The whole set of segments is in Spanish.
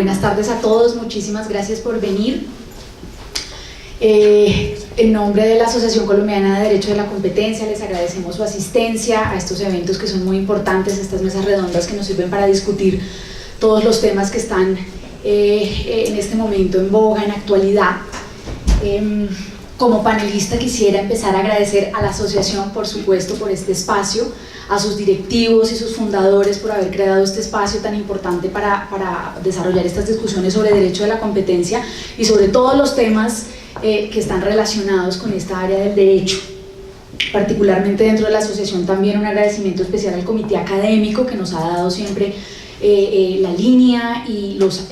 Buenas tardes a todos, muchísimas gracias por venir. En nombre de la Asociación Colombiana de Derecho de la Competencia les agradecemos su asistencia a estos eventos que son muy importantes, estas mesas redondas que nos sirven para discutir todos los temas que están en este momento en boga, en actualidad. Como panelista quisiera empezar a agradecer a la asociación, por supuesto, por este espacio, a sus directivos y sus fundadores por haber creado este espacio tan importante para desarrollar estas discusiones sobre derecho de la competencia y sobre todos los temas que están relacionados con esta área del derecho. Particularmente dentro de la asociación también un agradecimiento especial al comité académico que nos ha dado siempre la línea y los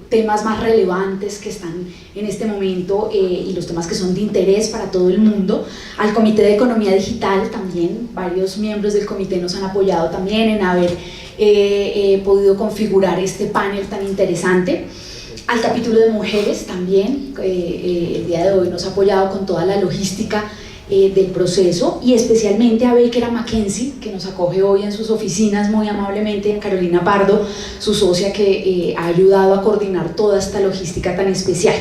temas más relevantes que están en este momento y los temas que son de interés para todo el mundo. Al Comité de Economía Digital también, varios miembros del comité nos han apoyado también en haber podido configurar este panel tan interesante. Al capítulo de mujeres también, el día de hoy nos ha apoyado con toda la logística del proceso, y especialmente a Baker McKenzie, que nos acoge hoy en sus oficinas muy amablemente, a Carolina Pardo, su socia, que ha ayudado a coordinar toda esta logística tan especial.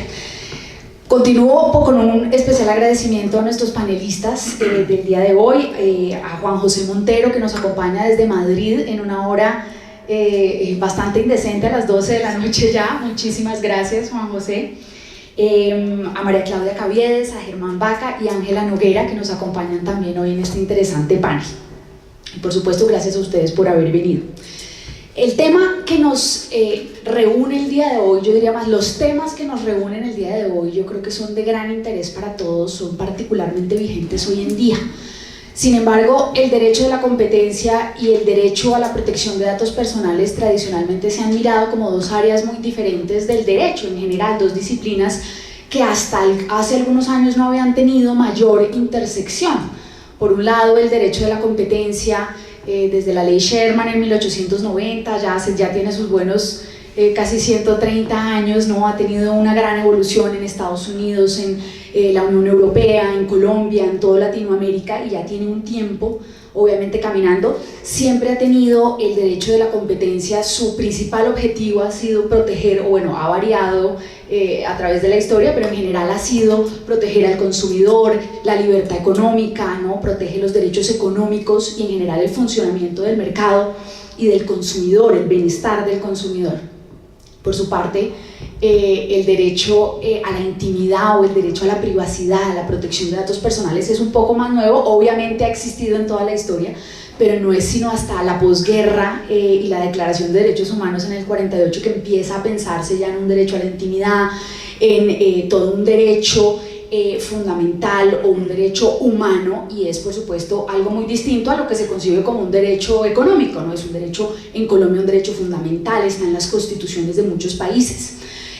Continúo con un especial agradecimiento a nuestros panelistas del día de hoy, a Juan José Montero, que nos acompaña desde Madrid en una hora bastante indecente, a las 12 de la noche ya. Muchísimas gracias, Juan José. A María Claudia Caviedes, a Germán Vaca y a Ángela Noguera, que nos acompañan también hoy en este interesante panel. Y por supuesto, gracias a ustedes por haber venido. El tema que nos reúne el día de hoy, yo diría más, los temas que nos reúnen el día de hoy, yo creo que son de gran interés para todos, son particularmente vigentes hoy en día. Sin embargo, el derecho de la competencia y el derecho a la protección de datos personales tradicionalmente se han mirado como dos áreas muy diferentes del derecho en general, dos disciplinas que hasta hace algunos años no habían tenido mayor intersección. Por un lado, el derecho de la competencia, desde la ley Sherman en 1890, ya tiene sus buenos casi 130 años, ¿no? Ha tenido una gran evolución en Estados Unidos, en la Unión Europea, en Colombia, en toda Latinoamérica, y ya tiene un tiempo obviamente caminando. Siempre ha tenido el derecho de la competencia, su principal objetivo ha sido proteger, o bueno, ha variado a través de la historia, pero en general ha sido proteger al consumidor, la libertad económica, ¿no? Protege los derechos económicos y en general el funcionamiento del mercado y del consumidor, el bienestar del consumidor. Por su parte, el derecho a la intimidad o el derecho a la privacidad, a la protección de datos personales es un poco más nuevo, obviamente ha existido en toda la historia, pero no es sino hasta la posguerra y la Declaración de Derechos Humanos en el 48 que empieza a pensarse ya en un derecho a la intimidad, en todo un derecho fundamental o un derecho humano, y es por supuesto algo muy distinto a lo que se concibe como un derecho económico, ¿no? Es un derecho, en Colombia, un derecho fundamental, está en las constituciones de muchos países.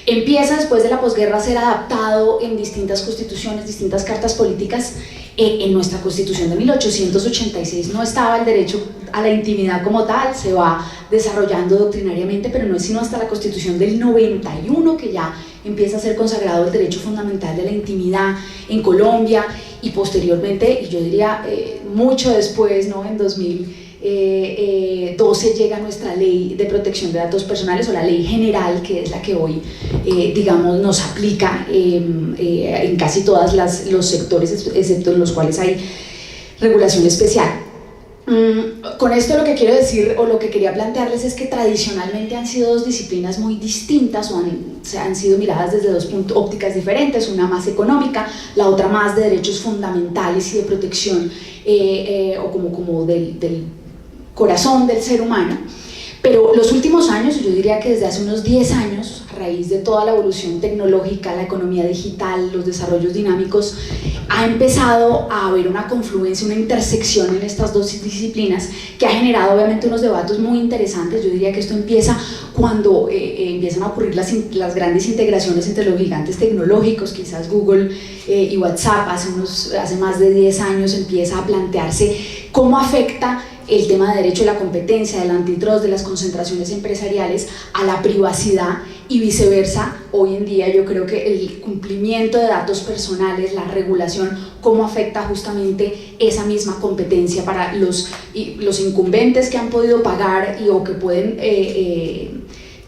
Empieza después de la posguerra a ser adaptado en distintas constituciones, distintas cartas políticas. En nuestra constitución de 1886 no estaba el derecho a la intimidad como tal, se va desarrollando doctrinariamente, pero no es sino hasta la constitución del 91 que ya empieza a ser consagrado el derecho fundamental de la intimidad en Colombia, y posteriormente, y yo diría mucho después, ¿no? En 2012 llega nuestra ley de protección de datos personales, o la ley general, que es la que hoy digamos nos aplica en casi todos los sectores, excepto en los cuales hay regulación especial. Con esto lo que quiero decir, o lo que quería plantearles, es que tradicionalmente han sido dos disciplinas muy distintas, o han sido miradas desde dos ópticas diferentes, una más económica, la otra más de derechos fundamentales y de protección o como del corazón del ser humano. Pero los últimos años, yo diría que desde hace unos 10 años, a raíz de toda la evolución tecnológica, la economía digital, los desarrollos dinámicos, ha empezado a haber una confluencia, una intersección en estas dos disciplinas que ha generado obviamente unos debates muy interesantes. Yo diría que esto empieza cuando empiezan a ocurrir las grandes integraciones entre los gigantes tecnológicos, quizás Google y WhatsApp hace más de 10 años empieza a plantearse cómo afecta el tema de derecho a la competencia, del antitrust, de las concentraciones empresariales a la privacidad, y viceversa. Hoy en día yo creo que el cumplimiento de datos personales, la regulación, cómo afecta justamente esa misma competencia para los incumbentes que han podido pagar o que pueden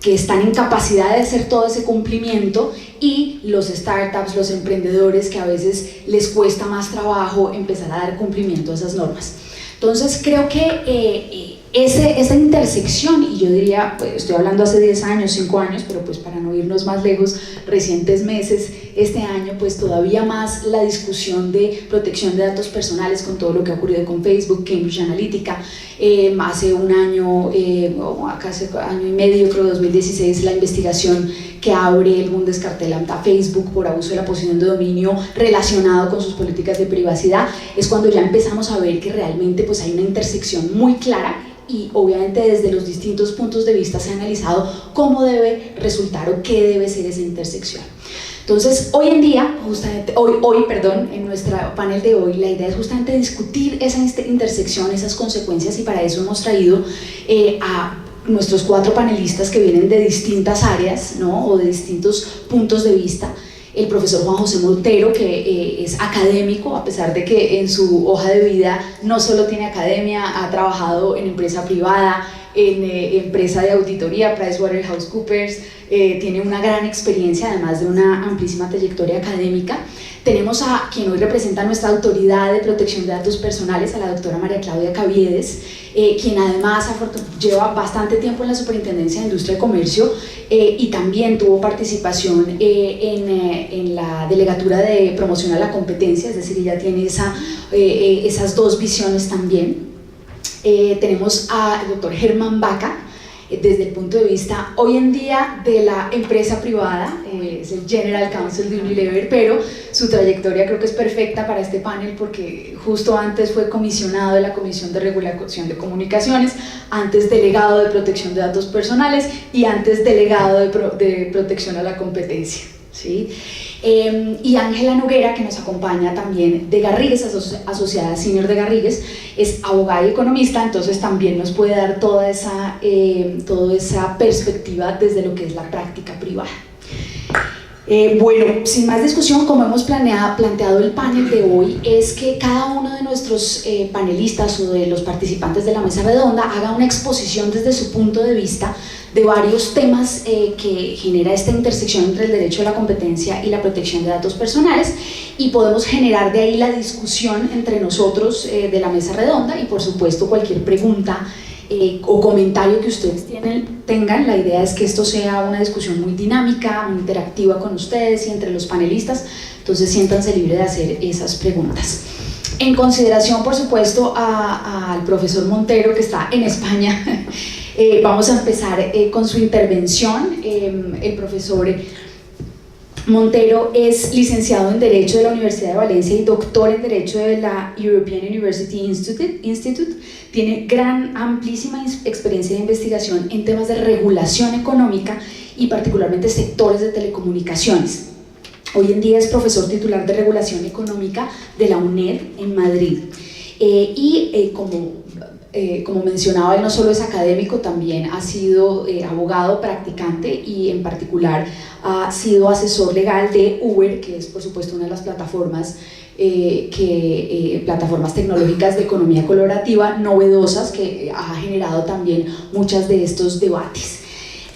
que están en capacidad de hacer todo ese cumplimiento, y los startups, los emprendedores, que a veces les cuesta más trabajo empezar a dar cumplimiento a esas normas. Entonces creo que esa intersección, y yo diría, pues estoy hablando hace 10 años, 5 años, pero pues para no irnos más lejos, recientes meses, este año, pues todavía más la discusión de protección de datos personales con todo lo que ha ocurrido con Facebook, Cambridge Analytica, hace un año, o hace año y medio, creo 2016, la investigación que abre el Bundeskartell a Facebook por abuso de la posición de dominio relacionado con sus políticas de privacidad, es cuando ya empezamos a ver que realmente pues hay una intersección muy clara, y obviamente desde los distintos puntos de vista se ha analizado cómo debe resultar o qué debe ser esa intersección. Entonces, hoy en día, justamente, en nuestro panel de hoy, la idea es justamente discutir esa intersección, esas consecuencias, y para eso hemos traído a nuestros 4 panelistas que vienen de distintas áreas, ¿no? O de distintos puntos de vista. El profesor Juan José Montero, que es académico, a pesar de que en su hoja de vida no solo tiene academia, ha trabajado en empresa privada, en empresa de auditoría, PricewaterhouseCoopers, tiene una gran experiencia, además de una amplísima trayectoria académica. Tenemos a quien hoy representa nuestra autoridad de protección de datos personales, a la doctora María Claudia Caviedes, quien además lleva bastante tiempo en la Superintendencia de Industria y Comercio, y también tuvo participación en la Delegatura de Promoción a la Competencia, es decir, ella tiene esas 2 visiones también. Tenemos al doctor Germán Vaca, desde el punto de vista hoy en día de la empresa privada, es el General Counsel de Unilever, pero su trayectoria creo que es perfecta para este panel porque justo antes fue comisionado de la Comisión de Regulación de Comunicaciones, antes delegado de Protección de Datos Personales y antes delegado de Protección a la Competencia, ¿sí? Y Ángela Noguera, que nos acompaña también de Garrigues, asociada senior de Garrigues, es abogada y economista, entonces también nos puede dar toda esa perspectiva desde lo que es la práctica privada. Bueno, sin más discusión, como hemos planteado el panel de hoy, es que cada uno de nuestros panelistas o de los participantes de la mesa redonda haga una exposición desde su punto de vista de varios temas que genera esta intersección entre el derecho a la competencia y la protección de datos personales, y podemos generar de ahí la discusión entre nosotros de la mesa redonda, y por supuesto cualquier pregunta o comentario que ustedes tengan. La idea es que esto sea una discusión muy dinámica, muy interactiva con ustedes y entre los panelistas, entonces siéntanse libres de hacer esas preguntas. En consideración, por supuesto, al profesor Montero, que está en España, vamos a empezar con su intervención. El profesor Montero es licenciado en Derecho de la Universidad de Valencia y doctor en Derecho de la European University Institute. Tiene amplísima experiencia de investigación en temas de regulación económica y particularmente sectores de telecomunicaciones. Hoy en día es profesor titular de Regulación Económica de la UNED en Madrid. Como mencionaba, él no solo es académico, también ha sido abogado practicante y en particular ha sido asesor legal de Uber, que es por supuesto una de las plataformas plataformas tecnológicas de economía colaborativa novedosas que ha generado también muchos de estos debates.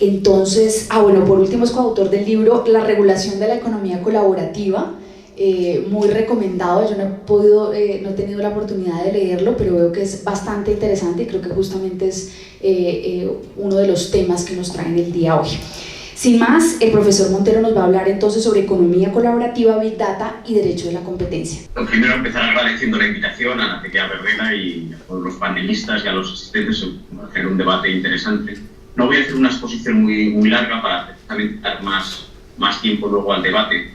Entonces, bueno, por último es coautor del libro La regulación de la economía colaborativa, muy recomendado. Yo no he tenido la oportunidad de leerlo, pero veo que es bastante interesante y creo que justamente es uno de los temas que nos traen el día hoy. Sin más, el profesor Montero nos va a hablar entonces sobre economía colaborativa, Big Data y derecho de la competencia. Lo primero, empezar agradeciendo la invitación a la pequeña verbena y a todos los panelistas y a los asistentes a hacer un debate interesante. No voy a hacer una exposición muy larga para precisamente dar más tiempo luego al debate.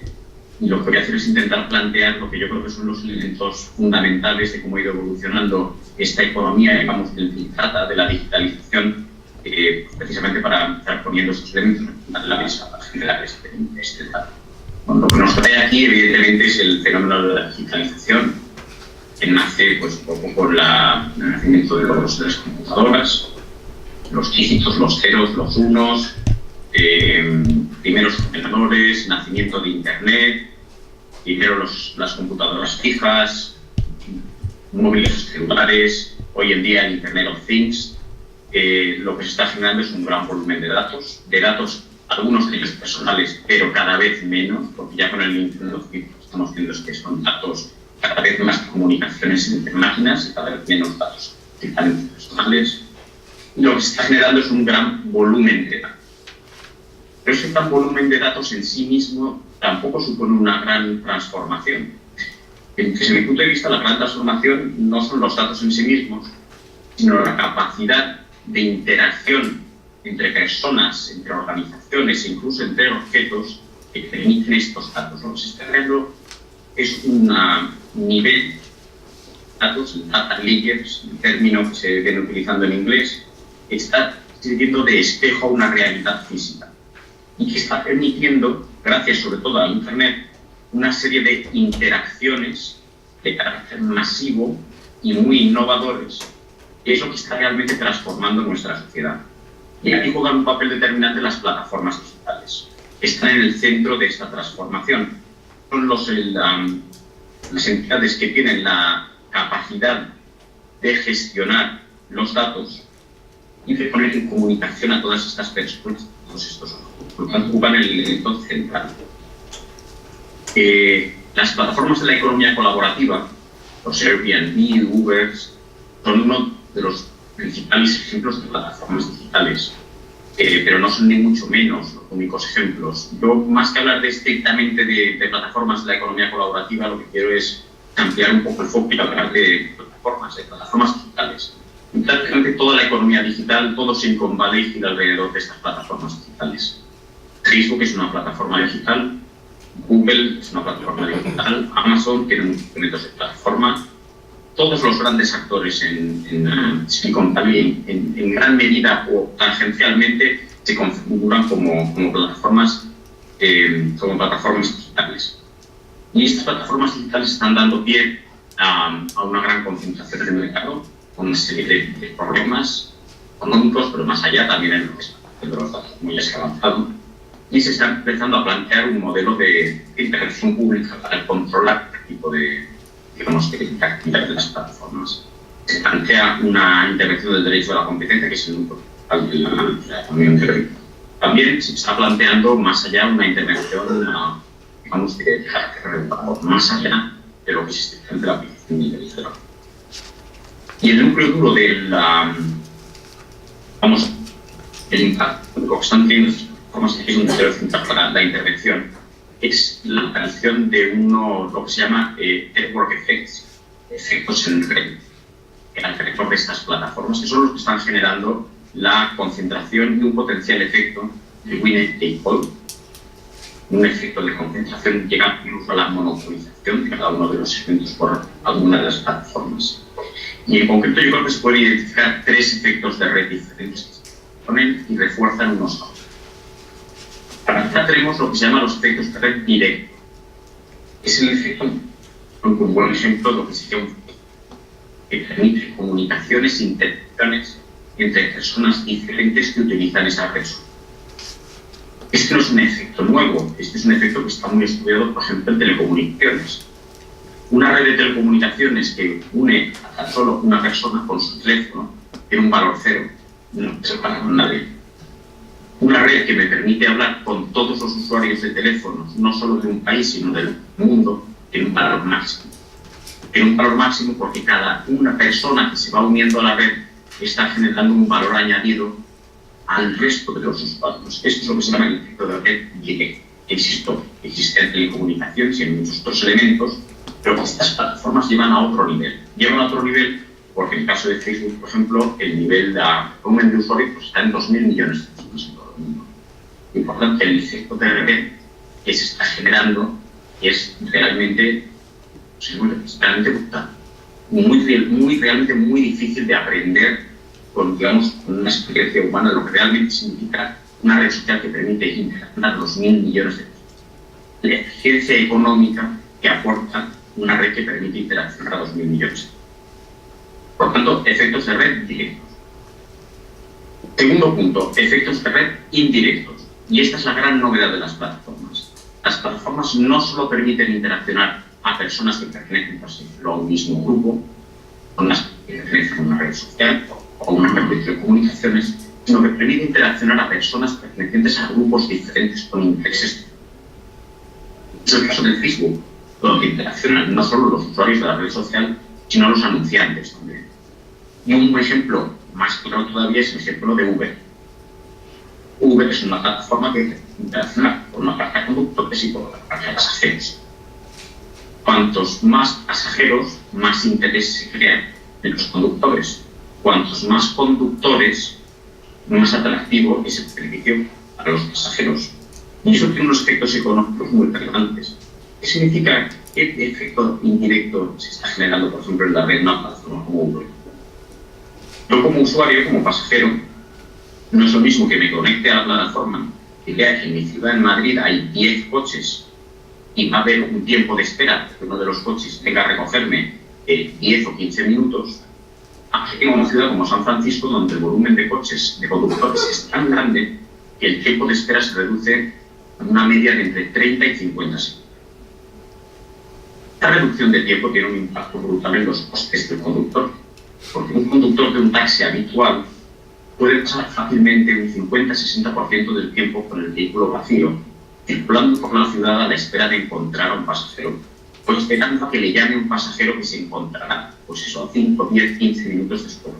Y lo que voy a hacer es intentar plantear lo que yo creo que son los elementos fundamentales de cómo ha ido evolucionando esta economía, digamos, del Big Data, de la digitalización, precisamente para empezar poniendo esos elementos en la mesa para generar este debate. Bueno, lo que nos trae aquí, evidentemente, es el fenómeno de la digitalización, que nace pues, un poco con el nacimiento de las computadoras, los dígitos, los ceros, los unos, primeros ordenadores, nacimiento de Internet, primero las computadoras fijas, móviles celulares, hoy en día el Internet of Things, lo que se está generando es un gran volumen de datos, algunos de ellos personales, pero cada vez menos, porque ya con el Internet of Things estamos viendo que son datos cada vez más comunicaciones entre máquinas y cada vez menos datos personales. Y lo que se está generando es un gran volumen de datos. Pero ese gran volumen de datos en sí mismo tampoco supone una gran transformación. Desde mi punto de vista, la gran transformación no son los datos en sí mismos, sino la capacidad de interacción entre personas, entre organizaciones, incluso entre objetos que permiten estos datos. Lo que se está creando es un nivel de datos, data layers, un término que se viene utilizando en inglés, que está sirviendo de espejo a una realidad física y que está permitiendo, gracias sobre todo a Internet, una serie de interacciones de carácter masivo y muy innovadores, que es lo que está realmente transformando nuestra sociedad. Y aquí juegan un papel determinante las plataformas digitales, que están en el centro de esta transformación. Son las entidades que tienen la capacidad de gestionar los datos y de poner en comunicación a todas estas personas, todos estos objetos. Por lo tanto, ocupan el elemento central. Las plataformas de la economía colaborativa, los Airbnb, Uber, son uno de los principales ejemplos de plataformas digitales, pero no son ni mucho menos los únicos ejemplos. Yo, más que hablar estrictamente de plataformas de la economía colaborativa, lo que quiero es ampliar un poco el foco y hablar de plataformas digitales. Y prácticamente toda la economía digital, todo Silicon Valley gira alrededor de estas plataformas digitales. Facebook es una plataforma digital, Google es una plataforma digital, Amazon tiene muchos elementos de plataforma. Todos los grandes actores en Silicon Valley, en gran medida o tangencialmente, se configuran como plataformas digitales. Y estas plataformas digitales están dando pie a una gran concentración en el mercado, con una serie de problemas económicos, pero más allá también en lo que es de los datos muy avanzado. Y se está empezando a plantear un modelo de intervención pública para controlar este tipo de actividades de las plataformas. Se plantea una intervención del derecho a la competencia, que es el núcleo de la Unión Europea. También se está planteando más allá una intervención, digamos, de carácter regulador, más allá de lo que es de la aplicación de derecho. Y el núcleo duro del el impacto de lo que están teniendo formas que es un modelo central para la intervención es la aparición de lo que se llama network effects, efectos en red, alrededor de estas plataformas, que son los que están generando la concentración y un potencial efecto de winner take all, un efecto de concentración llega incluso a la monopolización de cada uno de los segmentos por alguna de las plataformas. Y en concreto yo creo que se pueden identificar tres efectos de red diferentes que se ponen y refuerzan unos a otros. Para empezar tenemos lo que se llama los efectos de red directo. Es el efecto, un buen ejemplo de lo que sería un que permite comunicaciones e interacciones entre personas diferentes que utilizan esa red. Este no es un efecto nuevo, este es un efecto que está muy estudiado, por ejemplo, en telecomunicaciones. Una red de telecomunicaciones que une a tan solo una persona con su teléfono tiene un valor cero, no se paga con nadie. Una red que me permite hablar con todos los usuarios de teléfonos, no solo de un país, sino del mundo, tiene un valor máximo. Tiene un valor máximo porque cada una persona que se va uniendo a la red está generando un valor añadido al resto de los usuarios. Esto es lo que se llama el efecto de red directo. Existe en telecomunicaciones y en muchos otros elementos, pero que estas plataformas llevan a otro nivel. Llevan a otro nivel porque en el caso de Facebook, por ejemplo, el nivel de volumen de usuarios pues, está en 2.000 millones de personas en todo el mundo. Y por tanto, el efecto de red que se está generando es realmente brutal. Realmente muy difícil de aprender con, digamos, con una experiencia humana, lo que realmente significa una red social que permite interaccionar 2.000 millones de personas. La eficiencia económica que aporta una red que permite interaccionar a 2.000 millones. Por tanto, efectos de red directos. Segundo punto, efectos de red indirectos. Y esta es la gran novedad de las plataformas. Las plataformas no solo permiten interaccionar a personas que pertenecen, por ejemplo, a un mismo grupo, con las que pertenecen a una red social, o una red de comunicaciones, sino que permite interaccionar a personas pertenecientes a grupos diferentes con intereses. Es el caso del Facebook, donde interaccionan no solo los usuarios de la red social, sino los anunciantes también. Y un ejemplo más claro todavía es el ejemplo de Uber. Uber es una plataforma que interacciona con una carga de conductores y con una carga de pasajeros. Cuantos más pasajeros, más interés se crea en los conductores. Cuantos más conductores, más atractivo es el servicio para los pasajeros. Y eso tiene unos efectos económicos muy relevantes. ¿Qué significa? ¿Qué efecto indirecto se está generando, por ejemplo, en la red de una plataforma como Uber? Yo como usuario, como pasajero, no es lo mismo que me conecte a la plataforma y vea que en mi ciudad, en Madrid, hay 10 coches y va a haber un tiempo de espera que uno de los coches venga a recogerme 10 o 15 minutos. Aquí tengo una ciudad como San Francisco, donde el volumen de coches, de conductores, es tan grande que el tiempo de espera se reduce a una media de entre 30 y 50 segundos. Esta reducción de tiempo tiene un impacto brutal en los costes del conductor, porque un conductor de un taxi habitual puede pasar fácilmente un 50-60% del tiempo con el vehículo vacío, circulando por la ciudad a la espera de encontrar a un pasajero, o esperando a que le llame un pasajero que se encontrará, pues eso, 5, 10, 15 minutos después.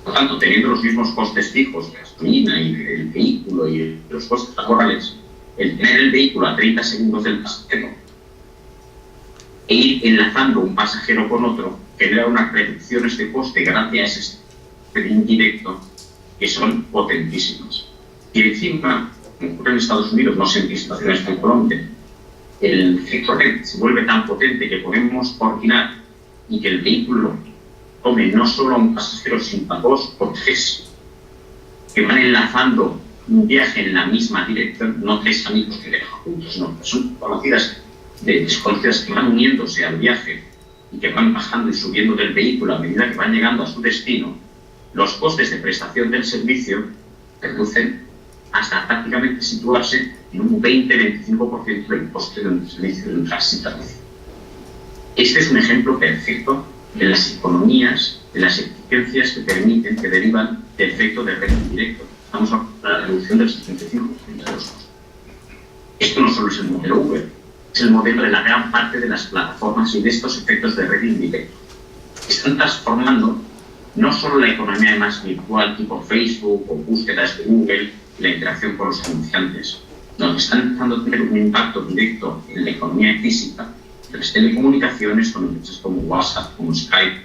Por tanto, teniendo los mismos costes fijos, la gasolina y el vehículo y los costes laborales, el tener el vehículo a 30 segundos del pasajero e ir enlazando un pasajero con otro genera unas reducciones de coste gracias a ese indirecto que son potentísimas. Y encima, como ocurre en Estados Unidos, no sé en qué situaciones en Colombia, el efecto red se vuelve tan potente que podemos coordinar y que el vehículo tome no solo a un pasajero, sino a 2 o 3 que van enlazando un viaje en la misma dirección, no 3 amigos que dejan juntos, no, son conocidas desconocidas que van uniéndose al viaje y que van bajando y subiendo del vehículo a medida que van llegando a su destino. Los costes de prestación del servicio reducen hasta prácticamente situarse en un 20-25% del coste de un servicio de un taxi tradicional. Este es un ejemplo perfecto de las economías, de las eficiencias que derivan del efecto de red indirecto. Estamos hablando de la reducción del 75% de los costes. Esto no solo es el modelo Uber, es el modelo de la gran parte de las plataformas y de estos efectos de red indirecto. Están transformando no solo la economía más virtual tipo Facebook o búsquedas de Google, la interacción con los anunciantes, sino que están empezando a tener un impacto directo en la economía física, en las telecomunicaciones, con empresas como WhatsApp, como Skype,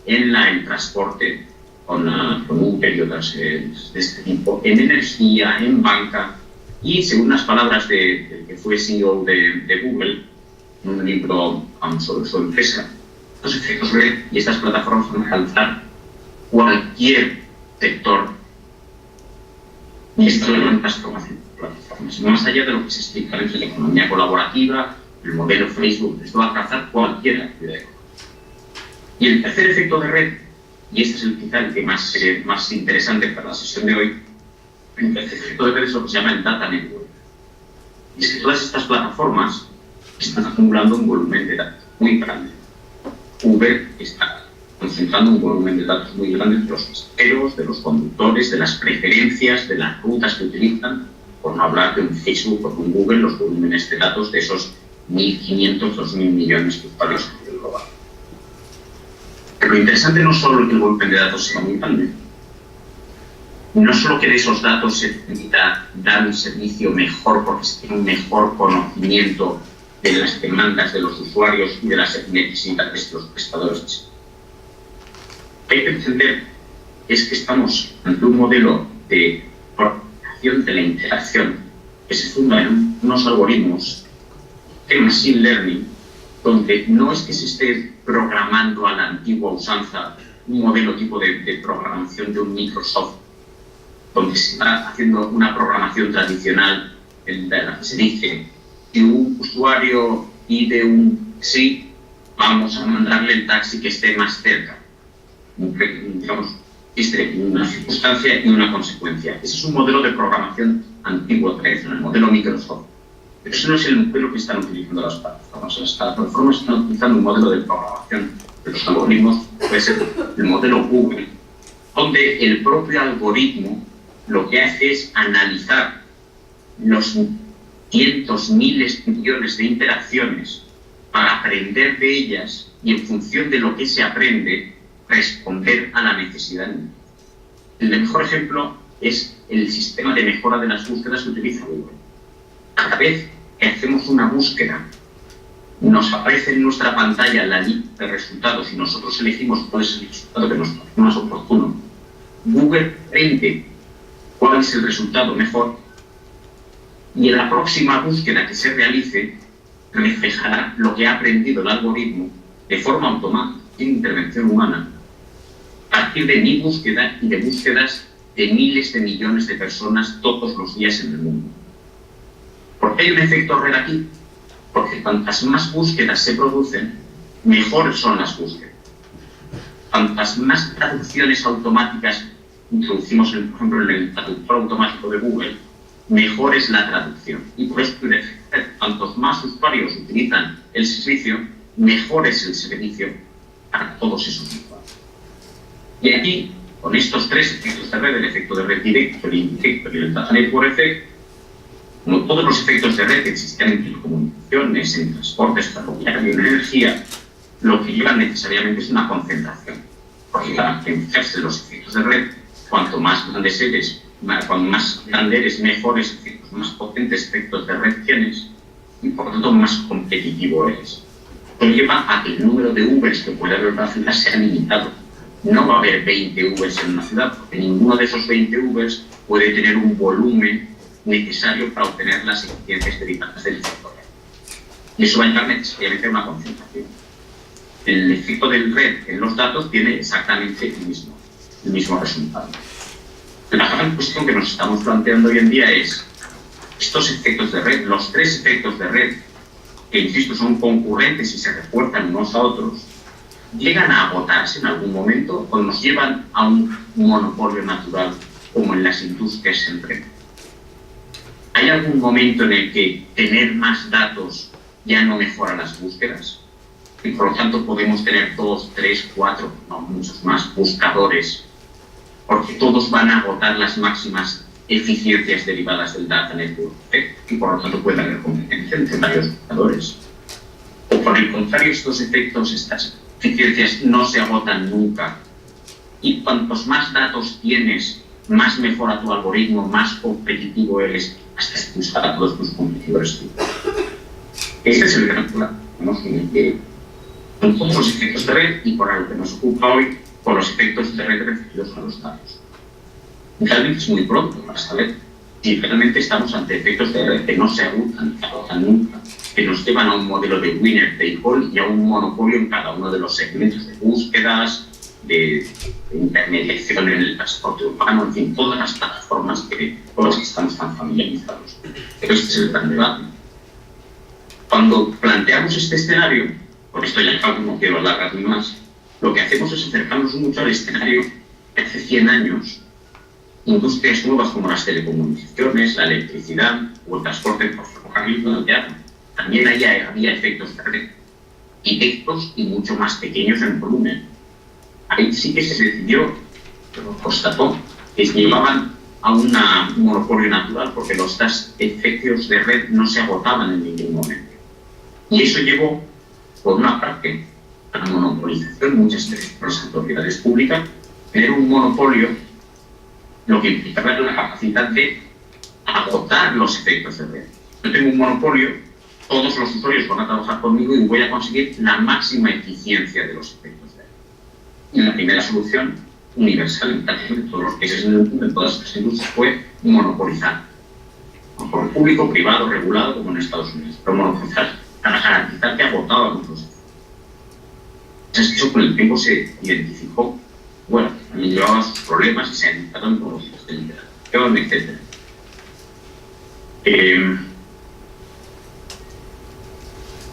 en el transporte, con Uber y otras de este tipo, en energía, en banca. Y según las palabras del que fue CEO de Google, en un libro sobre su empresa, los efectos red y estas plataformas van a alcanzar cualquier sector y esto es una transformación de plataformas. Más allá de lo que se explica en la economía colaborativa, el modelo Facebook, esto va a alcanzar cualquier actividad económica. Y el tercer efecto de red, y este es el quizá el que más interesante para la sesión de hoy, el efecto de red es lo que se llama el data network. Y es que todas estas plataformas están acumulando un volumen de datos muy grande. Uber está concentrando un volumen de datos muy grande de los pasajeros, de los conductores, de las preferencias, de las rutas que utilizan, por no hablar de un Facebook o de un Google, los volúmenes de datos de esos 1.500, 2.000 millones de usuarios a nivel global. Pero lo interesante no solo que el volumen de datos sea muy grande, no solo que de esos datos se permita dar un servicio mejor porque se tiene un mejor conocimiento de las demandas de los usuarios y de las necesidades de los prestadores. Hay que entender es que estamos ante un modelo de organización de la interacción que se funda en unos algoritmos de machine learning, donde no es que se esté programando a la antigua usanza un modelo tipo de programación de un Microsoft, donde se está haciendo una programación tradicional en la que se dice si un usuario pide un sí, vamos a mandarle el taxi que esté más cerca. Digamos, existe una circunstancia y una consecuencia. Ese es un modelo de programación antiguo, tradicional, el modelo Microsoft. Pero ese no es el modelo que están utilizando las plataformas. Las plataformas están utilizando un modelo de programación de los algoritmos, puede ser el modelo Google, donde el propio algoritmo lo que hace es analizar los cientos, miles, millones de interacciones para aprender de ellas y en función de lo que se aprende, responder a la necesidad. El mejor ejemplo es el sistema de mejora de las búsquedas que utiliza Google. Cada vez que hacemos una búsqueda, nos aparece en nuestra pantalla la lista de resultados y nosotros elegimos cuál es el resultado que nos parece más oportuno. Google aprende cuál es el resultado mejor y en la próxima búsqueda que se realice reflejará lo que ha aprendido el algoritmo de forma automática, sin intervención humana, a partir de mi búsqueda y de búsquedas de miles de millones de personas todos los días en el mundo. ¿Por qué hay un efecto red aquí? Porque cuantas más búsquedas se producen, mejores son las búsquedas. Cuantas más traducciones automáticas introducimos, por ejemplo, en el traductor automático de Google, mejor es la traducción. Y por eso, cuantos más usuarios utilizan el servicio, mejor es el servicio para todos esos usuarios. Y aquí, con estos tres efectos de red, el efecto de red directo, el indirecto y el data network effect, como todos los efectos de red que existen en telecomunicaciones, en transportes, ferroviarios, en energía, lo que llevan necesariamente es una concentración. Porque para beneficiarse de los efectos de red, cuanto más grandes eres, cuanto más grande eres, mejores efectos, más potentes efectos de red tienes y por lo tanto más competitivo eres. Esto lleva a que el número de Ubers que puede haber en una ciudad sea limitado. No va a haber 20 Ubers en una ciudad porque ninguno de esos 20 Ubers puede tener un volumen necesario para obtener las eficiencias derivadas del sector. Y eso va a llevar necesariamente a una concentración. El efecto del red en los datos tiene exactamente el mismo resultado. La gran cuestión que nos estamos planteando hoy en día es estos efectos de red, los tres efectos de red, que insisto son concurrentes y se refuerzan unos a otros, llegan a agotarse en algún momento o nos llevan a un monopolio natural como en las industrias en red. ¿Hay algún momento en el que tener más datos ya no mejora las búsquedas? Y por lo tanto podemos tener 2, 3, 4, no, muchos más buscadores, porque todos van a agotar las máximas eficiencias derivadas del data network effect y por lo tanto puede haber competencia entre varios buscadores. O por el contrario, estos efectos, estas eficiencias no se agotan nunca y cuantos más datos tienes, más mejora tu algoritmo, más competitivo eres hasta expulsar a todos tus competidores. Este es el gran problema, ¿no? Con todos los efectos de red y por algo que nos ocupa hoy, con los efectos de red referidos a los datos. Realmente es muy pronto para saber si realmente estamos ante efectos de red que no se agotan nunca, que nos llevan a un modelo de winner take all y a un monopolio en cada uno de los segmentos de búsquedas, de intermediación en el transporte urbano, en fin, todas las plataformas con las que estamos tan familiarizados. Pero este es el gran debate. Cuando planteamos este escenario, por esto ya no quiero alargarme más, lo que hacemos es acercarnos mucho al escenario de hace 100 años, industrias nuevas como las telecomunicaciones, la electricidad o el transporte por ferrocarril, donde también había efectos de red, directos y mucho más pequeños en volumen. Ahí sí que se decidió, constató, que llevaban a un monopolio natural porque los efectos de red no se agotaban en ningún momento. Y eso llevó, por una parte, a la monopolización, muchas veces por las autoridades públicas, tener un monopolio, lo que implicaba la capacidad de agotar los efectos de red. Yo tengo un monopolio, todos los usuarios van a trabajar conmigo y voy a conseguir la máxima eficiencia de los efectos de red. Y la primera solución universal en prácticamente todos los países del mundo, en todas las industrias, fue monopolizar. Por público, privado, regulado, como en Estados Unidos. Pero monopolizar para garantizar que agotábamos los efectos. Entonces, eso con el tiempo se identificó. Bueno, también llevaba sus problemas y se identificaron con los de liberación, etc.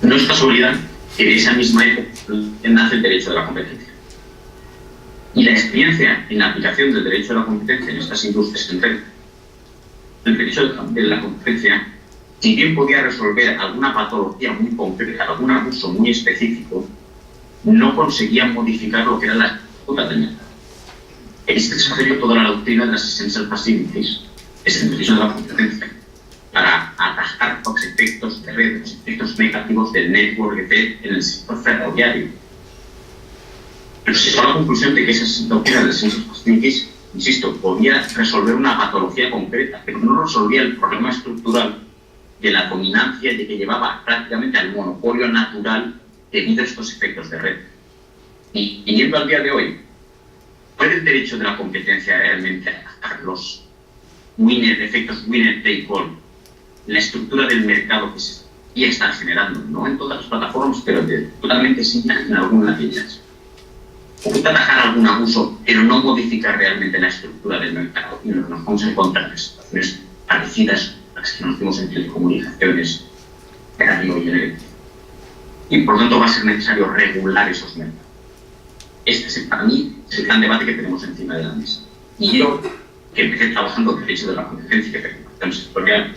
No es casualidad que de esa misma época nace el derecho de la competencia. Y la experiencia en la aplicación del derecho de la competencia en estas industrias en red, el derecho de la competencia, si bien podía resolver alguna patología muy concreta, algún abuso muy específico, no conseguía modificar lo que era la estructura del mercado. Este desarrolló toda la doctrina de las essential facilities, es el derecho de la competencia, para atajar los efectos de red, los efectos negativos del network effect en el sector ferroviario. Pero se llegó a la conclusión de que esa doctrina de las essential facilities, insisto, podía resolver una patología concreta, pero no resolvía el problema estructural de la dominancia de que llevaba prácticamente al monopolio natural debido a estos efectos de red. Y viniendo al día de hoy, ¿puede el derecho de la competencia realmente atacar los efectos winner-take-all, la estructura del mercado que se está generando? No en todas las plataformas, pero totalmente sí en algunas de ellas. Puede atajar algún abuso, pero no modificar realmente la estructura del mercado. Y nos vamos a encontrar en situaciones parecidas a las que nos vimos en telecomunicaciones, radio y eléctrica. Y por lo tanto va a ser necesario regular esos mercados. Este para mí es el gran debate que tenemos encima de la mesa. Y yo, que empecé trabajando en derecho de la competencia y regulación sectorial,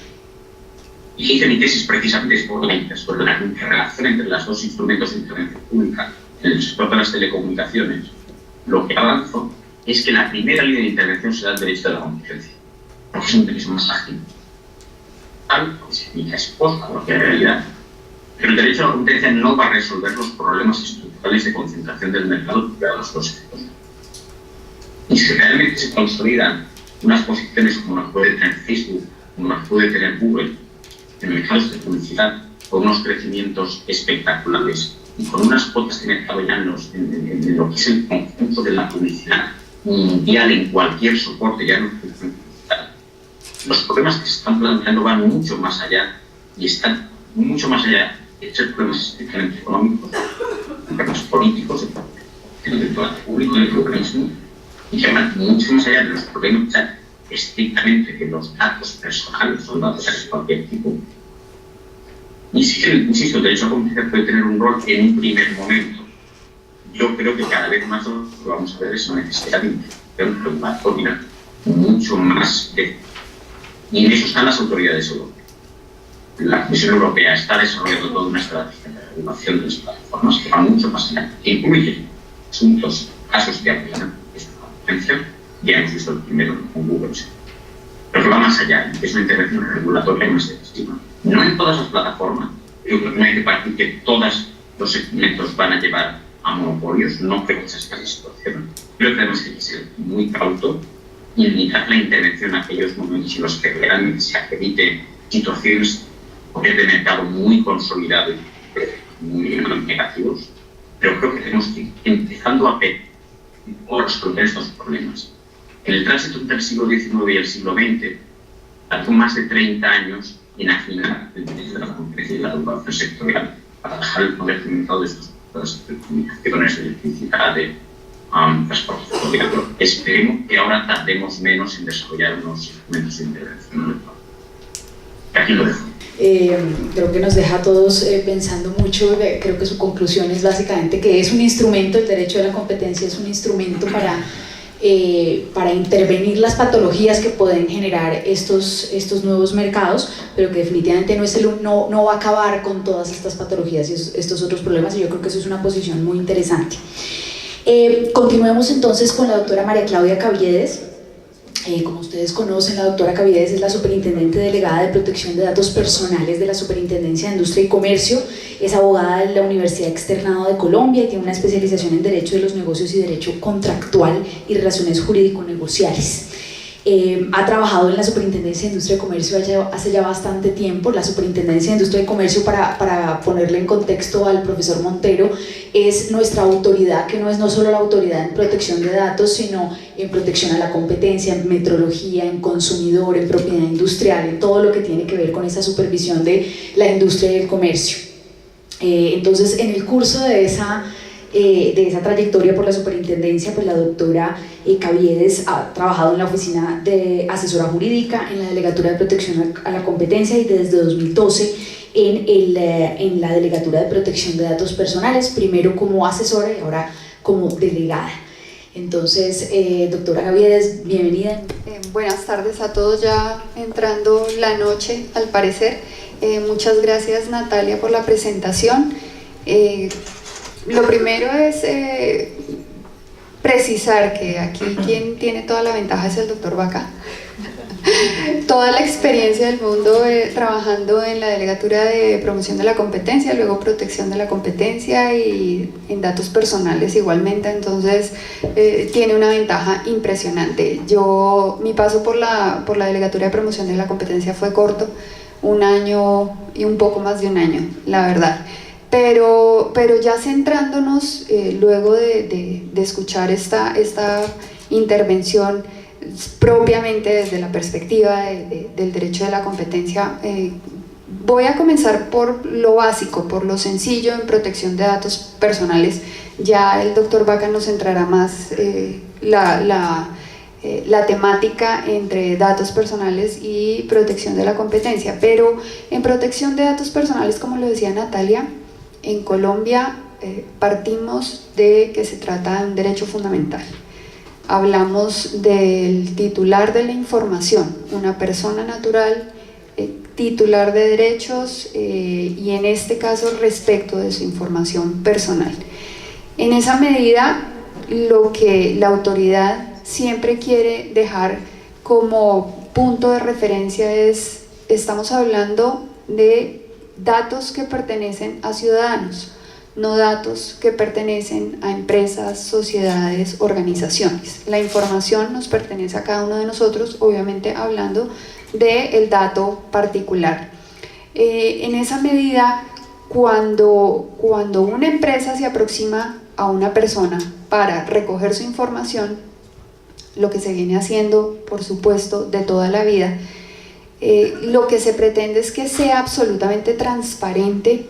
y hice mi tesis precisamente sobre la interrelación entre los dos instrumentos de intervención pública en el sector de las telecomunicaciones, lo que avanzo es que la primera línea de intervención será el derecho de la competencia, porque es un derecho más ágil. Tal que significa exposta a cualquier realidad. Pero el derecho a la competencia no va a resolver los problemas estructurales de concentración del mercado que a los dos sectores. Y si realmente se consolidan unas posiciones como las puede tener Facebook, como las puede tener Google, en mercados de publicidad, con unos crecimientos espectaculares y con unas cuotas de mercado ya en lo que es el conjunto de la publicidad mundial en cualquier soporte, ya no es publicidad. Los problemas que se están planteando van mucho más allá y están mucho más allá de ser problemas estrictamente económicos, problemas políticos, de público, de pluralismo, y que van mucho más allá de los problemas estrictamente de los datos personales, son datos de cualquier tipo. Y sí, insisto, el derecho a competencia puede tener un rol en un primer momento. Yo creo que cada vez más lo que vamos a ver es una necesidad de intervención regulatoria mucho más y en eso están las autoridades europeas. La Comisión Europea está desarrollando toda una estrategia de regulación de las plataformas que va mucho más allá, que incluye asuntos, casos de aplicación de esta competencia. Ya hemos visto el primero con Google, pero que va más allá, que es una intervención regulatoria más decisiva. No en todas las plataformas, yo creo que no hay que partir que todos los segmentos van a llevar a monopolios, no creo que esa sea la situación. Creo que tenemos que ser muy cautos y limitar la intervención a aquellos momentos en los que realmente se acredite situaciones de mercado muy consolidados y muy negativos, pero creo que tenemos que ir empezando a ver cómo resolver estos problemas. En el tránsito entre el siglo XIX y el siglo XX, tardó más de 30 años en afinar el derecho de la competencia y la regulación sectorial para dejar el poder limitado de estos comunicaciones, de electricidad, de transporte ferroviario. Esperemos que ahora tardemos menos en desarrollar unos instrumentos de intervención. Aquí lo dejo. Creo que nos deja a todos pensando mucho. Creo que su conclusión es básicamente que es un instrumento, el derecho de la competencia es un instrumento para intervenir las patologías que pueden generar estos nuevos mercados, pero que definitivamente no va a acabar con todas estas patologías y estos otros problemas, y yo creo que eso es una posición muy interesante. Continuemos entonces con la doctora María Claudia Caviedes. Como ustedes conocen, la doctora Caviedes es la superintendente delegada de protección de datos personales de la Superintendencia de Industria y Comercio, es abogada de la Universidad Externado de Colombia y tiene una especialización en Derecho de los Negocios y Derecho Contractual y Relaciones Jurídico-Negociales. Ha trabajado en la Superintendencia de Industria y Comercio hace ya bastante tiempo. La Superintendencia de Industria y Comercio, para ponerle en contexto al profesor Montero, es nuestra autoridad, que no es no solo la autoridad en protección de datos, sino en protección a la competencia, en metrología, en consumidor, en propiedad industrial, en todo lo que tiene que ver con esa supervisión de la industria y el comercio. Entonces, en el curso de esa trayectoria por la superintendencia, pues la doctora Caviedes ha trabajado en la oficina de asesora jurídica, en la delegatura de protección a la competencia y desde 2012 en la delegatura de protección de datos personales, primero como asesora y ahora como delegada. Entonces, doctora Caviedes, bienvenida. Buenas tardes a todos, ya entrando la noche al parecer. Muchas gracias, Natalia, por la presentación. Lo primero es precisar que aquí quien tiene toda la ventaja es el doctor Vaca. Toda la experiencia del mundo trabajando en la Delegatura de Promoción de la Competencia, luego Protección de la Competencia y en datos personales igualmente, entonces tiene una ventaja impresionante. Mi paso por la Delegatura de Promoción de la Competencia fue corto, 1 año y un poco más de 1 año, la verdad. Pero ya centrándonos, luego de escuchar esta intervención, propiamente desde la perspectiva del derecho de la competencia, voy a comenzar por lo básico, por lo sencillo en protección de datos personales. Ya el doctor Vaca nos centrará más la temática entre datos personales y protección de la competencia, pero en protección de datos personales, como lo decía Natalia, en Colombia partimos de que se trata de un derecho fundamental. Hablamos del titular de la información, una persona natural, titular de derechos y en este caso respecto de su información personal. En esa medida, lo que la autoridad siempre quiere dejar como punto de referencia estamos hablando de datos que pertenecen a ciudadanos, no datos que pertenecen a empresas, sociedades, organizaciones. La información nos pertenece a cada uno de nosotros, obviamente hablando del dato particular. En esa medida, cuando una empresa se aproxima a una persona para recoger su información, lo que se viene haciendo, por supuesto, de toda la vida, lo que se pretende es que sea absolutamente transparente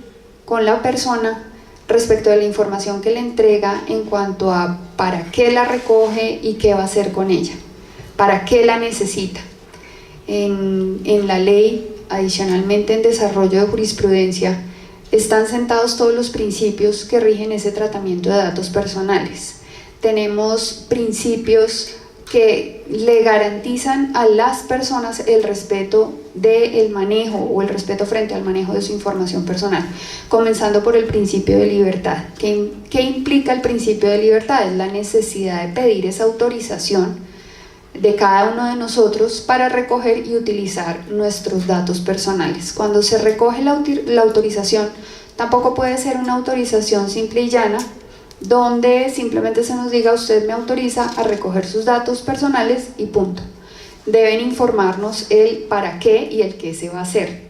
con la persona respecto de la información que le entrega en cuanto a para qué la recoge y qué va a hacer con ella, para qué la necesita. En la ley, adicionalmente en desarrollo de jurisprudencia, están sentados todos los principios que rigen ese tratamiento de datos personales. Tenemos principios que le garantizan a las personas el respeto del manejo o el respeto frente al manejo de su información personal, comenzando por el principio de libertad. ¿Qué implica el principio de libertad? Es la necesidad de pedir esa autorización de cada uno de nosotros para recoger y utilizar nuestros datos personales. Cuando se recoge la autorización, tampoco puede ser una autorización simple y llana, donde simplemente se nos diga usted me autoriza a recoger sus datos personales y punto. Deben informarnos el para qué y el qué se va a hacer.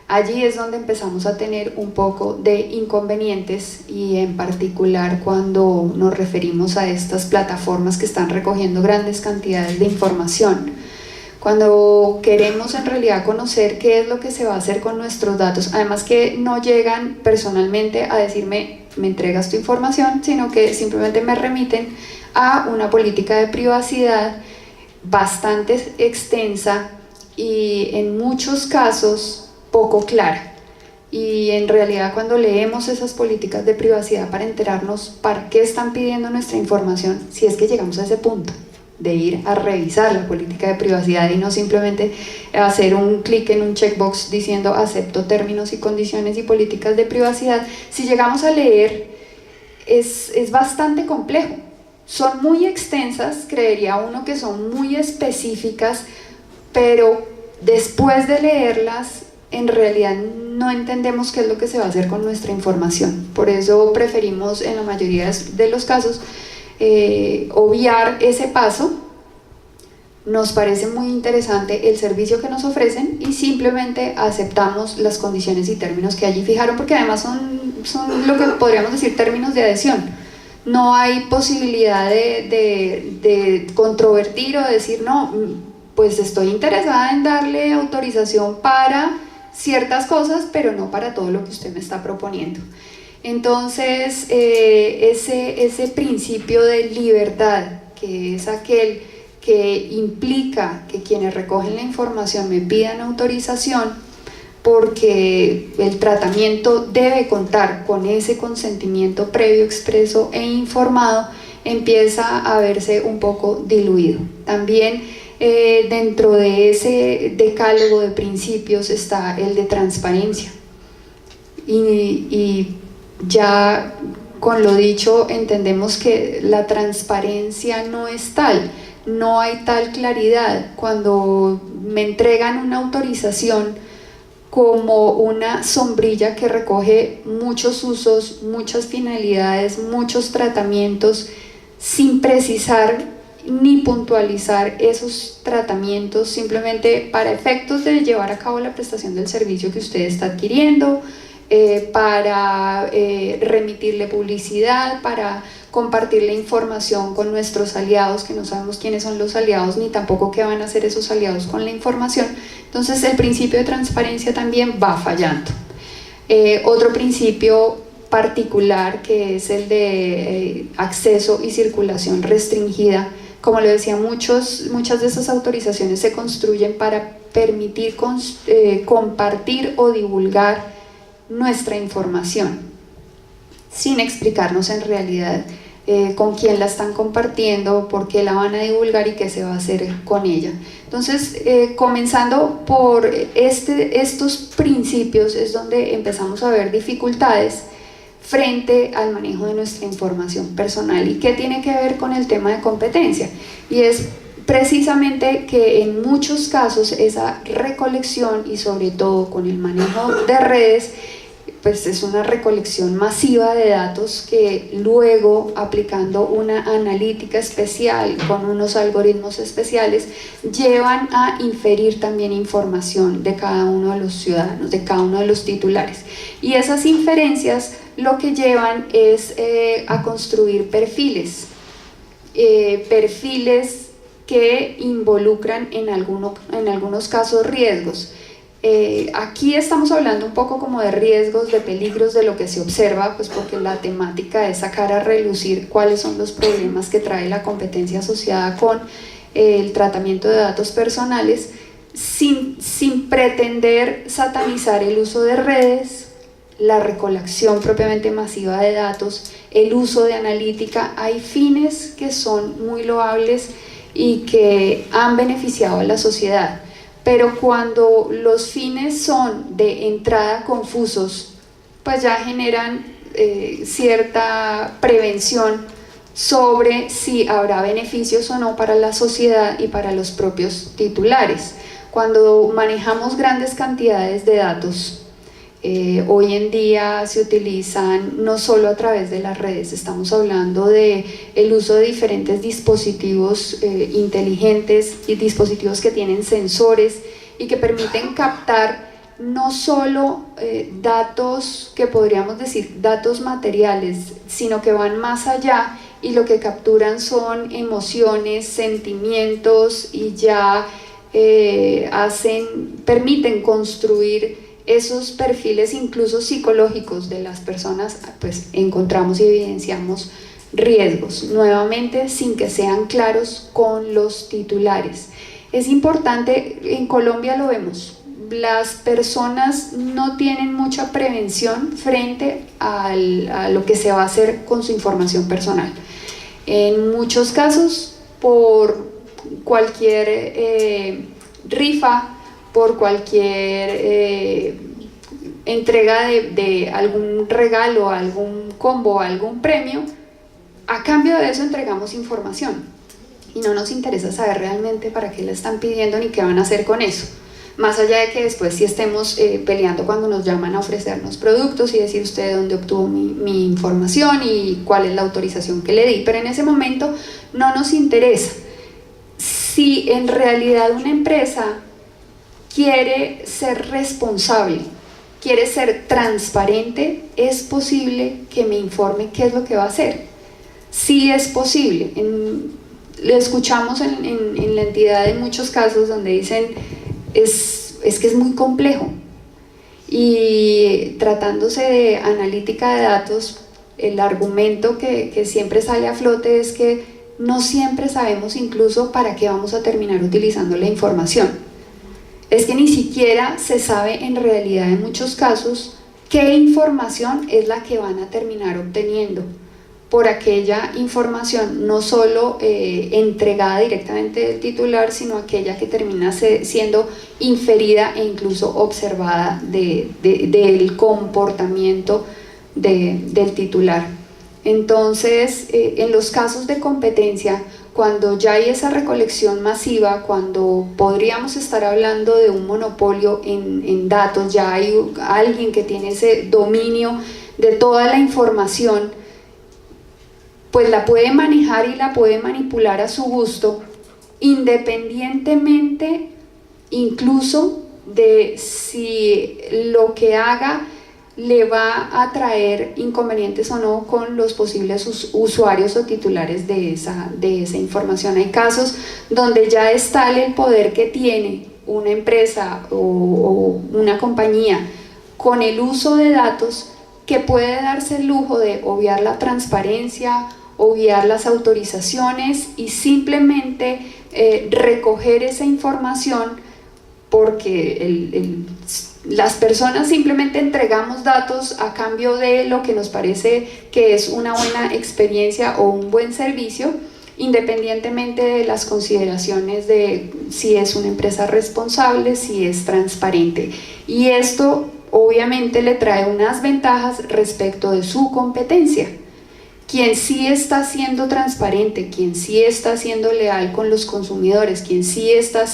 Allí es donde empezamos a tener un poco de inconvenientes y en particular cuando nos referimos a estas plataformas que están recogiendo grandes cantidades de información. Cuando queremos en realidad conocer qué es lo que se va a hacer con nuestros datos, además que no llegan personalmente a decirme me entregas tu información, sino que simplemente me remiten a una política de privacidad bastante extensa y en muchos casos poco clara. Y en realidad cuando leemos esas políticas de privacidad para enterarnos para qué están pidiendo nuestra información, si es que llegamos a ese punto de ir a revisar la política de privacidad y no simplemente hacer un clic en un checkbox diciendo acepto términos y condiciones y políticas de privacidad, si llegamos a leer es bastante complejo. Son muy extensas, creería uno que son muy específicas, pero después de leerlas en realidad no entendemos qué es lo que se va a hacer con nuestra información. Por eso preferimos en la mayoría de los casos obviar ese paso. Nos parece muy interesante el servicio que nos ofrecen y simplemente aceptamos las condiciones y términos que allí fijaron, porque además son lo que podríamos decir términos de adhesión. No hay posibilidad de controvertir o decir no, pues estoy interesada en darle autorización para ciertas cosas, pero no para todo lo que usted me está proponiendo. Entonces, ese principio de libertad, que es aquel que implica que quienes recogen la información me pidan autorización, porque el tratamiento debe contar con ese consentimiento previo, expreso e informado, empieza a verse un poco diluido. También dentro de ese decálogo de principios está el de transparencia y ya con lo dicho, entendemos que la transparencia no es tal, no hay tal claridad. Cuando me entregan una autorización como una sombrilla que recoge muchos usos, muchas finalidades, muchos tratamientos, sin precisar ni puntualizar esos tratamientos, simplemente para efectos de llevar a cabo la prestación del servicio que usted está adquiriendo, para remitirle publicidad, para compartirle información con nuestros aliados, que no sabemos quiénes son los aliados ni tampoco qué van a hacer esos aliados con la información. Entonces el principio de transparencia también va fallando. Otro principio particular, que es el de acceso y circulación restringida. Como lo decía, muchas de esas autorizaciones se construyen para permitir compartir o divulgar nuestra información, sin explicarnos en realidad con quién la están compartiendo, por qué la van a divulgar y qué se va a hacer con ella. Entonces, comenzando por estos principios es donde empezamos a ver dificultades frente al manejo de nuestra información personal. ¿Y qué tiene que ver con el tema de competencia? Y es precisamente que en muchos casos esa recolección, y sobre todo con el manejo de redes, pues es una recolección masiva de datos que luego, aplicando una analítica especial con unos algoritmos especiales, llevan a inferir también información de cada uno de los ciudadanos, de cada uno de los titulares. Y esas inferencias lo que llevan es a construir perfiles que involucran en algunos casos riesgos. Aquí estamos hablando un poco como de riesgos, de peligros, de lo que se observa, pues porque la temática es sacar a relucir cuáles son los problemas que trae la competencia asociada con el tratamiento de datos personales, sin pretender satanizar el uso de redes, la recolección propiamente masiva de datos, el uso de analítica. Hay fines que son muy loables y que han beneficiado a la sociedad. Pero cuando los fines son de entrada confusos, pues ya generan cierta prevención sobre si habrá beneficios o no para la sociedad y para los propios titulares. Cuando manejamos grandes cantidades de datos, hoy en día se utilizan no solo a través de las redes, estamos hablando de el uso de diferentes dispositivos inteligentes y dispositivos que tienen sensores y que permiten captar no solo datos que podríamos decir datos materiales, sino que van más allá y lo que capturan son emociones, sentimientos y ya permiten construir esos perfiles incluso psicológicos de las personas. Pues encontramos y evidenciamos riesgos, nuevamente sin que sean claros con los titulares. Es importante, en Colombia lo vemos, las personas no tienen mucha prevención frente a lo que se va a hacer con su información personal. En muchos casos, por cualquier rifa, por cualquier entrega de algún regalo, algún combo, algún premio, a cambio de eso entregamos información y no nos interesa saber realmente para qué le están pidiendo ni qué van a hacer con eso, más allá de que después sí estemos peleando cuando nos llaman a ofrecernos productos y decir usted de dónde obtuvo mi información y cuál es la autorización que le di, pero en ese momento no nos interesa. Si en realidad una empresa quiere ser responsable, quiere ser transparente, es posible que me informe qué es lo que va a hacer. Sí es posible. Lo escuchamos en la entidad en muchos casos donde dicen es que es muy complejo, y tratándose de analítica de datos, el argumento que siempre sale a flote es que no siempre sabemos incluso para qué vamos a terminar utilizando la información. Es que ni siquiera se sabe en realidad en muchos casos qué información es la que van a terminar obteniendo por aquella información, no solo entregada directamente del titular, sino aquella que termina siendo inferida e incluso observada del comportamiento del titular. Entonces, en los casos de competencia, cuando ya hay esa recolección masiva, cuando podríamos estar hablando de un monopolio en datos, ya hay alguien que tiene ese dominio de toda la información, pues la puede manejar y la puede manipular a su gusto, independientemente incluso de si lo que haga le va a traer inconvenientes o no con los posibles usuarios o titulares de esa información. Hay casos donde ya es tal el poder que tiene una empresa o una compañía con el uso de datos que puede darse el lujo de obviar la transparencia, obviar las autorizaciones y simplemente recoger esa información porque las personas simplemente entregamos datos a cambio de lo que nos parece que es una buena experiencia o un buen servicio, independientemente de las consideraciones de si es una empresa responsable, si es transparente. Y esto obviamente le trae unas ventajas respecto de su competencia. Quien sí está siendo transparente, quien sí está siendo leal con los consumidores, quien sí está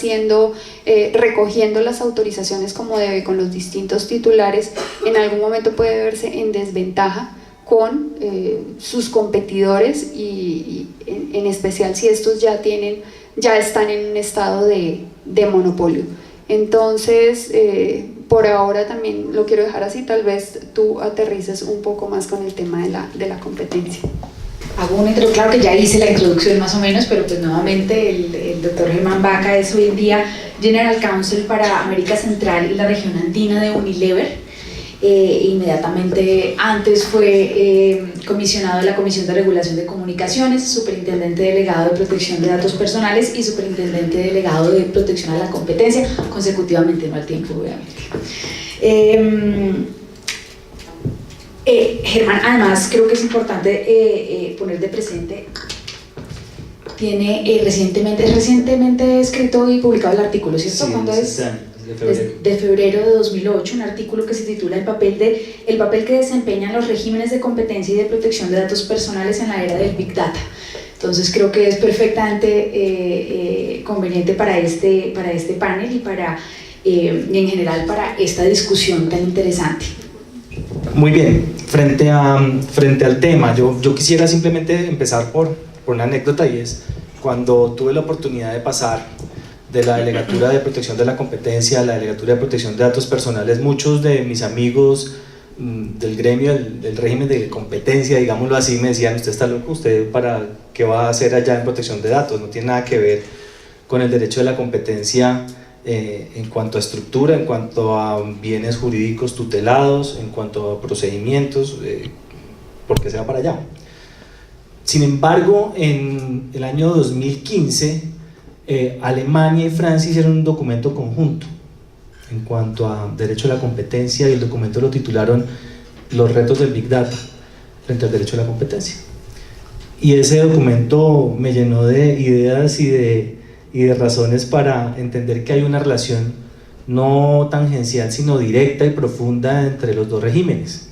recogiendo las autorizaciones como debe con los distintos titulares, en algún momento puede verse en desventaja con sus competidores y en especial si estos ya están en un estado de monopolio. Entonces, por ahora también lo quiero dejar así, tal vez tú aterrices un poco más con el tema de la competencia. Claro que ya hice la introducción más o menos, pero pues nuevamente el doctor Germán Vaca es hoy en día General Counsel para América Central y la región andina de Unilever. Inmediatamente antes fue comisionado de la Comisión de Regulación de Comunicaciones, superintendente delegado de protección de datos personales y superintendente delegado de protección a la competencia, consecutivamente, no al tiempo obviamente. Germán, además creo que es importante poner de presente, tiene recientemente escrito y publicado el artículo, ¿cierto? Sí, ¿Cuándo es? De febrero de 2008, un artículo que se titula el papel que desempeñan los regímenes de competencia y de protección de datos personales en la era del Big Data. Entonces creo que es perfectamente conveniente para este panel y en general para esta discusión tan interesante. Muy bien, frente al tema, yo quisiera simplemente empezar por una anécdota, y es cuando tuve la oportunidad de pasar de la Delegatura de Protección de la Competencia a la Delegatura de Protección de Datos Personales. Muchos de mis amigos del gremio del régimen de competencia, digámoslo así, me decían: usted está loco, usted para qué va a hacer allá en protección de datos, no tiene nada que ver con el derecho de la competencia en cuanto a estructura, en cuanto a bienes jurídicos tutelados, en cuanto a procedimientos, ¿por qué se va para allá? Sin embargo, en el año 2015 Alemania y Francia hicieron un documento conjunto en cuanto a derecho a la competencia, y el documento lo titularon Los retos del Big Data frente al derecho a la competencia. Y ese documento me llenó de ideas y de razones para entender que hay una relación no tangencial sino directa y profunda entre los dos regímenes.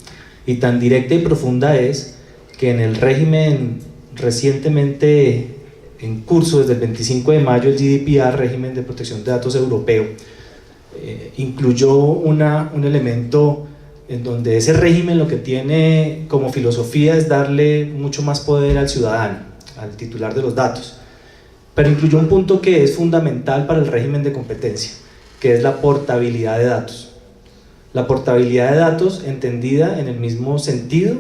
Y tan directa y profunda es que en el régimen recientemente en curso, desde el 25 de mayo, el GDPR, régimen de protección de datos europeo, incluyó un elemento en donde ese régimen lo que tiene como filosofía es darle mucho más poder al ciudadano, al titular de los datos, pero incluyó un punto que es fundamental para el régimen de competencia, que es la portabilidad de datos. La portabilidad de datos entendida en el mismo sentido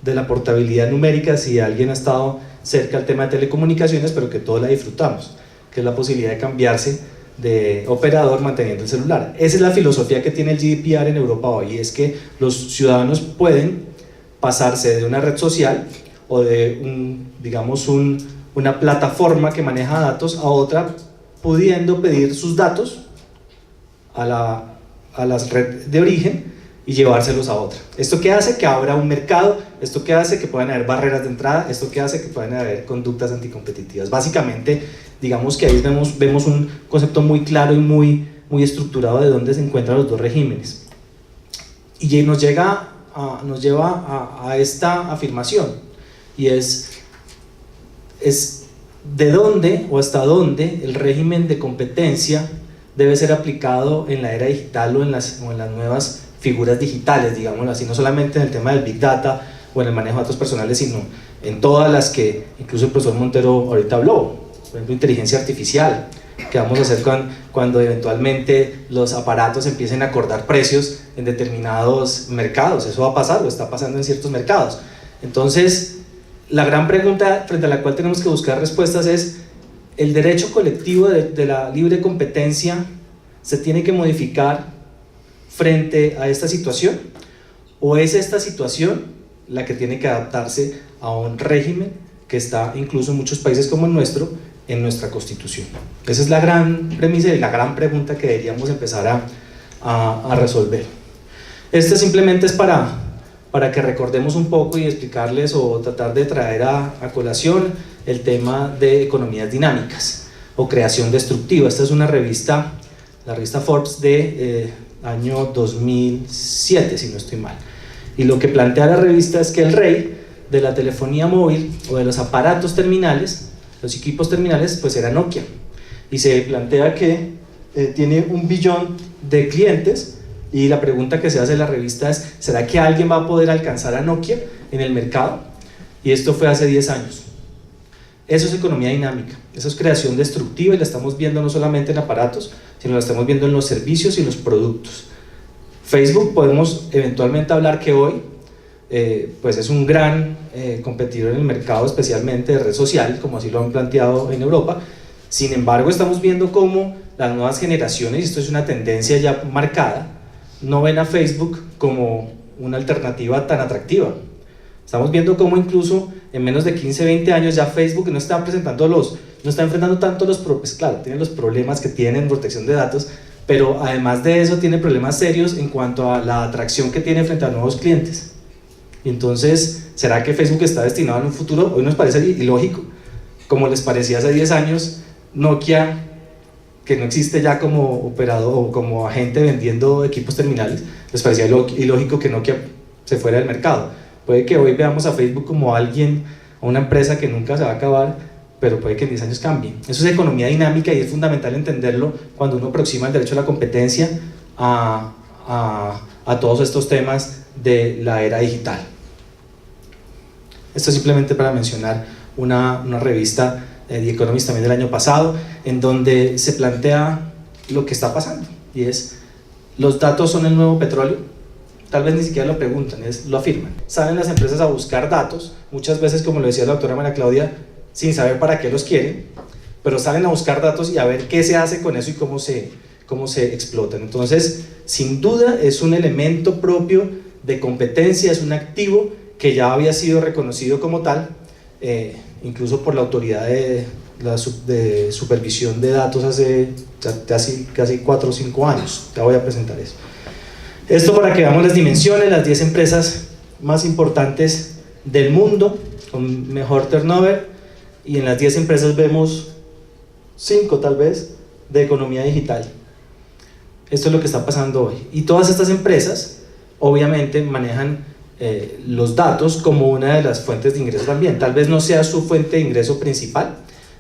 de la portabilidad numérica, si alguien ha estado cerca al tema de telecomunicaciones, pero que todos la disfrutamos, que es la posibilidad de cambiarse de operador manteniendo el celular. Esa es la filosofía que tiene el GDPR en Europa hoy, es que los ciudadanos pueden pasarse de una red social o de una plataforma que maneja datos a otra, pudiendo pedir sus datos a la red de origen y llevárselos a otra. ¿Esto qué hace? Que abra un mercado. ¿Esto qué hace? Que puedan haber barreras de entrada. ¿Esto qué hace? Que puedan haber conductas anticompetitivas. Básicamente, digamos que ahí vemos un concepto muy claro y muy estructurado de dónde se encuentran los dos regímenes. Y nos lleva a esta afirmación. y es de dónde o hasta dónde el régimen de competencia debe ser aplicado en la era digital o en las nuevas figuras digitales, digámoslo así, no solamente en el tema del Big Data o en el manejo de datos personales, sino en todas las que incluso el profesor Montero ahorita habló, por ejemplo, inteligencia artificial, que vamos a hacer cuando eventualmente los aparatos empiecen a acordar precios en determinados mercados. Eso va a pasar o está pasando en ciertos mercados. Entonces, la gran pregunta frente a la cual tenemos que buscar respuestas es: ¿el derecho colectivo de la libre competencia se tiene que modificar frente a esta situación? ¿O es esta situación la que tiene que adaptarse a un régimen que está incluso en muchos países como el nuestro, en nuestra Constitución? Esa es la gran premisa y la gran pregunta que deberíamos empezar a resolver. Este simplemente es para que recordemos un poco y explicarles o tratar de traer a colación el tema de economías dinámicas o creación destructiva. Esta es una revista, la revista Forbes de año 2007, si no estoy mal. Y lo que plantea la revista es que el rey de la telefonía móvil o de los aparatos terminales, los equipos terminales, pues era Nokia. Y se plantea que tiene 1 billón de clientes. Y la pregunta que se hace en la revista es: ¿será que alguien va a poder alcanzar a Nokia en el mercado? Y esto fue hace 10 años. Eso es economía dinámica, eso es creación destructiva, y la estamos viendo no solamente en aparatos, sino la estamos viendo en los servicios y los productos. Facebook, podemos eventualmente hablar que hoy pues es un gran competidor en el mercado, especialmente de red social, como así lo han planteado en Europa. Sin embargo, estamos viendo cómo las nuevas generaciones, y esto es una tendencia ya marcada, no ven a Facebook como una alternativa tan atractiva. Estamos viendo cómo incluso en menos de 15, 20 años ya Facebook no está enfrentando tanto los problemas. Claro, tiene los problemas que tiene en protección de datos, pero además de eso tiene problemas serios en cuanto a la atracción que tiene frente a nuevos clientes. Y entonces, ¿será que Facebook está destinado en un futuro? Hoy nos parece ilógico, como les parecía hace 10 años Nokia, que no existe ya como operador o como agente vendiendo equipos terminales. Les parecía ilógico que Nokia se fuera del mercado. Puede que hoy veamos a Facebook como una empresa que nunca se va a acabar, pero puede que en 10 años cambie. Eso es economía dinámica y es fundamental entenderlo cuando uno aproxima el derecho a la competencia a todos estos temas de la era digital. Esto simplemente para mencionar una revista The Economist también del año pasado, en donde se plantea lo que está pasando, y es: los datos son el nuevo petróleo. Tal vez ni siquiera lo preguntan, lo afirman. Salen las empresas a buscar datos, muchas veces, como lo decía la doctora María Claudia, sin saber para qué los quieren, pero salen a buscar datos y a ver qué se hace con eso y cómo se explotan. Entonces, sin duda es un elemento propio de competencia, es un activo que ya había sido reconocido como tal, incluso por la autoridad de supervisión de datos hace casi 4 o 5 años. Ya voy a presentar eso. Esto para que veamos las dimensiones, las 10 empresas más importantes del mundo con mejor turnover, y en las 10 empresas vemos 5 tal vez de economía digital. Esto es lo que está pasando hoy, y todas estas empresas obviamente manejan los datos como una de las fuentes de ingreso también. Tal vez no sea su fuente de ingreso principal,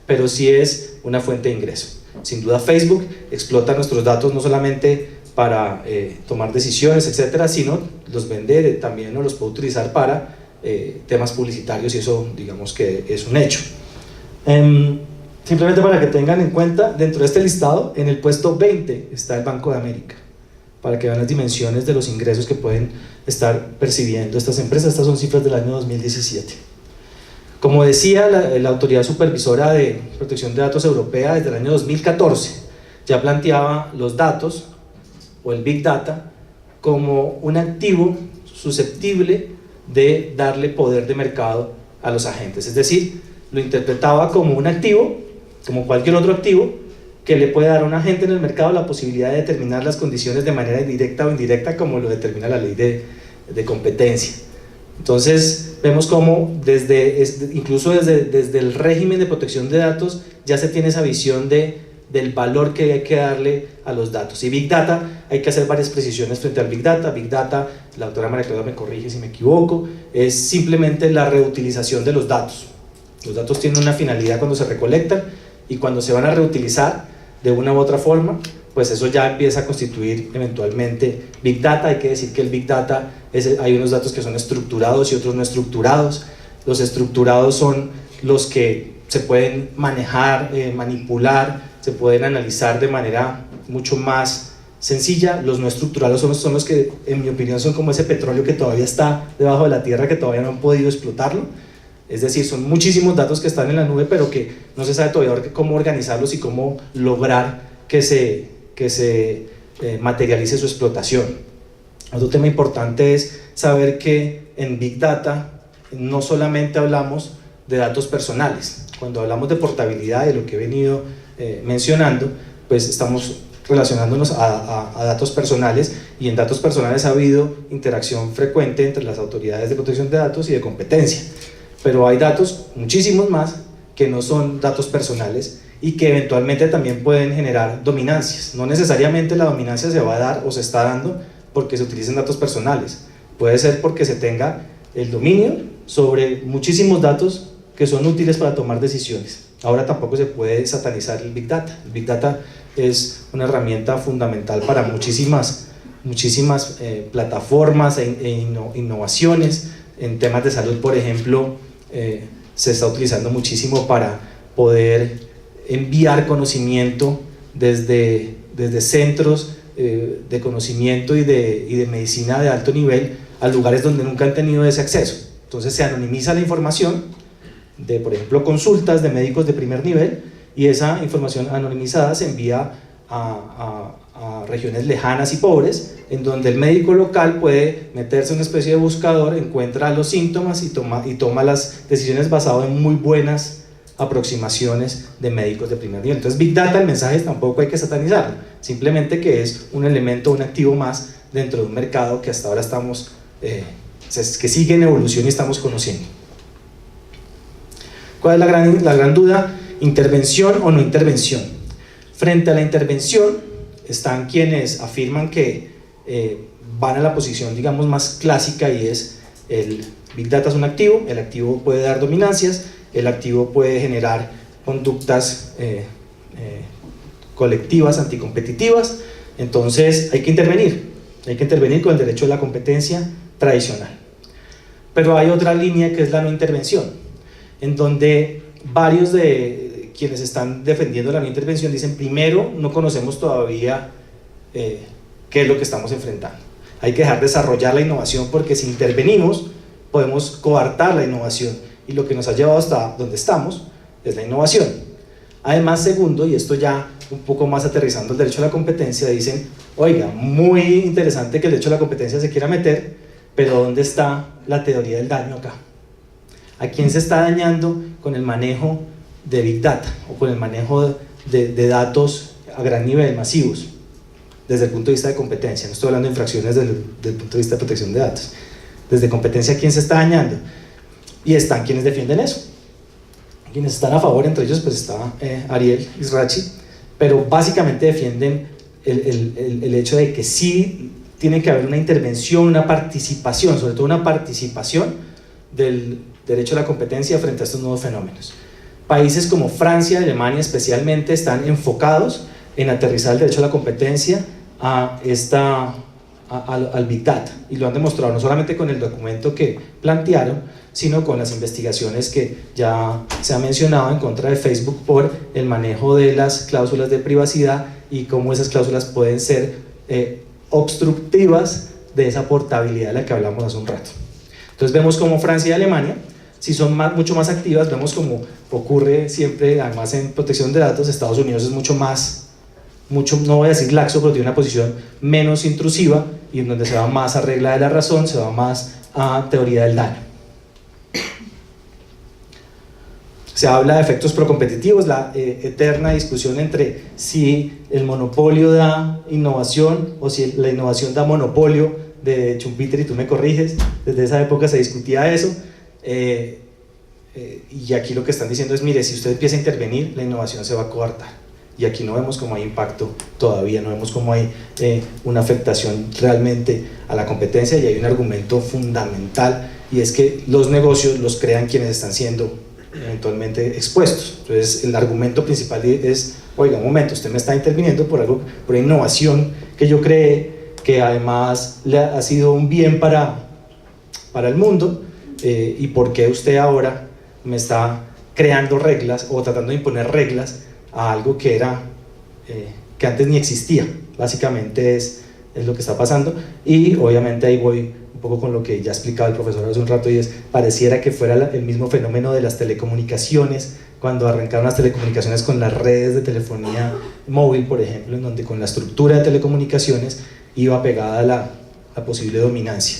pero sí es una fuente de ingreso. Sin duda Facebook explota nuestros datos no solamente para tomar decisiones, etcétera, sino los vende también, o los puede utilizar para temas publicitarios, y eso digamos que es un hecho. Simplemente para que tengan en cuenta, dentro de este listado, en el puesto 20 está el Banco de América, para que vean las dimensiones de los ingresos que pueden estar percibiendo estas empresas. Estas son cifras del año 2017. Como decía, la Autoridad Supervisora de Protección de Datos Europea desde el año 2014 ya planteaba los datos o el Big Data como un activo susceptible de darle poder de mercado a los agentes. Es decir, lo interpretaba como un activo, como cualquier otro activo, que le puede dar a un agente en el mercado la posibilidad de determinar las condiciones de manera directa o indirecta, como lo determina la ley de competencia. Entonces vemos cómo incluso desde el régimen de protección de datos ya se tiene esa visión del valor que hay que darle a los datos. Y Big Data hay que hacer varias precisiones frente al Big Data. Big Data, la doctora María Claudia me corrige si me equivoco, es simplemente la reutilización de los datos. Los datos tienen una finalidad cuando se recolectan y cuando se van a reutilizar de una u otra forma, pues eso ya empieza a constituir eventualmente Big Data. Hay que decir que el Big Data, hay unos datos que son estructurados y otros no estructurados. Los estructurados son los que se pueden manejar, manipular, se pueden analizar de manera mucho más sencilla. Los no estructurados son los que, en mi opinión, son como ese petróleo que todavía está debajo de la tierra, que todavía no han podido explotarlo. Es decir, son muchísimos datos que están en la nube, pero que no se sabe todavía cómo organizarlos y cómo lograr que se materialice su explotación. Otro tema importante es saber que en Big Data no solamente hablamos de datos personales. Cuando hablamos de portabilidad, de lo que he venido mencionando, pues estamos relacionándonos a datos personales, y en datos personales ha habido interacción frecuente entre las autoridades de protección de datos y de competencia. Pero hay datos, muchísimos más, que no son datos personales y que eventualmente también pueden generar dominancias. No necesariamente la dominancia se va a dar o se está dando porque se utilicen datos personales. Puede ser porque se tenga el dominio sobre muchísimos datos que son útiles para tomar decisiones. Ahora tampoco se puede satanizar el Big Data. El Big Data es una herramienta fundamental para muchísimas plataformas e innovaciones. En temas de salud, por ejemplo, se está utilizando muchísimo para poder enviar conocimiento desde centros de conocimiento y de medicina de alto nivel a lugares donde nunca han tenido ese acceso. Entonces se anonimiza la información de, por ejemplo, consultas de médicos de primer nivel, y esa información anonimizada se envía a regiones lejanas y pobres, en donde el médico local puede meterse en una especie de buscador, encuentra los síntomas y toma las decisiones basadas en muy buenas aproximaciones de médicos de primer nivel. Entonces Big Data, el mensaje tampoco hay que satanizarlo, simplemente que es un elemento, un activo más dentro de un mercado que hasta ahora estamos, que sigue en evolución y estamos conociendo. ¿Cuál es la gran duda? ¿Intervención o no intervención? Frente a la intervención están quienes afirman que van a la posición, digamos, más clásica, y es el Big Data es un activo, el activo puede dar dominancias, el activo puede generar conductas colectivas, anticompetitivas, entonces hay que intervenir con el derecho de la competencia tradicional. Pero hay otra línea que es la no intervención, en donde varios de quienes están defendiendo la no intervención dicen: primero, no conocemos todavía qué es lo que estamos enfrentando. Hay que dejar desarrollar la innovación, porque si intervenimos podemos coartar la innovación, y lo que nos ha llevado hasta donde estamos es la innovación. Además, segundo, y esto ya un poco más aterrizando el derecho a la competencia, dicen: oiga, muy interesante que el derecho a la competencia se quiera meter, pero ¿dónde está la teoría del daño acá? ¿A quién se está dañando con el manejo de Big Data o con el manejo de datos a gran nivel, masivos, desde el punto de vista de competencia? No estoy hablando de infracciones desde el punto de vista de protección de datos. Desde competencia, ¿quién se está dañando? Y están quienes defienden eso. Quienes están a favor, entre ellos pues está Ariel Israchi, pero básicamente defienden el hecho de que sí tiene que haber una intervención, una participación, sobre todo una participación del derecho a la competencia frente a estos nuevos fenómenos. Países como Francia y Alemania especialmente están enfocados en aterrizar el derecho a la competencia al Big Data, y lo han demostrado no solamente con el documento que plantearon, sino con las investigaciones que ya se ha mencionado en contra de Facebook por el manejo de las cláusulas de privacidad y cómo esas cláusulas pueden ser obstructivas de esa portabilidad de la que hablamos hace un rato. Entonces vemos como Francia y Alemania, si son mucho más activas, vemos como ocurre siempre, además en protección de datos, Estados Unidos es mucho, no voy a decir laxo, pero tiene una posición menos intrusiva, y en donde se va más a regla de la razón, se va más a teoría del daño. Se habla de efectos procompetitivos, la eterna discusión entre si el monopolio da innovación o si la innovación da monopolio. De Schumpeter, y tú me corriges, desde esa época se discutía eso, y aquí lo que están diciendo es: mire, si usted empieza a intervenir, la innovación se va a coartar. y aquí no vemos cómo hay impacto todavía, no vemos cómo hay una afectación realmente a la competencia, y hay un argumento fundamental, y es que los negocios los crean quienes están siendo eventualmente expuestos. Entonces el argumento principal es: oiga, un momento, usted me está interviniendo por algo, por innovación que yo creé, que además le ha sido un bien para el mundo, y por qué usted ahora me está creando reglas o tratando de imponer reglas a algo que que antes ni existía. Básicamente es lo que está pasando, y obviamente ahí voy un poco con lo que ya explicaba el profesor hace un rato, y es: pareciera que fuera el mismo fenómeno de las telecomunicaciones, cuando arrancaron las telecomunicaciones con las redes de telefonía móvil, por ejemplo, en donde con la estructura de telecomunicaciones iba pegada la posible dominancia.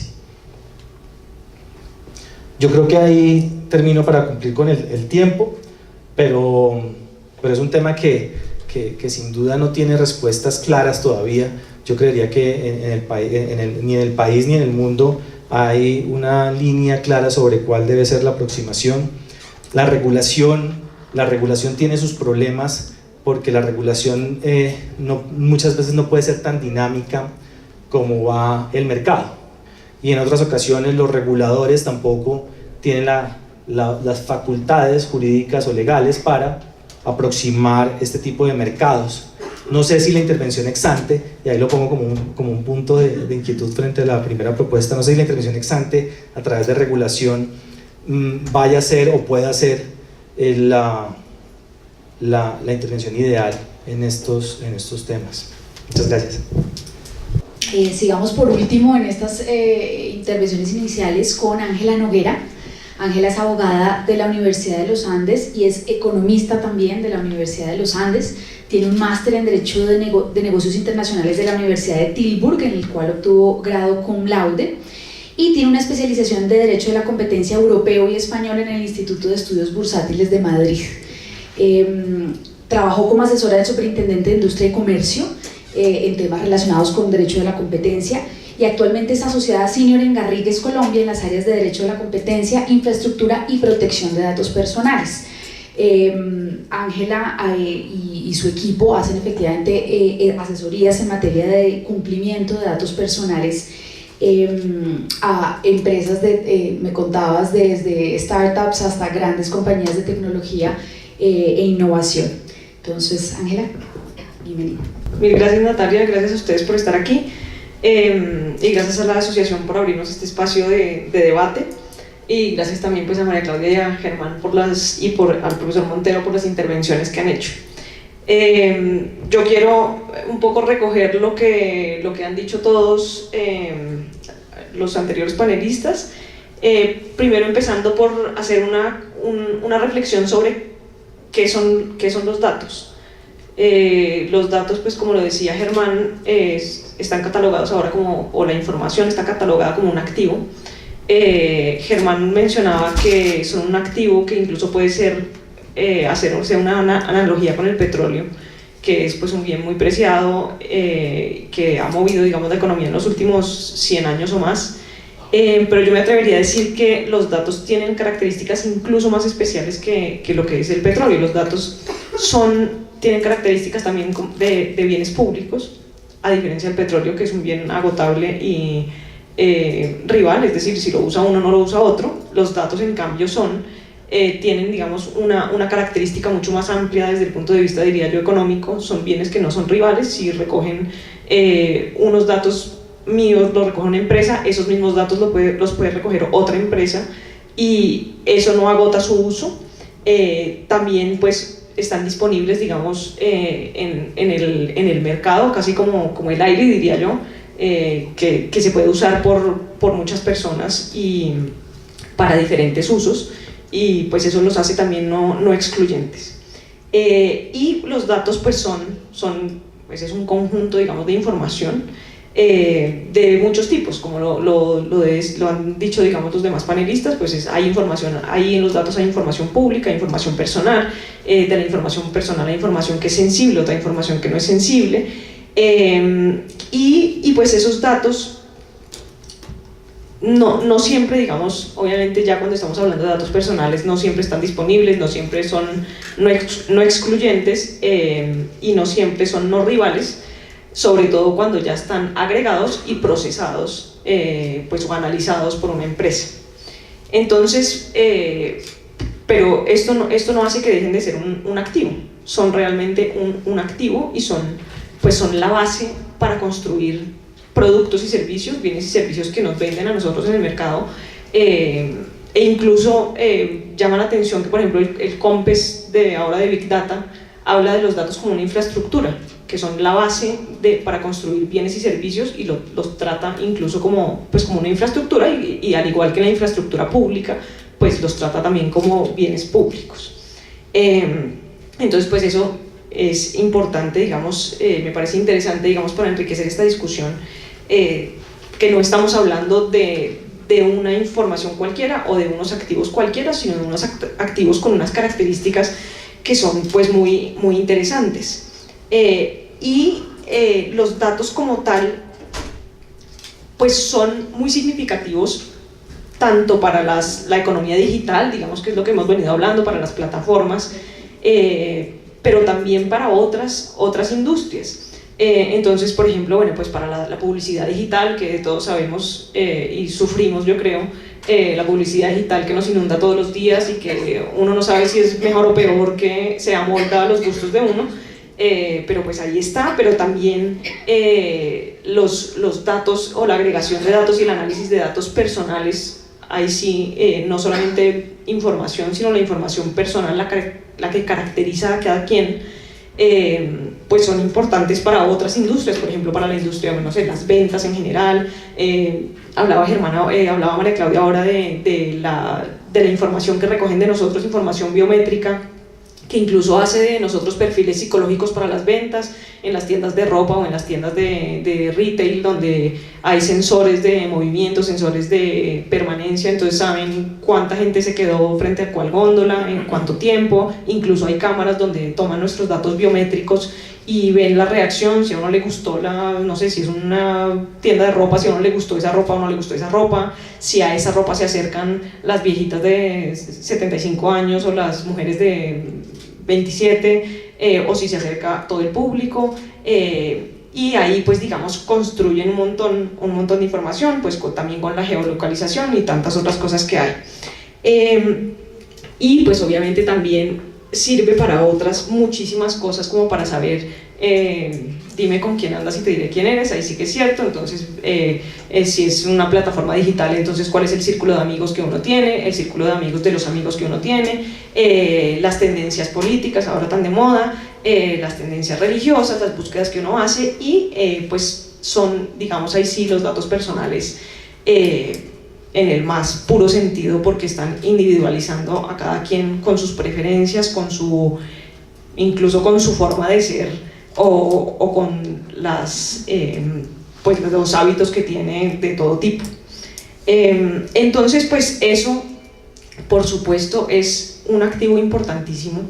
Yo creo que ahí termino para cumplir con el tiempo, pero es un tema que sin duda no tiene respuestas claras todavía. Yo creería que ni en el país ni en el mundo hay una línea clara sobre cuál debe ser la aproximación. La regulación tiene sus problemas, porque la regulación muchas veces no puede ser tan dinámica como va el mercado, y en otras ocasiones los reguladores tampoco tienen las facultades jurídicas o legales para aproximar este tipo de mercados. No sé si la intervención ex ante, y ahí lo pongo como un punto de inquietud frente a la primera propuesta, no sé si la intervención ex ante a través de regulación vaya a ser o pueda ser la intervención ideal en estos temas. Muchas gracias. Sigamos por último en estas intervenciones iniciales con Ángela Noguera. Ángela es abogada de la Universidad de los Andes y es economista también de la Universidad de los Andes. Tiene un máster en Derecho de Negocios Internacionales de la Universidad de Tilburg, en el cual obtuvo grado cum laude, y tiene una especialización de Derecho de la Competencia Europeo y Español en el Instituto de Estudios Bursátiles de Madrid. Trabajó como asesora del Superintendente de Industria y Comercio en temas relacionados con Derecho de la Competencia, y actualmente es asociada senior en Garrigues, Colombia, en las áreas de Derecho de la Competencia, Infraestructura y Protección de Datos Personales. Ángela y su equipo hacen efectivamente asesorías en materia de cumplimiento de datos personales a empresas me contabas, desde startups hasta grandes compañías de tecnología e innovación. Entonces, Ángela, bienvenida. Mil gracias, Natalia, gracias a ustedes por estar aquí, y gracias a la asociación por abrirnos este espacio de debate, y gracias también pues a María Claudia y a Germán al profesor Montero por las intervenciones que han hecho. Yo quiero un poco recoger lo que han dicho todos los anteriores panelistas, primero empezando por hacer una reflexión sobre qué son los datos. Los datos, pues como lo decía Germán, están catalogados ahora o la información está catalogada como un activo. Germán mencionaba que son un activo que incluso puede ser, hacerse una analogía con el petróleo, que es pues un bien muy preciado, que ha movido, digamos, la economía en los últimos 100 años o más. Pero yo me atrevería a decir que los datos tienen características incluso más especiales que lo que es el petróleo. Los datos tienen características también de bienes públicos, a diferencia del petróleo, que es un bien agotable y rival, es decir, si lo usa uno no lo usa otro. Los datos, en cambio, tienen, digamos, una característica mucho más amplia desde el punto de vista, diría yo, económico. Son bienes que no son rivales. Si recogen unos datos míos, los recoge una empresa, esos mismos datos los puede recoger otra empresa, y eso no agota su uso. También pues están disponibles, digamos, en el mercado, casi como el aire, diría yo, que se puede usar por muchas personas y para diferentes usos, y pues eso los hace también no excluyentes. Y los datos pues pues es un conjunto, digamos, de información de muchos tipos, como lo han dicho, digamos, los demás panelistas. Pues hay información, ahí en los datos hay información pública, hay información personal, de la información personal hay información que es sensible, otra información que no es sensible, y pues esos datos no siempre, digamos, obviamente ya cuando estamos hablando de datos personales, no siempre están disponibles, no siempre son no excluyentes y no siempre son no rivales, sobre todo cuando ya están agregados y procesados pues, o analizados por una empresa. Entonces, pero esto no hace que dejen de ser un activo, son realmente un activo y son la base para construir productos y servicios, bienes y servicios que nos venden a nosotros en el mercado, e incluso llama la atención que, por ejemplo, el COMPES ahora de Big Data habla de los datos como una infraestructura, que son la base para construir bienes y servicios, y los trata incluso como una infraestructura, y al igual que la infraestructura pública, pues los trata también como bienes públicos. Entonces, pues eso es importante, digamos, me parece interesante, digamos, para enriquecer esta discusión, que no estamos hablando de una información cualquiera o de unos activos cualquiera, sino de unos activos con unas características que son pues muy interesantes. Los datos como tal pues son muy significativos tanto para la economía digital, digamos que es lo que hemos venido hablando, para las plataformas, pero también para otras industrias. Entonces, por ejemplo, bueno, pues para la publicidad digital, que todos sabemos y sufrimos, yo creo, la publicidad digital que nos inunda todos los días y que uno no sabe si es mejor o peor, que se amolda a los gustos de uno, pero pues ahí está. Pero también los datos o la agregación de datos y el análisis de datos personales, ahí sí, no solamente información, sino la información personal, la que caracteriza a cada quien, pues son importantes para otras industrias, por ejemplo para la industria, bueno, no sé, las ventas en general. Hablaba María Claudia ahora de la información que recogen de nosotros, información biométrica, que incluso hace de nosotros perfiles psicológicos para las ventas en las tiendas de ropa o en las tiendas de retail, donde hay sensores de movimiento, sensores de permanencia, entonces saben cuánta gente se quedó frente a cuál góndola, en cuánto tiempo. Incluso hay cámaras donde toman nuestros datos biométricos y ven la reacción, si a uno le gustó no sé, si es una tienda de ropa, si a uno le gustó esa ropa o no le gustó esa ropa, si a esa ropa se acercan las viejitas de 75 años o las mujeres de 27, o si se acerca todo el público, y ahí pues digamos construyen un montón de información, pues también con la geolocalización y tantas otras cosas que hay, y pues obviamente también sirve para otras muchísimas cosas, como para saber, dime con quién andas y te diré quién eres, ahí sí que es cierto. Entonces si es una plataforma digital, entonces cuál es el círculo de amigos que uno tiene, el círculo de amigos de los amigos que uno tiene, las tendencias políticas ahora tan de moda, las tendencias religiosas, las búsquedas que uno hace, y pues son, digamos, ahí sí los datos personales en el más puro sentido, porque están individualizando a cada quien con sus preferencias, incluso con su forma de ser, o con pues los hábitos que tiene de todo tipo. Entonces pues eso, por supuesto, es un activo importantísimo,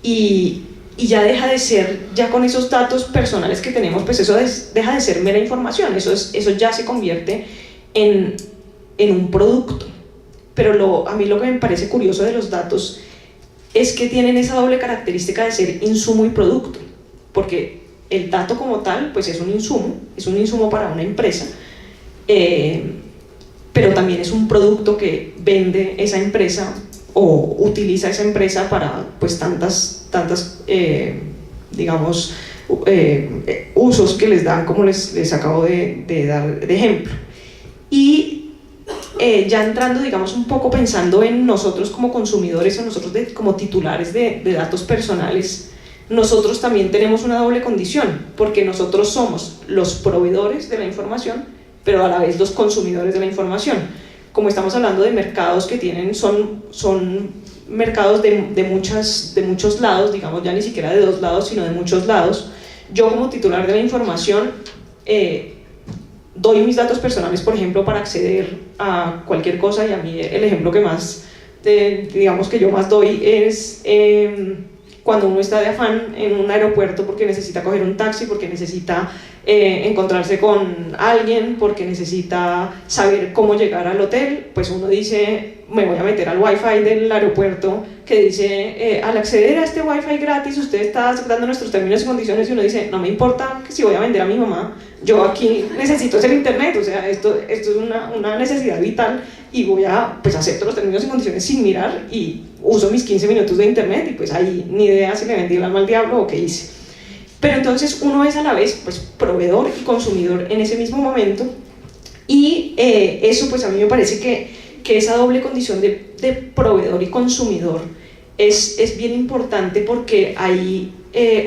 y ya deja de ser, ya con esos datos personales que tenemos, pues eso deja de ser mera información, eso ya se convierte en un producto. Pero a mí lo que me parece curioso de los datos es que tienen esa doble característica de ser insumo y producto, porque el dato como tal pues es un insumo para una empresa, pero también es un producto que vende esa empresa o utiliza esa empresa para pues tantas digamos usos que les dan, como les acabo de dar de ejemplo. Y ya entrando, digamos, un poco pensando en nosotros como consumidores, o nosotros como titulares de datos personales, nosotros también tenemos una doble condición, porque nosotros somos los proveedores de la información, pero a la vez los consumidores de la información. Como estamos hablando de mercados que son mercados de muchos lados, digamos, ya ni siquiera de dos lados, sino de muchos lados, yo como titular de la información doy mis datos personales, por ejemplo, para acceder a cualquier cosa, y a mí el ejemplo que más, digamos, que yo más doy es cuando uno está de afán en un aeropuerto porque necesita coger un taxi, porque necesita encontrarse con alguien, porque necesita saber cómo llegar al hotel, pues uno dice, me voy a meter al wifi del aeropuerto que dice, al acceder a este wifi gratis usted está aceptando nuestros términos y condiciones, y uno dice, no me importa que si voy a vender a mi mamá, yo aquí necesito hacer internet, o sea, esto es una necesidad vital, y voy a, pues acepto los términos y condiciones sin mirar y uso mis 15 minutos de internet, y pues ahí ni idea si le vendí el alma al diablo o qué hice. Pero entonces uno es a la vez pues proveedor y consumidor en ese mismo momento, y eso pues a mí me parece que esa doble condición de proveedor y consumidor es bien importante, porque ahí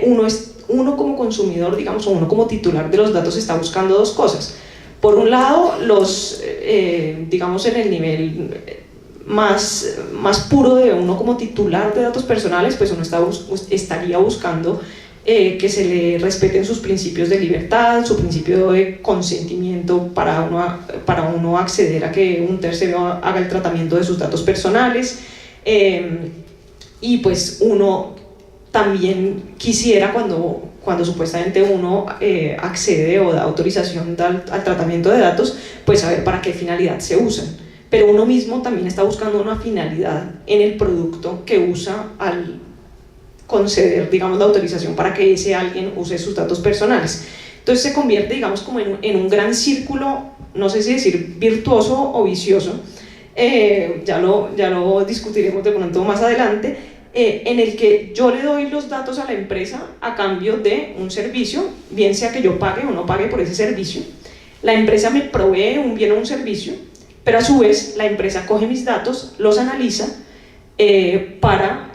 uno como consumidor, digamos, o uno como titular de los datos está buscando dos cosas. Por un lado, digamos en el nivel más puro de uno como titular de datos personales, pues uno estaría buscando que se le respeten sus principios de libertad, su principio de consentimiento para uno acceder a que un tercero haga el tratamiento de sus datos personales, y pues uno también quisiera, cuando supuestamente uno accede o da autorización al tratamiento de datos, pues saber para qué finalidad se usan. Pero uno mismo también está buscando una finalidad en el producto que usa al conceder, digamos, la autorización para que ese alguien use sus datos personales. Entonces se convierte, digamos, como en un gran círculo, no sé si decir virtuoso o vicioso, ya lo discutiremos de pronto más adelante, en el que yo le doy los datos a la empresa a cambio de un servicio, bien sea que yo pague o no pague por ese servicio. La empresa me provee un bien o un servicio, pero a su vez la empresa coge mis datos, los analiza para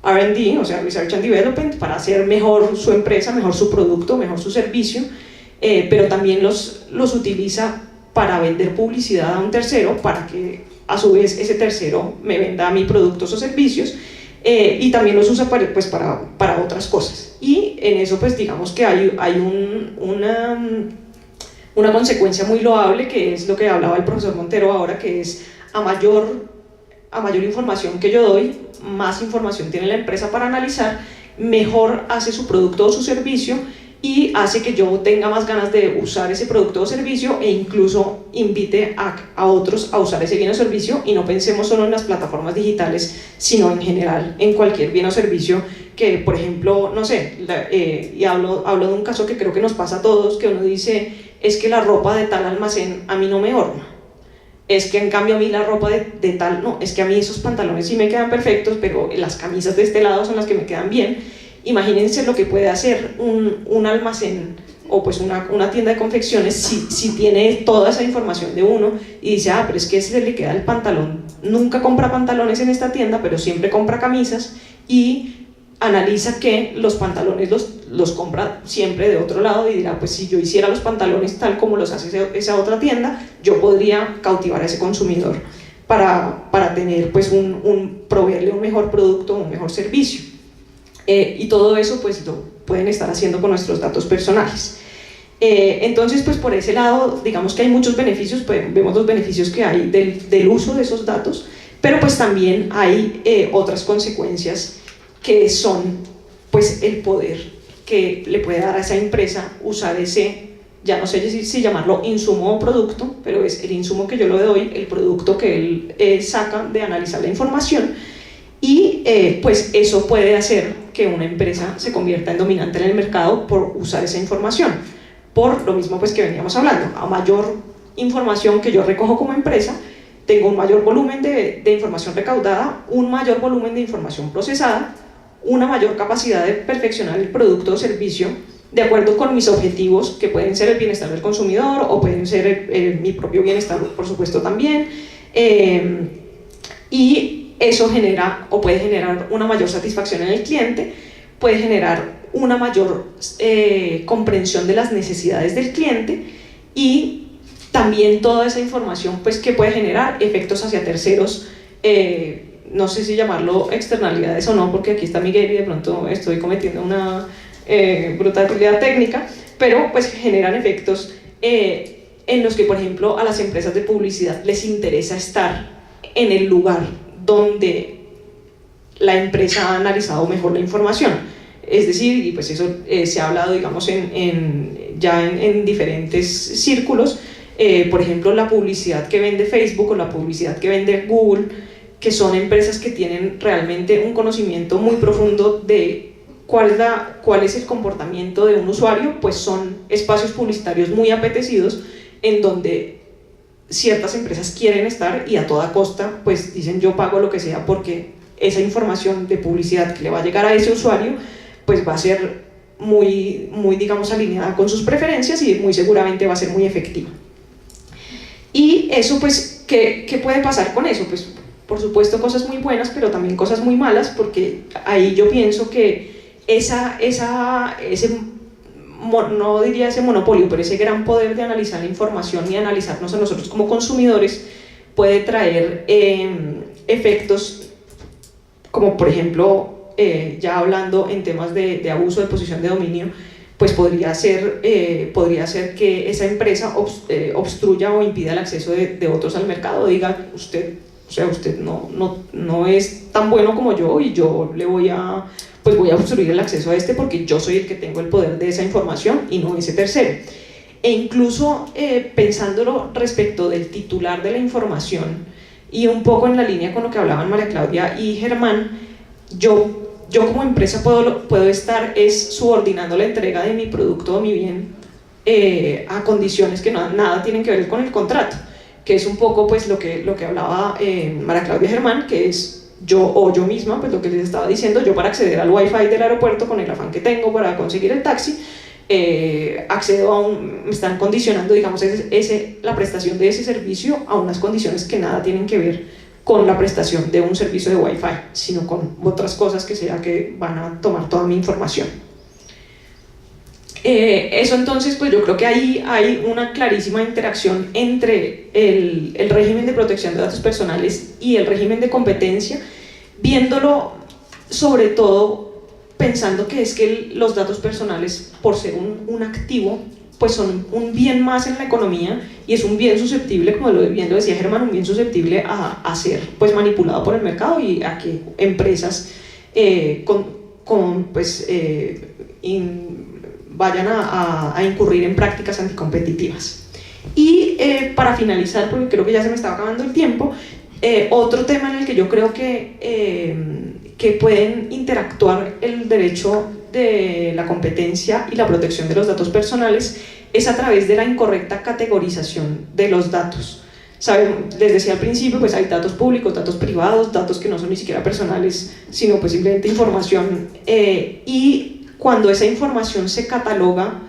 R&D, o sea, Research and Development, para hacer mejor su empresa, mejor su producto, mejor su servicio, pero también los utiliza para vender publicidad a un tercero, para que a su vez ese tercero me venda a mí productos o servicios, y también los usa para otras cosas. Y en eso pues digamos que hay una consecuencia muy loable, que es lo que hablaba el profesor Montero ahora, que es a mayor información que yo doy, más información tiene la empresa para analizar, mejor hace su producto o su servicio, y hace que yo tenga más ganas de usar ese producto o servicio, e incluso invite a otros a usar ese bien o servicio. Y no pensemos solo en las plataformas digitales, sino en general en cualquier bien o servicio que, por ejemplo, no sé, y hablo de un caso que creo que nos pasa a todos, que uno dice, es que la ropa de tal almacén a mí no me horma, es que en cambio a mí la ropa de tal, no, es que a mí esos pantalones sí me quedan perfectos, pero las camisas de este lado son las que me quedan bien. Imagínense lo que puede hacer un almacén o pues una tienda de confecciones si tiene toda esa información de uno y dice, pero es que se le queda el pantalón, nunca compra pantalones en esta tienda, pero siempre compra camisas, y analiza que los pantalones los compra siempre de otro lado, y dirá, pues si yo hiciera los pantalones tal como los hace esa otra tienda, yo podría cautivar a ese consumidor para tener pues proveerle un mejor producto, un mejor servicio. Y todo eso pues lo pueden estar haciendo con nuestros datos personales. Entonces pues por ese lado digamos que hay muchos beneficios, pues, vemos los beneficios que hay del uso de esos datos, pero pues también hay otras consecuencias, que son pues el poder que le puede dar a esa empresa usar ese, ya no sé si llamarlo insumo o producto, pero es el insumo que yo le doy, el producto que él saca de analizar la información. Y pues eso puede hacer que una empresa se convierta en dominante en el mercado por usar esa información, por lo mismo pues que veníamos hablando. A mayor información que yo recojo como empresa, tengo un mayor volumen de información recaudada, un mayor volumen de información procesada, una mayor capacidad de perfeccionar el producto o servicio de acuerdo con mis objetivos, que pueden ser el bienestar del consumidor o pueden ser mi propio bienestar, por supuesto, también, y eso genera o puede generar una mayor satisfacción en el cliente, puede generar una mayor comprensión de las necesidades del cliente, y también toda esa información pues que puede generar efectos hacia terceros, no sé si llamarlo externalidades o no, porque aquí está Miguel y de pronto estoy cometiendo una brutalidad técnica, pero pues generan efectos en los que, por ejemplo, a las empresas de publicidad les interesa estar en el lugar donde la empresa ha analizado mejor la información. Es decir, y pues eso se ha hablado, digamos, ya en diferentes círculos, por ejemplo, la publicidad que vende Facebook o la publicidad que vende Google, que son empresas que tienen realmente un conocimiento muy profundo de cuál es el comportamiento de un usuario, pues son espacios publicitarios muy apetecidos en donde ciertas empresas quieren estar y a toda costa pues dicen yo pago lo que sea porque esa información de publicidad que le va a llegar a ese usuario pues va a ser muy digamos alineada con sus preferencias y muy seguramente va a ser muy efectiva. Y eso pues, ¿qué puede pasar con eso? Pues por supuesto cosas muy buenas pero también cosas muy malas, porque ahí yo pienso que no diría ese monopolio, pero ese gran poder de analizar la información y analizarnos a nosotros como consumidores puede traer efectos como por ejemplo, ya hablando en temas de abuso de posición de dominio, pues podría ser que esa empresa obstruya o impida el acceso de otros al mercado, diga usted no es tan bueno como yo y yo le voy a obstruir el acceso a este porque yo soy el que tengo el poder de esa información y no ese tercero. E incluso pensándolo respecto del titular de la información y un poco en la línea con lo que hablaban María Claudia y Germán, yo como empresa puedo estar subordinando la entrega de mi producto o mi bien a condiciones que nada tienen que ver con el contrato, que es un poco pues lo que hablaba María Claudia Germán, que es yo misma, pues lo que les estaba diciendo, yo para acceder al wifi del aeropuerto con el afán que tengo para conseguir el taxi, me están condicionando, digamos, la prestación de ese servicio a unas condiciones que nada tienen que ver con la prestación de un servicio de wifi, sino con otras cosas que van a tomar toda mi información. Eso entonces, pues yo creo que ahí hay una clarísima interacción entre el régimen de protección de datos personales y el régimen de competencia, viéndolo sobre todo pensando que es que los datos personales, por ser un activo, pues son un bien más en la economía y es un bien susceptible, como bien lo decía Germán, un bien susceptible a ser pues manipulado por el mercado y a que empresas vayan a incurrir en prácticas anticompetitivas. Y para finalizar, porque creo que ya se me estaba acabando el tiempo, otro tema en el que yo creo que pueden interactuar el derecho de la competencia y la protección de los datos personales es a través de la incorrecta categorización de los datos. Les decía al principio, pues hay datos públicos, datos privados, datos que no son ni siquiera personales, sino pues simplemente información, y cuando esa información se cataloga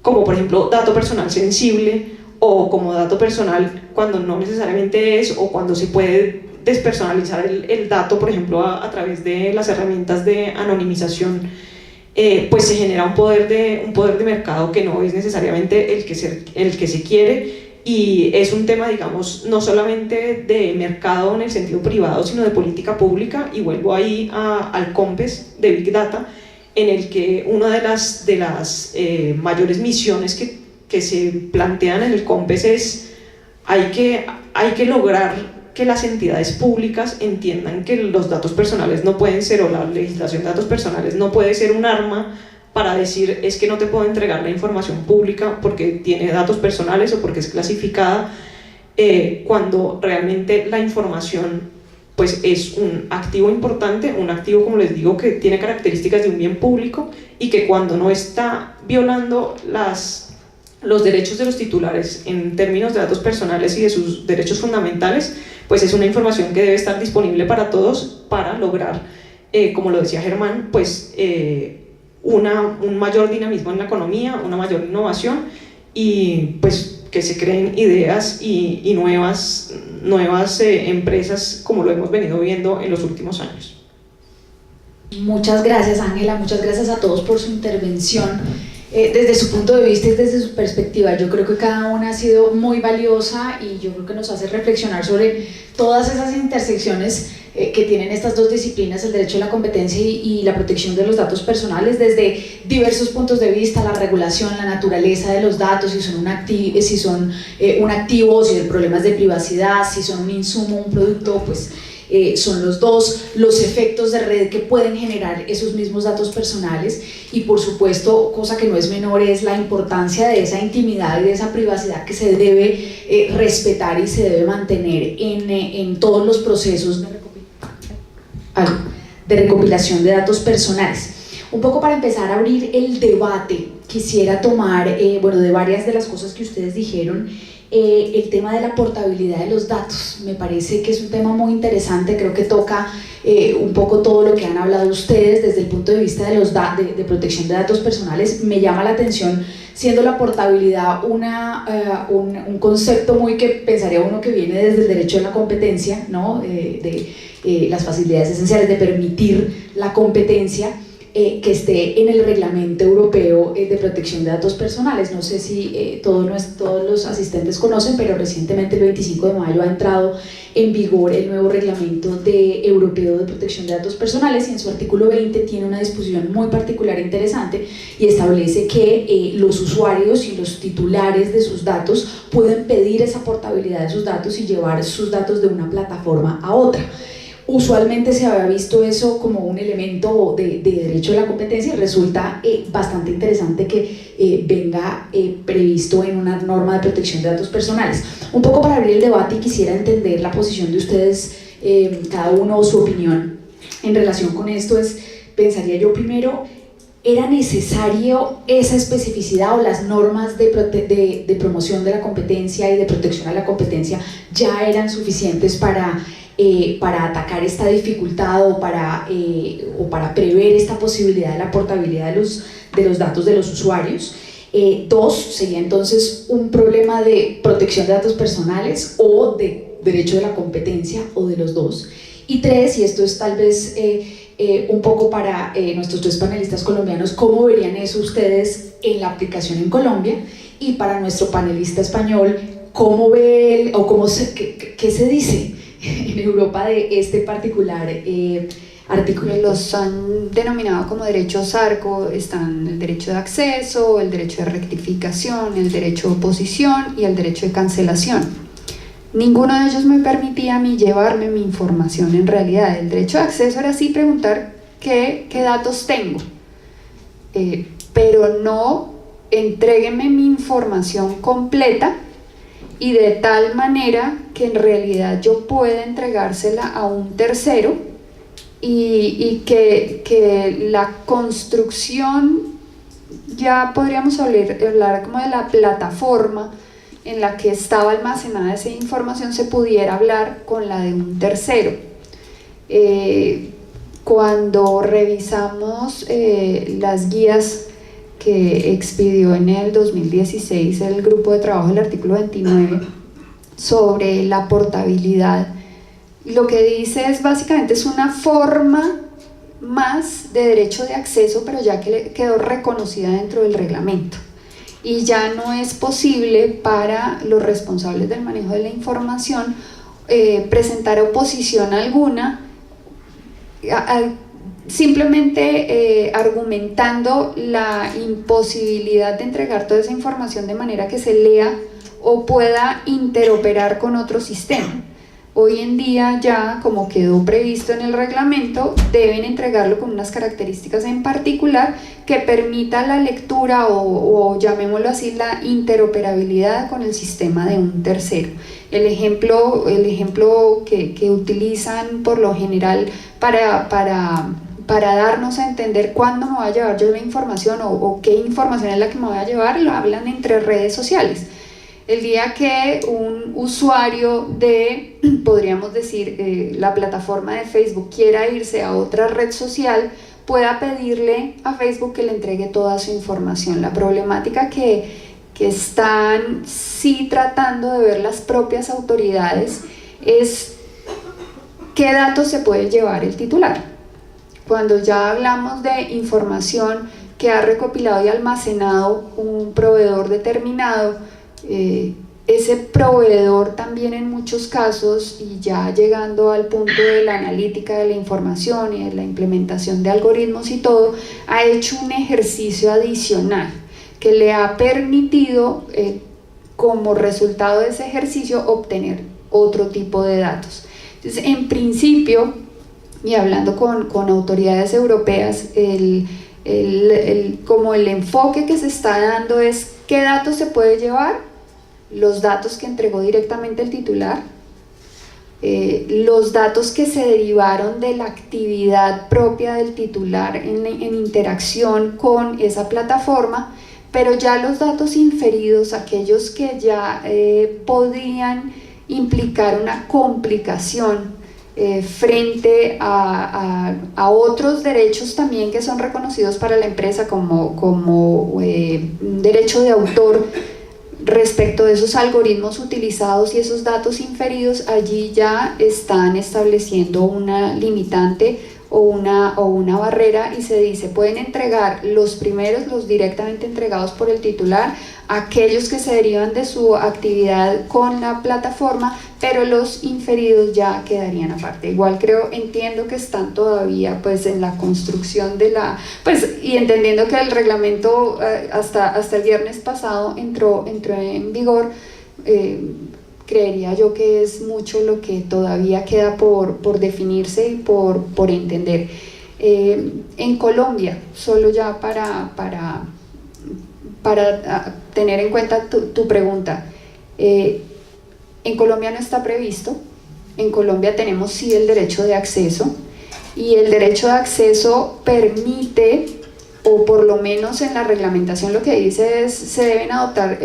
como por ejemplo dato personal sensible o como dato personal cuando no necesariamente es, o cuando se puede despersonalizar el dato, por ejemplo a través de las herramientas de anonimización, pues se genera un poder de mercado que no es necesariamente el que se quiere, y es un tema, digamos, no solamente de mercado en el sentido privado, sino de política pública, y vuelvo ahí al COMPES de Big Data, en el que una de las mayores misiones que se plantean en el COMPES es hay que lograr que las entidades públicas entiendan que los datos personales no pueden ser, o la legislación de datos personales no puede ser un arma para decir es que no te puedo entregar la información pública porque tiene datos personales o porque es clasificada, cuando realmente la información pues es un activo importante, un activo, como les digo, que tiene características de un bien público y que cuando no está violando los derechos de los titulares en términos de datos personales y de sus derechos fundamentales, pues es una información que debe estar disponible para todos para lograr, como lo decía Germán, pues un mayor dinamismo en la economía, una mayor innovación y pues que se creen ideas y nuevas empresas como lo hemos venido viendo en los últimos años. Muchas gracias, Ángela, muchas gracias a todos por su intervención. Desde su punto de vista y desde su perspectiva, yo creo que cada una ha sido muy valiosa y yo creo que nos hace reflexionar sobre todas esas intersecciones que tienen estas dos disciplinas, el derecho a la competencia y la protección de los datos personales, desde diversos puntos de vista, la regulación, la naturaleza de los datos, si son un activo, si hay problemas de privacidad, si son un insumo, un producto, pues son los dos, los efectos de red que pueden generar esos mismos datos personales y por supuesto, cosa que no es menor, es la importancia de esa intimidad y de esa privacidad que se debe respetar y se debe mantener en todos los procesos de recopilación de datos personales. Un poco para empezar a abrir el debate, quisiera tomar, bueno, de varias de las cosas que ustedes dijeron, el tema de la portabilidad de los datos. Me parece que es un tema muy interesante, creo que toca un poco todo lo que han hablado ustedes desde el punto de vista de protección de datos personales. Me llama la atención, siendo la portabilidad un concepto muy que pensaría uno que viene desde el derecho de la competencia, ¿no? Las facilidades esenciales de permitir la competencia, que esté en el reglamento europeo de protección de datos personales. No sé si todos los asistentes conocen, pero recientemente el 25 de mayo ha entrado en vigor el nuevo reglamento europeo de protección de datos personales y en su artículo 20 tiene una disposición muy particular e interesante y establece que los usuarios y los titulares de sus datos pueden pedir esa portabilidad de sus datos y llevar sus datos de una plataforma a otra. Usualmente se había visto eso como un elemento de derecho de la competencia y resulta bastante interesante que venga previsto en una norma de protección de datos personales. Un poco para abrir el debate y quisiera entender la posición de ustedes, cada uno su opinión en relación con esto pensaría yo primero, ¿era necesario esa especificidad o las normas de promoción de la competencia y de protección a la competencia ya eran suficientes para atacar esta dificultad o para prever esta posibilidad de la portabilidad de los datos de los usuarios? Dos, sería entonces un problema de protección de datos personales o de derecho de la competencia o de los dos. Y tres, y esto es tal vez un poco para nuestros tres panelistas colombianos, ¿cómo verían eso ustedes en la aplicación en Colombia? Y para nuestro panelista español, ¿cómo ve él, o qué se dice en Europa de este particular artículo? Los han denominado como derechos ARCO, están el derecho de acceso, el derecho de rectificación, el derecho de oposición y el derecho de cancelación. Ninguno de ellos me permitía a mí llevarme mi información en realidad. El derecho de acceso era así preguntar qué datos tengo, pero no entrégueme mi información completa y de tal manera que en realidad yo pueda entregársela a un tercero y que la construcción, ya podríamos hablar como de la plataforma en la que estaba almacenada esa información, se pudiera hablar con la de un tercero. Cuando revisamos las guías que expidió en el 2016 el grupo de trabajo del artículo 29 sobre la portabilidad, lo que dice es básicamente es una forma más de derecho de acceso, pero ya que quedó reconocida dentro del reglamento y ya no es posible para los responsables del manejo de la información presentar oposición alguna, simplemente argumentando la imposibilidad de entregar toda esa información de manera que se lea o pueda interoperar con otro sistema. Hoy en día ya, como quedó previsto en el reglamento, deben entregarlo con unas características en particular que permita la lectura o llamémoslo así, la interoperabilidad con el sistema de un tercero. El ejemplo que utilizan por lo general para darnos a entender cuándo me voy a llevar yo la información o qué información es la que me voy a llevar, lo hablan entre redes sociales. El día que un usuario de, podríamos decir, la plataforma de Facebook quiera irse a otra red social, pueda pedirle a Facebook que le entregue toda su información. La problemática que están sí tratando de ver las propias autoridades es qué datos se puede llevar el titular. Cuando ya hablamos de información que ha recopilado y almacenado un proveedor determinado, ese proveedor también en muchos casos, y ya llegando al punto de la analítica de la información y de la implementación de algoritmos y todo, ha hecho un ejercicio adicional que le ha permitido como resultado de ese ejercicio obtener otro tipo de datos. Entonces, en principio, y hablando con autoridades europeas, como el enfoque que se está dando es qué datos se puede llevar, los datos que entregó directamente el titular, los datos que se derivaron de la actividad propia del titular en interacción con esa plataforma, pero ya los datos inferidos, aquellos que ya podrían implicar una complicación frente a otros derechos también que son reconocidos para la empresa como derecho de autor respecto de esos algoritmos utilizados y esos datos inferidos. Allí ya están estableciendo una limitante o una barrera, y se dice pueden entregar los primeros, los directamente entregados por el titular, aquellos que se derivan de su actividad con la plataforma, pero los inferidos ya quedarían aparte. Igual entiendo que están todavía pues en la construcción de y entendiendo que el reglamento hasta el viernes pasado entró en vigor. Creería yo que es mucho lo que todavía queda por definirse y por entender. En Colombia, solo ya para tener en cuenta tu pregunta, en Colombia no está previsto. En Colombia tenemos sí el derecho de acceso, y el derecho de acceso permite, o por lo menos en la reglamentación lo que dice es se deben adoptar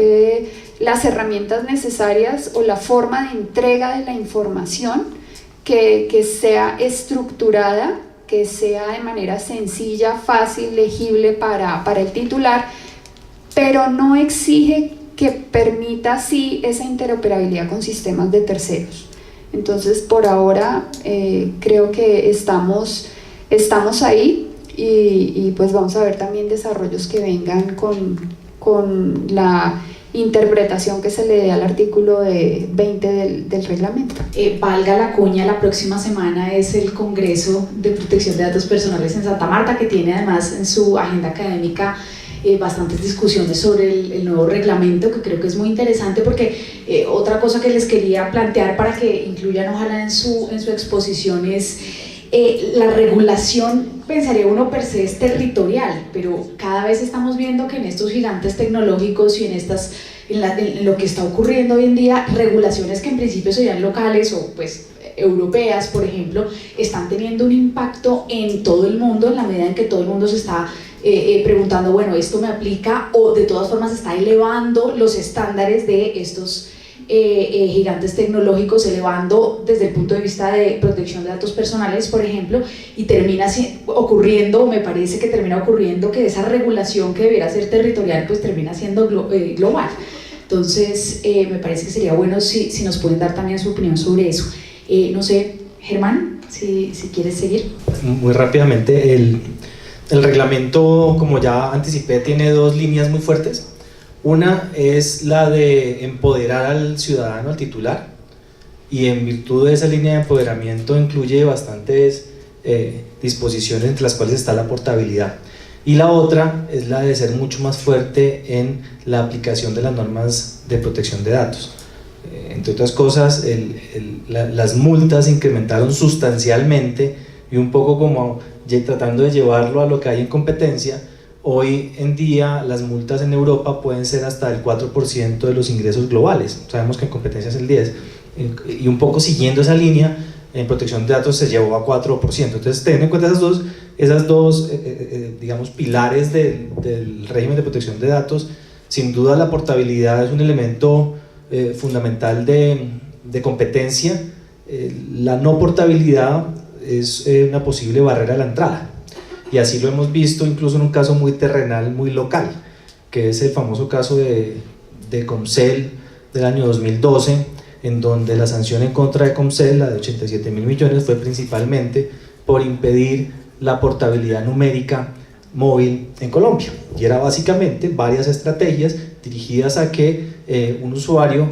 las herramientas necesarias o la forma de entrega de la información que sea estructurada, que sea de manera sencilla, fácil, legible para el titular, pero no exige que permita así esa interoperabilidad con sistemas de terceros. Entonces, por ahora creo que estamos ahí, y pues vamos a ver también desarrollos que vengan con la interpretación que se le dé al artículo 20 del reglamento. Valga la cuña, la próxima semana es el Congreso de Protección de Datos Personales en Santa Marta, que tiene además en su agenda académica bastantes discusiones sobre el nuevo reglamento, que creo que es muy interesante, porque otra cosa que les quería plantear para que incluyan ojalá en su exposición es la regulación. Pensaría uno per se es territorial, pero cada vez estamos viendo que en estos gigantes tecnológicos y en lo que está ocurriendo hoy en día, regulaciones que en principio serían locales o pues europeas, por ejemplo, están teniendo un impacto en todo el mundo, en la medida en que todo el mundo se está preguntando, bueno, esto me aplica, o de todas formas está elevando los estándares de estos gigantes tecnológicos, elevando desde el punto de vista de protección de datos personales, por ejemplo, y me parece que termina ocurriendo que esa regulación que debiera ser territorial pues termina siendo global. Entonces me parece que sería bueno si nos pueden dar también su opinión sobre eso. No sé, Germán, si quieres seguir. Muy rápidamente, el reglamento, como ya anticipé, tiene dos líneas muy fuertes. Una es la de empoderar al ciudadano, al titular, y en virtud de esa línea de empoderamiento incluye bastantes disposiciones, entre las cuales está la portabilidad. Y la otra es la de ser mucho más fuerte en la aplicación de las normas de protección de datos. Entre otras cosas, las multas se incrementaron sustancialmente, y un poco como tratando de llevarlo a lo que hay en competencia. Hoy en día las multas en Europa pueden ser hasta el 4% de los ingresos globales. Sabemos que en competencia es el 10%, y un poco siguiendo esa línea, en protección de datos se llevó a 4%. Entonces, teniendo en cuenta esas dos digamos, pilares del régimen de protección de datos, sin duda la portabilidad es un elemento fundamental de competencia. La no portabilidad es una posible barrera a la entrada, y así lo hemos visto incluso en un caso muy terrenal, muy local, que es el famoso caso de Comcel del año 2012, en donde la sanción en contra de Comcel, la de 87.000 millones, fue principalmente por impedir la portabilidad numérica móvil en Colombia, y era básicamente varias estrategias dirigidas a que un usuario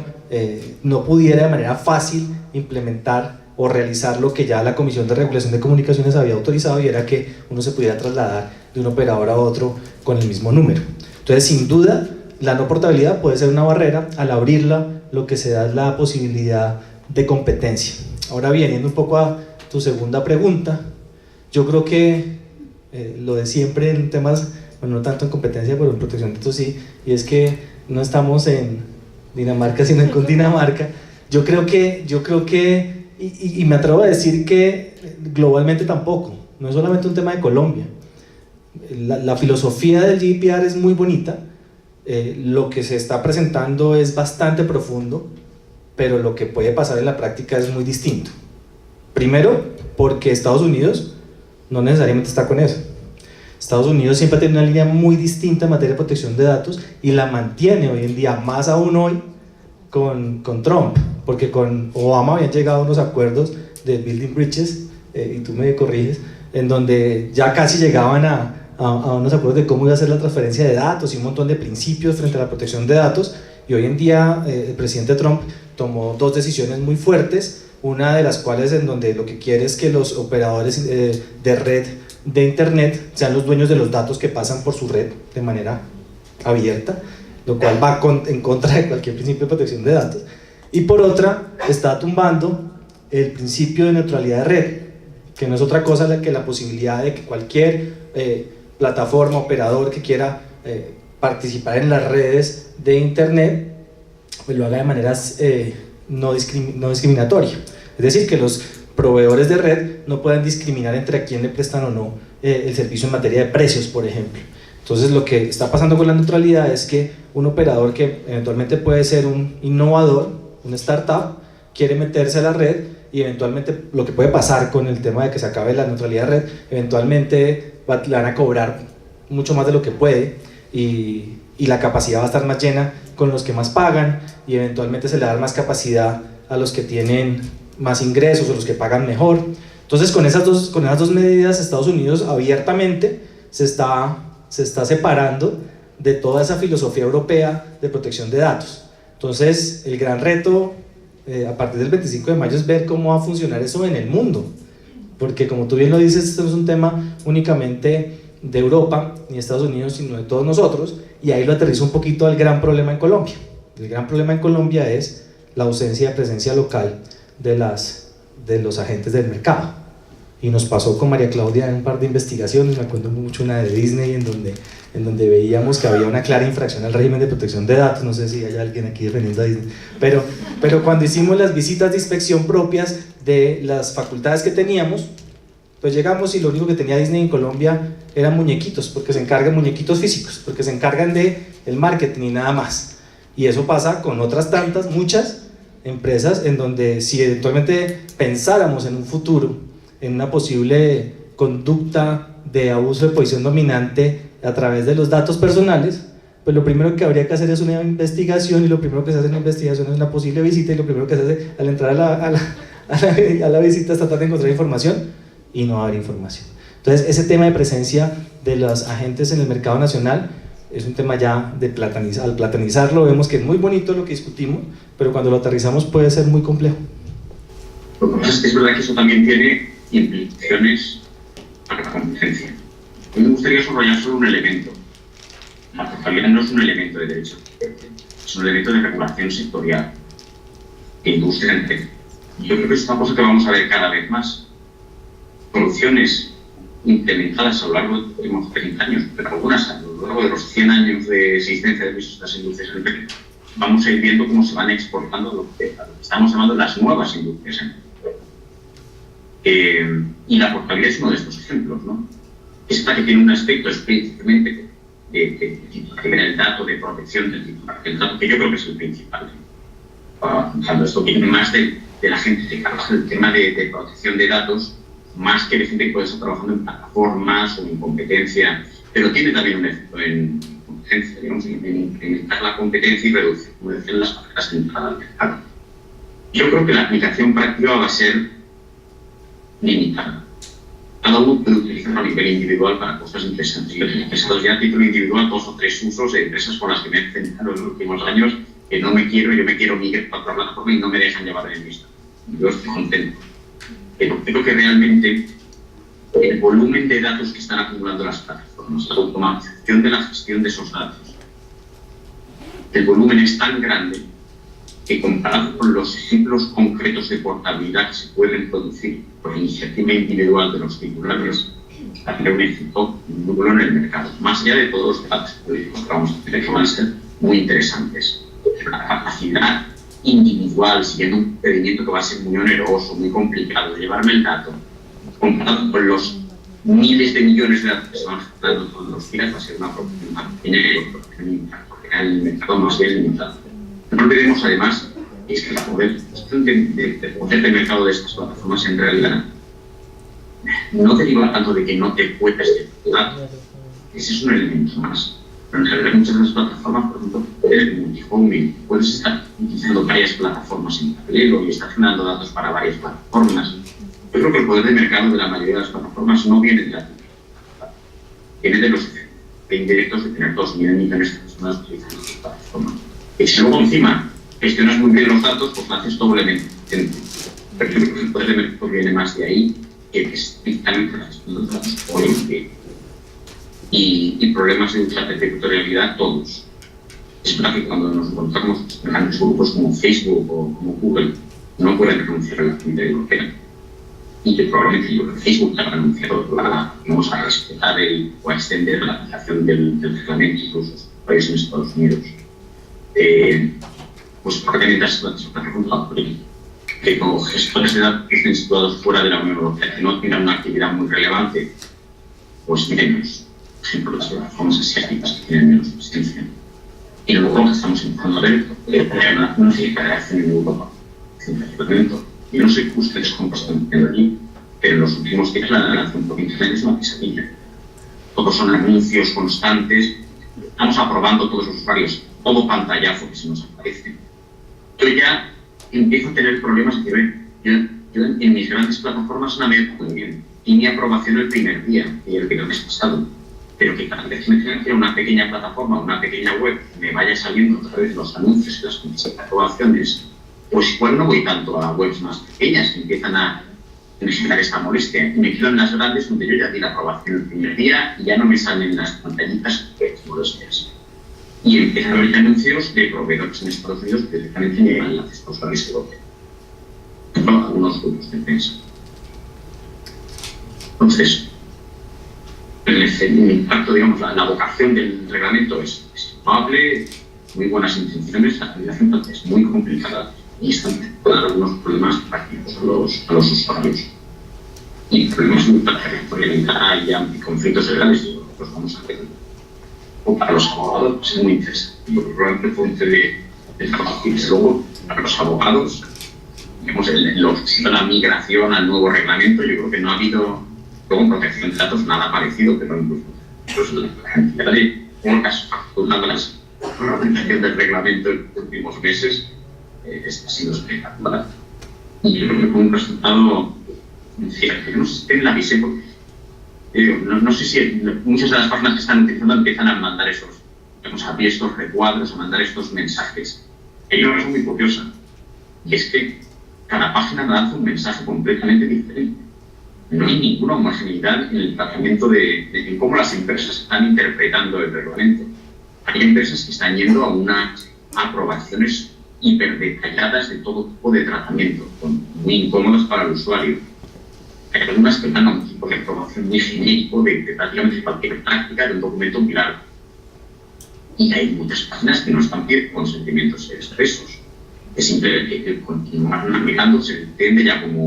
no pudiera de manera fácil implementar o realizar lo que ya la Comisión de Regulación de Comunicaciones había autorizado, y era que uno se pudiera trasladar de un operador a otro con el mismo número. Entonces, sin duda, la no portabilidad puede ser una barrera. Al abrirla, lo que se da es la posibilidad de competencia. Ahora bien, yendo un poco a tu segunda pregunta, yo creo que lo de siempre en temas, bueno, no tanto en competencia, pero en protección de datos sí, y es que no estamos en Dinamarca, sino en Cundinamarca. Yo creo que y me atrevo a decir que globalmente tampoco, no es solamente un tema de Colombia. La filosofía del GDPR es muy bonita, lo que se está presentando es bastante profundo, pero lo que puede pasar en la práctica es muy distinto. Primero, porque Estados Unidos no necesariamente está con eso. Estados Unidos siempre ha tenido una línea muy distinta en materia de protección de datos y la mantiene hoy en día, más aún hoy con Trump, porque con Obama habían llegado a unos acuerdos de Building Bridges, y tú me corriges, en donde ya casi llegaban a unos acuerdos de cómo iba a ser la transferencia de datos y un montón de principios frente a la protección de datos, y hoy en día el presidente Trump tomó dos decisiones muy fuertes, una de las cuales en donde lo que quiere es que los operadores de red de internet sean los dueños de los datos que pasan por su red de manera abierta, lo cual va en contra de cualquier principio de protección de datos, y por otra está tumbando el principio de neutralidad de red, que no es otra cosa que la posibilidad de que cualquier plataforma, operador que quiera participar en las redes de internet, pues lo haga de maneras no discriminatoria. Es decir, que los proveedores de red no puedan discriminar entre a quién le prestan o no el servicio en materia de precios, por ejemplo. Entonces lo que está pasando con la neutralidad es que un operador que eventualmente puede ser un innovador, una startup, quiere meterse a la red y eventualmente lo que puede pasar con el tema de que se acabe la neutralidad de red, eventualmente le van a cobrar mucho más de lo que puede y la capacidad va a estar más llena con los que más pagan y eventualmente se le da más capacidad a los que tienen más ingresos o los que pagan mejor. Entonces con esas dos medidas Estados Unidos abiertamente se está separando de toda esa filosofía europea de protección de datos. Entonces el gran reto a partir del 25 de mayo es ver cómo va a funcionar eso en el mundo, porque como tú bien lo dices, esto no es un tema únicamente de Europa ni de Estados Unidos, sino de todos nosotros, y ahí lo aterrizo un poquito al gran problema en Colombia. El gran problema en Colombia es la ausencia de presencia local de los agentes del mercado, y nos pasó con María Claudia en un par de investigaciones, me acuerdo mucho una de Disney en donde veíamos que había una clara infracción al régimen de protección de datos, no sé si hay alguien aquí refiriendo a Disney, pero cuando hicimos las visitas de inspección propias de las facultades que teníamos, pues llegamos y lo único que tenía Disney en Colombia eran muñequitos, porque se encargan muñequitos físicos, porque se encargan de el marketing y nada más, y eso pasa con otras tantas, muchas empresas en donde si eventualmente pensáramos en un futuro en una posible conducta de abuso de posición dominante a través de los datos personales, pues lo primero que habría que hacer es una investigación, y lo primero que se hace en la investigación es una posible visita, y lo primero que se hace al entrar a la visita es tratar de encontrar información, y no va a haber información. Entonces ese tema de presencia de los agentes en el mercado nacional es un tema ya de platanizar. Al platanizarlo vemos que es muy bonito lo que discutimos, pero cuando lo aterrizamos puede ser muy complejo. Lo que pasa es que es verdad que eso también tiene implicaciones para la competencia. A mí me gustaría subrayar solo un elemento. La portabilidad no es un elemento de derecho, es un elemento de regulación sectorial, de industria entera. Yo creo que es una cosa que vamos a ver cada vez más. Soluciones implementadas a lo largo de los últimos 30 años, pero algunas a lo largo de los 100 años de existencia de estas industrias en el Perú, vamos a ir viendo cómo se van exportando lo que estamos llamando las nuevas industrias en el Perú. Y la portabilidad es uno de estos ejemplos, ¿no? Esta que tiene un aspecto específicamente de el dato, de protección del titular, el dato que yo creo que es el principal. Cuando esto viene más de la gente que trabaja el tema de protección de datos, más que de gente que puede estar trabajando en plataformas o en competencia, pero tiene también un efecto en competencia, digamos, en incrementar la competencia y reducir, como decían, las barreras de entrada al mercado. Yo creo que la aplicación práctica va a ser limitada. Cada uno puede utilizarlo a nivel individual para cosas interesantes. Yo he empezado ya a título individual 2 o 3 usos de empresas con las que me he enfrentado en los últimos años, que yo me quiero migrar para otra plataforma y no me dejan llevar en el visto. Yo estoy contento. Pero creo que realmente el volumen de datos que están acumulando las plataformas, la automatización de la gestión de esos datos, el volumen es tan grande que comparado con los ejemplos concretos de portabilidad que se pueden producir por iniciativa individual de los titulares, va a tener un éxito nulo en el mercado. Más allá de todos los debates políticos que vamos a tener, que van a ser muy interesantes. La capacidad individual, siguiendo un procedimiento que va a ser muy oneroso, muy complicado, de llevarme el dato, comparado con los miles de millones de datos que se van generando todos los días, va a ser una pequeña impacto real en el mercado más bien limitado. No olvidemos además que es que el poder de mercado de estas plataformas en realidad no deriva tanto de que no te puedes depurar. Ese es un elemento más. Pero en realidad muchas de las plataformas, por ejemplo, el multi-homing, puedes estar utilizando varias plataformas en paralelo y estar generando datos para varias plataformas. Yo creo que el poder de mercado de la mayoría de las plataformas no viene de la viene de los efectos indirectos de tener 2.000 millones de personas utilizando sus plataformas. Y si luego encima gestionas muy bien los datos, pues lo haces doblemente. Pero yo creo que el poder de mercado viene más de ahí que estrictamente la gestión de los datos hoy en día. Y problemas de mucha territorialidad todos. Es verdad que cuando nos encontramos en grandes grupos como Facebook o como Google, no pueden renunciar a la comunidad europea. Y que probablemente yo creo que Facebook ya ha anunciado que vamos a respetar o a extender la aplicación del reglamento incluso a los países en Estados Unidos. Pues probablemente se pregunta que como gestores de datos que estén situados fuera de la Unión Europea, que no tengan una actividad muy relevante, pues menos. Por ejemplo, las plataformas asiáticas que tienen menos presencia. Y luego estamos empezando a ver una cierta reacción en Europa. Y no sé ustedes cómo están viendo allí, pero en los últimos días la relación por internet es una pesadilla. Todos son anuncios constantes, estamos aprobando todos los usuarios, todo pantallazo que se nos aparece. Yo ya empiezo a tener problemas de ver, yo en mis grandes plataformas navego muy bien, y mi aprobación el primer día y el mes pasado, pero que cada vez que me tenga que ir a una pequeña plataforma, una pequeña web, me vaya saliendo otra vez los anuncios y las aprobaciones, pues igual no voy tanto a webs más pequeñas que empiezan a necesitar esta molestia y me quedo en las grandes donde yo ya di la aprobación el primer día y ya no me salen las pantallitas molestias. Y empiezan a haber anuncios de proveedores en Estados Unidos que directamente llegan enlaces a usuarios europeos. Algunos grupos de prensa. Entonces, el impacto, digamos, la vocación del reglamento es loable, muy buenas intenciones, la aplicación es muy complicada y están dando algunos problemas prácticos a los usuarios. Y problemas de territorialidad y conflictos legales, los vamos a ver. O para los abogados pues es muy interesante. Yo probablemente fuente de trabajo. Y luego, para los abogados, digamos, la migración al nuevo reglamento, yo creo que no ha habido, luego en protección de datos, nada parecido, pero incluso la cantidad de horas facturadas por la aplicación del reglamento en los últimos meses ha sido espectacular. Y yo creo que fue un resultado cierto. No sé si tienen la visión, porque no sé si muchas de las páginas que están utilizando empiezan a mandar estos recuadros, a mandar estos mensajes. Hay una cosa muy curiosa, y es que cada página lanza un mensaje completamente diferente. No hay ninguna homogeneidad en el tratamiento de cómo las empresas están interpretando el reglamento. Hay empresas que están yendo a unas aprobaciones hiperdetalladas de todo tipo de tratamiento, muy incómodas para el usuario. Hay algunas que dan a un tipo de aprobación muy genérico de prácticamente cualquier práctica de un documento muy largo. Y hay muchas páginas que no están pidiendo consentimientos expresos, que simplemente continuar navegando se entiende ya como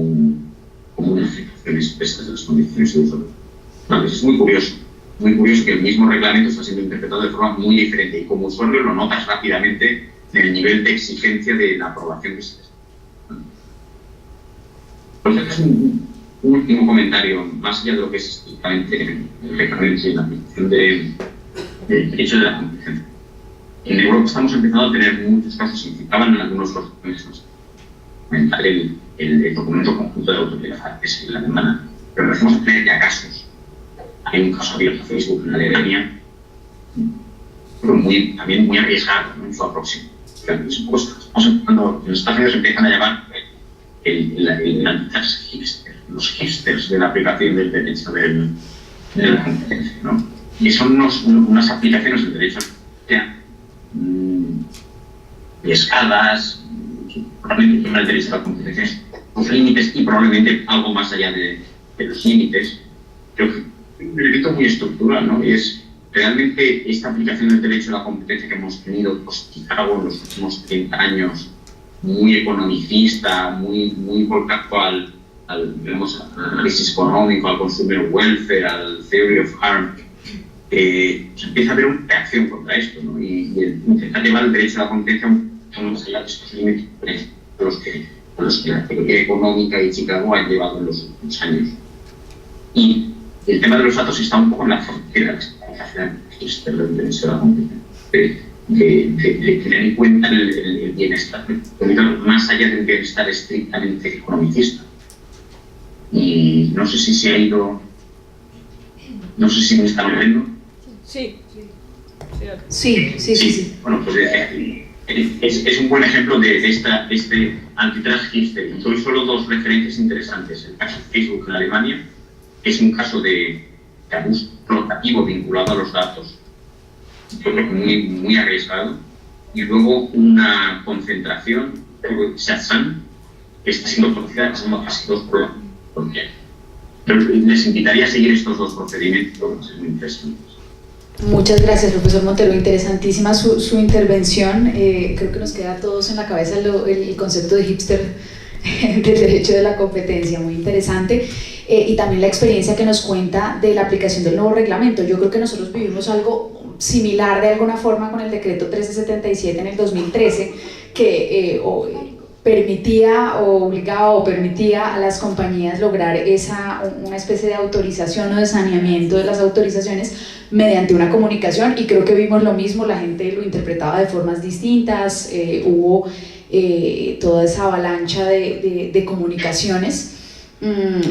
una aplicación expresa de las condiciones de uso. Es muy curioso que el mismo reglamento está siendo interpretado de forma muy diferente y como usuario lo notas rápidamente en el nivel de exigencia de la aprobación que se está. Entonces, un último comentario, más allá de lo que es estrictamente el reglamento y la aplicación del derecho de la competencia. En Europa estamos empezando a tener muchos casos, y citaban en algunos los documentos, comentar el documento conjunto de autoridad, que es la alemana, pero empezamos a tener ya casos. Hay un caso abierto a Facebook en Alemania, pero también muy arriesgado, ¿no?, en su aproximación. Cuando en Estados Unidos empiezan a llamar los hipsters de la aplicación del derecho de la competencia, ¿no? Y son unas aplicaciones del derecho arriesgadas, probablemente el derecho a la competencia es los límites y probablemente algo más allá de los límites. Creo que es un elemento muy estructural, ¿no? Y es realmente esta aplicación del derecho a la competencia que hemos tenido Chicago en los últimos 30 años, muy economicista, muy volcado al análisis económico, al consumer welfare, al theory of harm, empieza a haber una reacción contra esto, ¿no? Y intentar llevar el derecho a la competencia más allá de estos límites a los que la teoría económica y Chicago han llevado en los últimos años. Y el tema de los datos está un poco en la frontera del derecho a la competencia, de tener en cuenta el bienestar, más allá de un bienestar estrictamente economicista. Y no sé si se ha ido, no sé si me están oyendo. Sí. Sí. Bueno, pues es un buen ejemplo de este antitrust hipster. Y doy solo dos referencias interesantes. El caso de Facebook en Alemania, que es un caso de abuso explotativo vinculado a los datos, muy arriesgado. Y luego una concentración, Shazam, que está siendo conocida como casi 2 por pero les invitaría a seguir estos dos procedimientos, es muy interesante. Muchas gracias, profesor Montero. Interesantísima su intervención. Creo que nos queda a todos en la cabeza el concepto de hipster del derecho de la competencia, muy interesante. Y también la experiencia que nos cuenta de la aplicación del nuevo reglamento. Yo creo que nosotros vivimos algo similar de alguna forma con el decreto 1377 en el 2013, que permitía o obligaba o permitía a las compañías lograr una especie de autorización o de saneamiento de las autorizaciones mediante una comunicación, y creo que vimos lo mismo, la gente lo interpretaba de formas distintas, hubo toda esa avalancha de comunicaciones,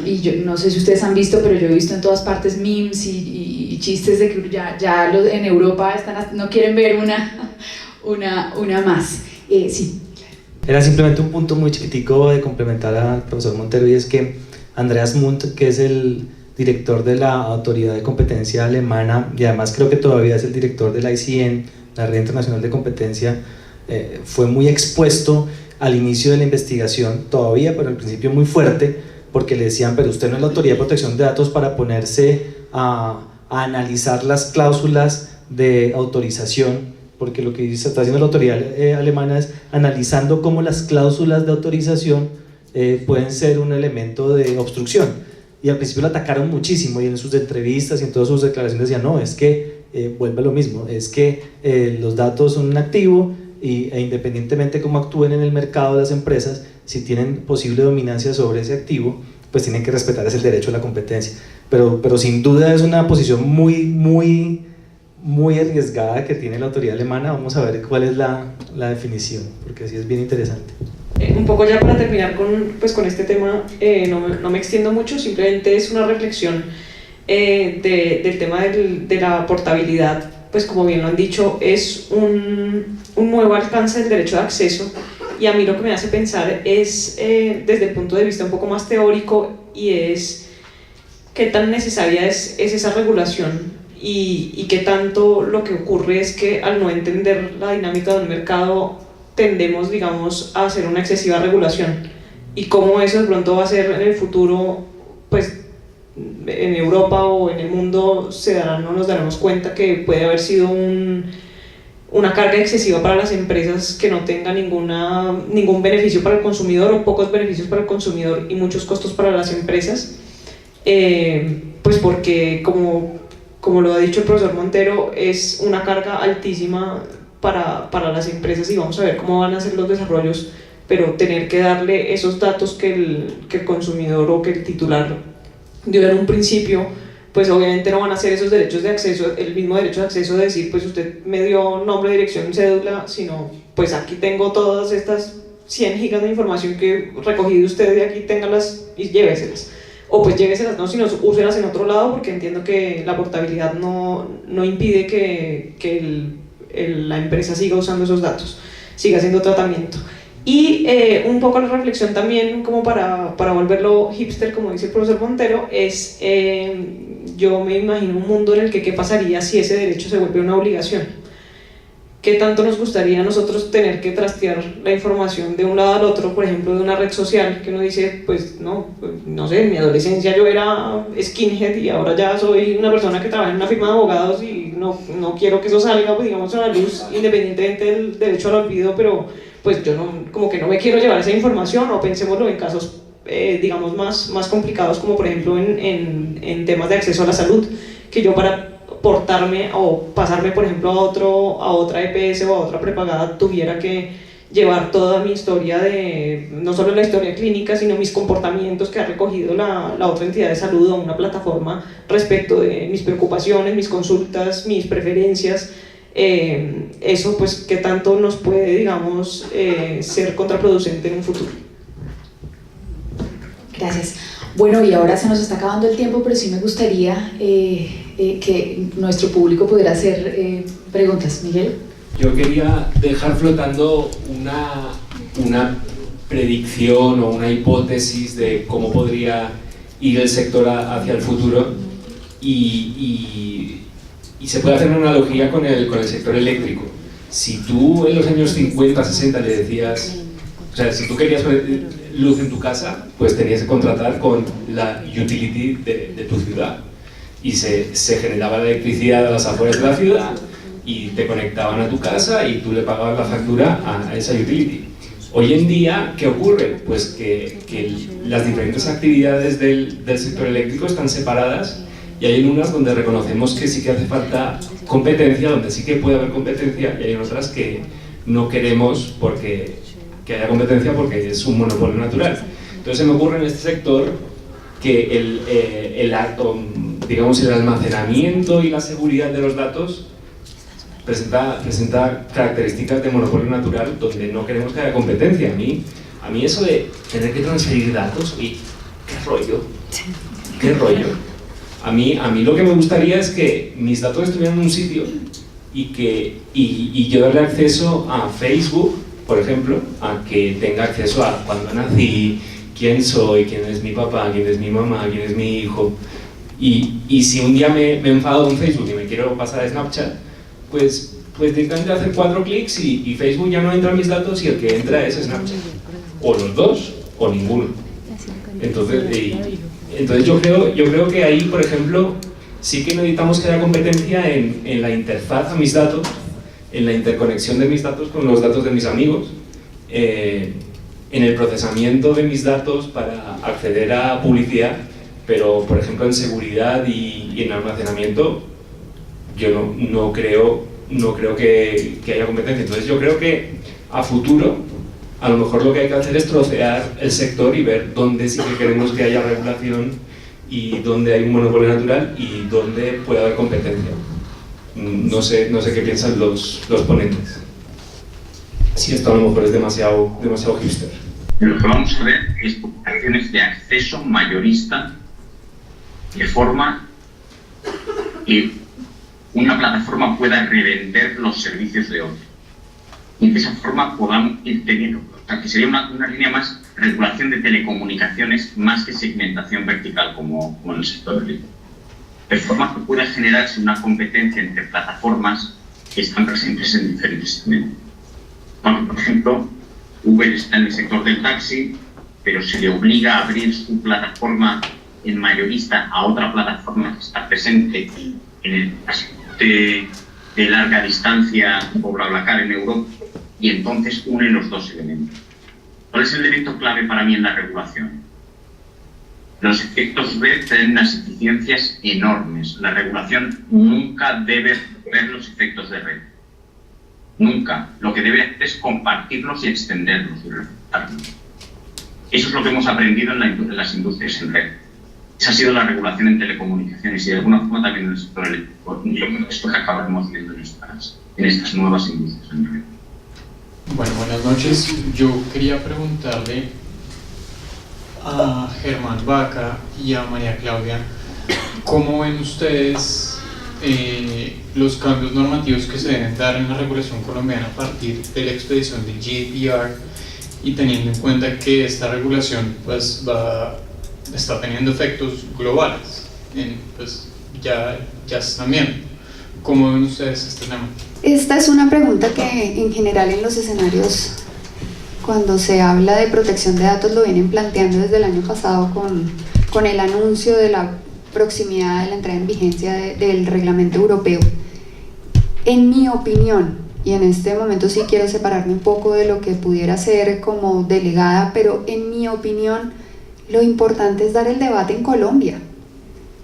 y yo no sé si ustedes han visto, pero yo he visto en todas partes memes y chistes de que ya en Europa no quieren ver una más. Sí. Era simplemente un punto muy chiquitico de complementar al profesor Montero, y es que Andreas Mundt, que es el director de la Autoridad de Competencia Alemana, y además creo que todavía es el director de la ICN, la Red Internacional de Competencia, fue muy expuesto al inicio de la investigación, todavía, pero al principio muy fuerte, porque le decían, pero usted no es la Autoridad de Protección de Datos para ponerse a analizar las cláusulas de autorización, porque lo que está haciendo la autoridad alemana es analizando cómo las cláusulas de autorización pueden ser un elemento de obstrucción. Y al principio lo atacaron muchísimo, y en sus entrevistas y en todas sus declaraciones decían, no, es que vuelve a lo mismo, es que los datos son un activo e independientemente cómo actúen en el mercado las empresas, si tienen posible dominancia sobre ese activo, pues tienen que respetar ese derecho a la competencia. Pero sin duda es una posición muy arriesgada que tiene la autoridad alemana. Vamos a ver cuál es la definición, porque así es bien interesante. Un poco ya para terminar con este tema, no me extiendo mucho, simplemente es una reflexión del tema de la portabilidad. Pues como bien lo han dicho, es un nuevo alcance del derecho de acceso, y a mí lo que me hace pensar es desde el punto de vista un poco más teórico, y es qué tan necesaria es esa regulación, y qué tanto lo que ocurre es que al no entender la dinámica del mercado tendemos, digamos, a hacer una excesiva regulación, y cómo eso de pronto va a ser en el futuro, pues en Europa o en el mundo no nos daremos cuenta que puede haber sido una carga excesiva para las empresas que no tenga ningún beneficio para el consumidor, o pocos beneficios para el consumidor y muchos costos para las empresas, pues porque como lo ha dicho el profesor Montero, es una carga altísima para las empresas, y vamos a ver cómo van a ser los desarrollos, pero tener que darle esos datos que el consumidor o que el titular dio en un principio, pues obviamente no van a ser esos derechos de acceso, el mismo derecho de acceso de decir, pues usted me dio nombre, dirección, cédula, sino pues aquí tengo todas estas 100 gigas de información que recogí de usted, y aquí téngalas y lléveselas. O pues lléveselas, no, sino úselas en otro lado, porque entiendo que la portabilidad no impide que la empresa siga usando esos datos, siga haciendo tratamiento. Y un poco la reflexión también, como para volverlo hipster, como dice el profesor Montero, es yo me imagino un mundo en el que qué pasaría si ese derecho se vuelve una obligación. ¿qué tanto nos gustaría a nosotros tener que trastear la información de un lado al otro, por ejemplo, de una red social, que uno dice, pues no sé, en mi adolescencia yo era skinhead y ahora ya soy una persona que trabaja en una firma de abogados y no quiero que eso salga, pues, digamos, a la luz, independientemente del derecho al olvido, pero pues yo como que no me quiero llevar esa información, o pensémoslo en casos, digamos, más complicados, como por ejemplo en temas de acceso a la salud, que yo para portarme o pasarme, por ejemplo, a otra EPS o a otra prepagada tuviera que llevar toda mi historia no solo la historia clínica, sino mis comportamientos que ha recogido la otra entidad de salud a una plataforma respecto de mis preocupaciones, mis consultas, mis preferencias. Eso, pues, ¿qué tanto nos puede, digamos, ser contraproducente en un futuro? Gracias. Bueno, y ahora se nos está acabando el tiempo, pero sí me gustaría que nuestro público pudiera hacer preguntas. Miguel. Yo quería dejar flotando una predicción o una hipótesis de cómo podría ir el sector hacia el futuro, y se puede hacer una analogía con el sector eléctrico. Si tú en los años 50, 60 le decías, o sea, si tú querías poner luz en tu casa, pues tenías que contratar con la utility de tu ciudad, y se generaba la electricidad a las afueras de la ciudad y te conectaban a tu casa y tú le pagabas la factura a esa utility. Hoy en día, ¿qué ocurre? Pues que las diferentes actividades del sector eléctrico están separadas, y hay en unas donde reconocemos que sí que hace falta competencia, donde sí que puede haber competencia, y hay en otras que no queremos que haya competencia porque es un monopolio natural. Entonces se me ocurre en este sector que digamos, el almacenamiento y la seguridad de los datos presenta características de monopolio natural, donde no queremos que haya competencia. A mí eso de tener que transferir datos, y qué rollo. A mí lo que me gustaría es que mis datos estuvieran en un sitio y yo darle acceso a Facebook, por ejemplo, a que tenga acceso a cuándo nací, quién soy, quién es mi papá, quién es mi mamá, quién es mi hijo. Y si un día me enfado en Facebook y me quiero pasar a Snapchat, pues directamente hacer 4 clics y Facebook ya no entra mis datos, y el que entra es Snapchat. O los dos, o ninguno. Entonces yo creo que ahí, por ejemplo, sí que necesitamos que haya competencia en la interfaz a mis datos, en la interconexión de mis datos con los datos de mis amigos, en el procesamiento de mis datos para acceder a publicidad, pero por ejemplo en seguridad y en almacenamiento yo no creo que haya competencia. Entonces yo creo que a futuro a lo mejor lo que hay que hacer es trocear el sector y ver dónde sí que queremos que haya regulación y dónde hay un monopolio natural y dónde puede haber competencia. No sé qué piensan los ponentes. Si esto a lo mejor es demasiado hipster. Lo que vamos a ver es acciones de acceso mayorista, de forma que una plataforma pueda revender los servicios de otra. Y de esa forma podamos ir teniendo, o sea, que sería una línea más regulación de telecomunicaciones más que segmentación vertical como en el sector eléctrico. De forma que pueda generarse una competencia entre plataformas que están presentes en diferentes segmentos. Bueno, por ejemplo, Uber está en el sector del taxi, pero se le obliga a abrir su plataforma en mayorista a otra plataforma que está presente en el transporte de larga distancia o BlaBlaCar en Europa, y entonces une los dos elementos. ¿Cuál es el elemento clave para mí en la regulación? Los efectos red tienen unas eficiencias enormes. La regulación nunca debe ver los efectos de red. Nunca. Lo que debe hacer es compartirlos y extenderlos y reforzarlos. Eso es lo que hemos aprendido en las industrias en red. Esa ha sido la regulación en telecomunicaciones y de alguna forma también en el sector eléctrico. Yo creo que esto que acabaremos viendo en estas nuevas industrias en red. Bueno, buenas noches. Yo quería preguntarle a Germán Vaca y a María Claudia, ¿cómo ven ustedes los cambios normativos que se deben dar en la regulación colombiana a partir de la expedición de GDPR, y teniendo en cuenta que esta regulación pues está teniendo efectos globales, pues ya se están viendo? ¿Cómo ven ustedes este tema? Esta es una pregunta que en general en los escenarios, cuando se habla de protección de datos, lo vienen planteando desde el año pasado con el anuncio de la proximidad de la entrada en vigencia del reglamento europeo. En mi opinión, y en este momento sí quiero separarme un poco de lo que pudiera ser como delegada, pero en mi opinión lo importante es dar el debate en Colombia.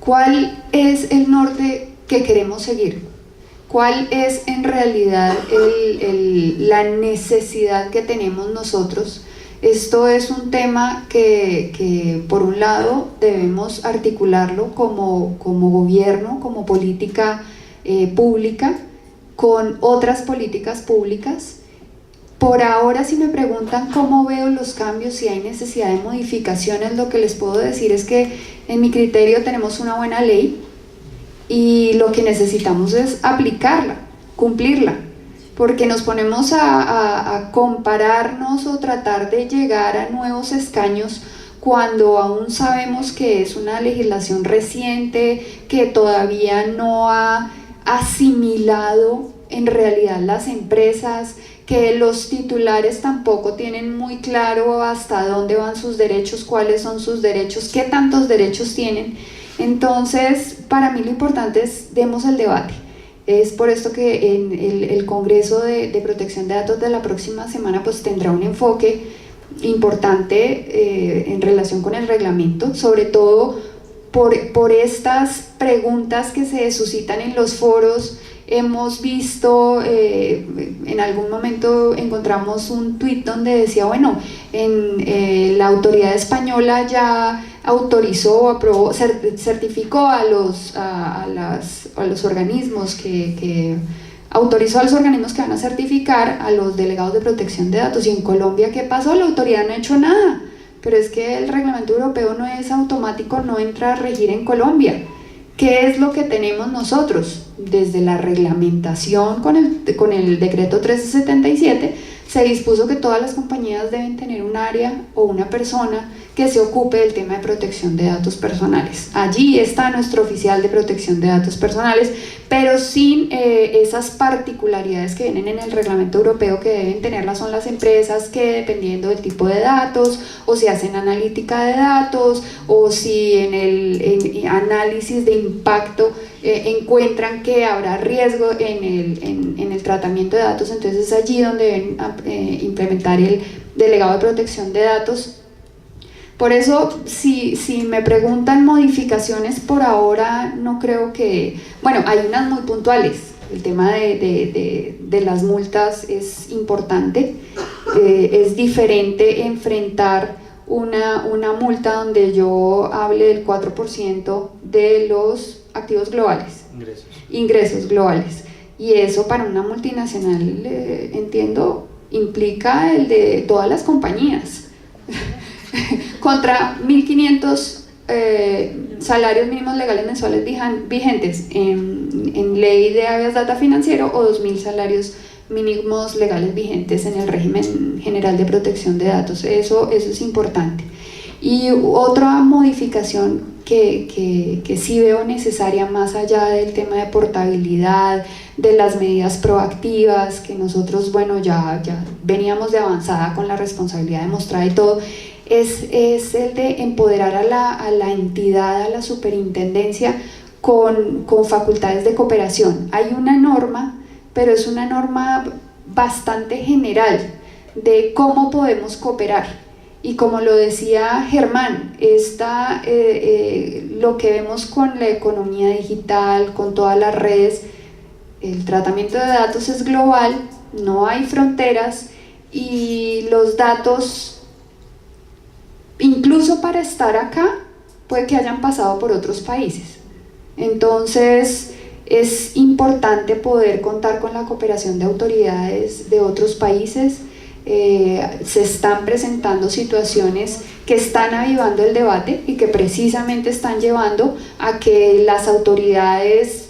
¿Cuál es el norte que queremos seguir? ¿Cuál es en realidad la necesidad que tenemos nosotros? Esto es un tema que por un lado debemos articularlo como gobierno, como política pública, con otras políticas públicas. Por ahora, si me preguntan cómo veo los cambios, si hay necesidad de modificaciones, lo que les puedo decir es que en mi criterio tenemos una buena ley y lo que necesitamos es aplicarla, cumplirla, porque nos ponemos a compararnos o tratar de llegar a nuevos escaños cuando aún sabemos que es una legislación reciente, que todavía no ha asimilado en realidad las empresas, que los titulares tampoco tienen muy claro hasta dónde van sus derechos, cuáles son sus derechos, qué tantos derechos tienen. Entonces, para mí lo importante es demos el debate. Es por esto que en el Congreso de Protección de Datos de la próxima semana pues tendrá un enfoque importante en relación con el reglamento, sobre todo por estas preguntas que se suscitan en los foros. Hemos visto, en algún momento encontramos un tuit donde decía, bueno, la autoridad española ya autorizó, aprobó, certificó a los organismos autorizó a los organismos que van a certificar a los delegados de protección de datos. Y en Colombia, ¿qué pasó? La autoridad no ha hecho nada, pero es que el reglamento europeo no es automático, no entra a regir en Colombia. ¿Qué es lo que tenemos nosotros? Desde la reglamentación con el decreto 1377 se dispuso que todas las compañías deben tener un área o una persona que se ocupe del tema de protección de datos personales. Allí está nuestro oficial de protección de datos personales, pero sin esas particularidades que vienen en el reglamento europeo que deben tenerlas son las empresas que, dependiendo del tipo de datos, o si hacen analítica de datos, o si en el análisis de impacto encuentran que habrá riesgo en el tratamiento de datos, entonces es allí donde deben implementar el delegado de protección de datos. Por eso, si me preguntan modificaciones, por ahora no creo que... Bueno, hay unas muy puntuales. El tema de las multas es importante. Es diferente enfrentar una multa donde yo hable del 4% de los activos globales. Ingresos globales. Y eso para una multinacional, entiendo, implica el de todas las compañías. Contra 1.500 salarios mínimos legales mensuales vigentes en ley de habeas data financiero, o 2.000 salarios mínimos legales vigentes en el régimen general de protección de datos. Eso es importante. Y otra modificación que sí veo necesaria, más allá del tema de portabilidad, de las medidas proactivas, que nosotros, bueno, ya veníamos de avanzada con la responsabilidad demostrada y todo, es el de empoderar a la entidad, a la superintendencia con facultades de cooperación. Hay una norma, pero es una norma bastante general de cómo podemos cooperar. Y como lo decía Germán, lo que vemos con la economía digital, con todas las redes, el tratamiento de datos es global, no hay fronteras, y los datos, incluso para estar acá, puede que hayan pasado por otros países. Entonces es importante poder contar con la cooperación de autoridades de otros países. Se están presentando situaciones que están avivando el debate y que precisamente están llevando a que las autoridades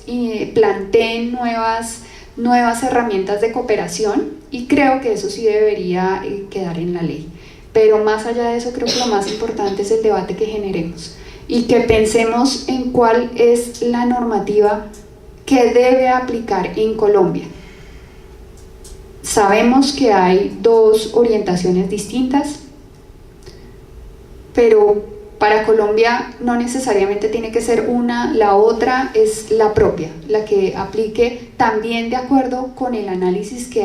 planteen nuevas herramientas de cooperación, y creo que eso sí debería quedar en la ley. Pero más allá de eso, creo que lo más importante es el debate que generemos y que pensemos en cuál es la normativa ¿Qué debe aplicar en Colombia? Sabemos que hay dos orientaciones distintas, pero para Colombia no necesariamente tiene que ser una, la otra es la propia, la que aplique también de acuerdo con el análisis que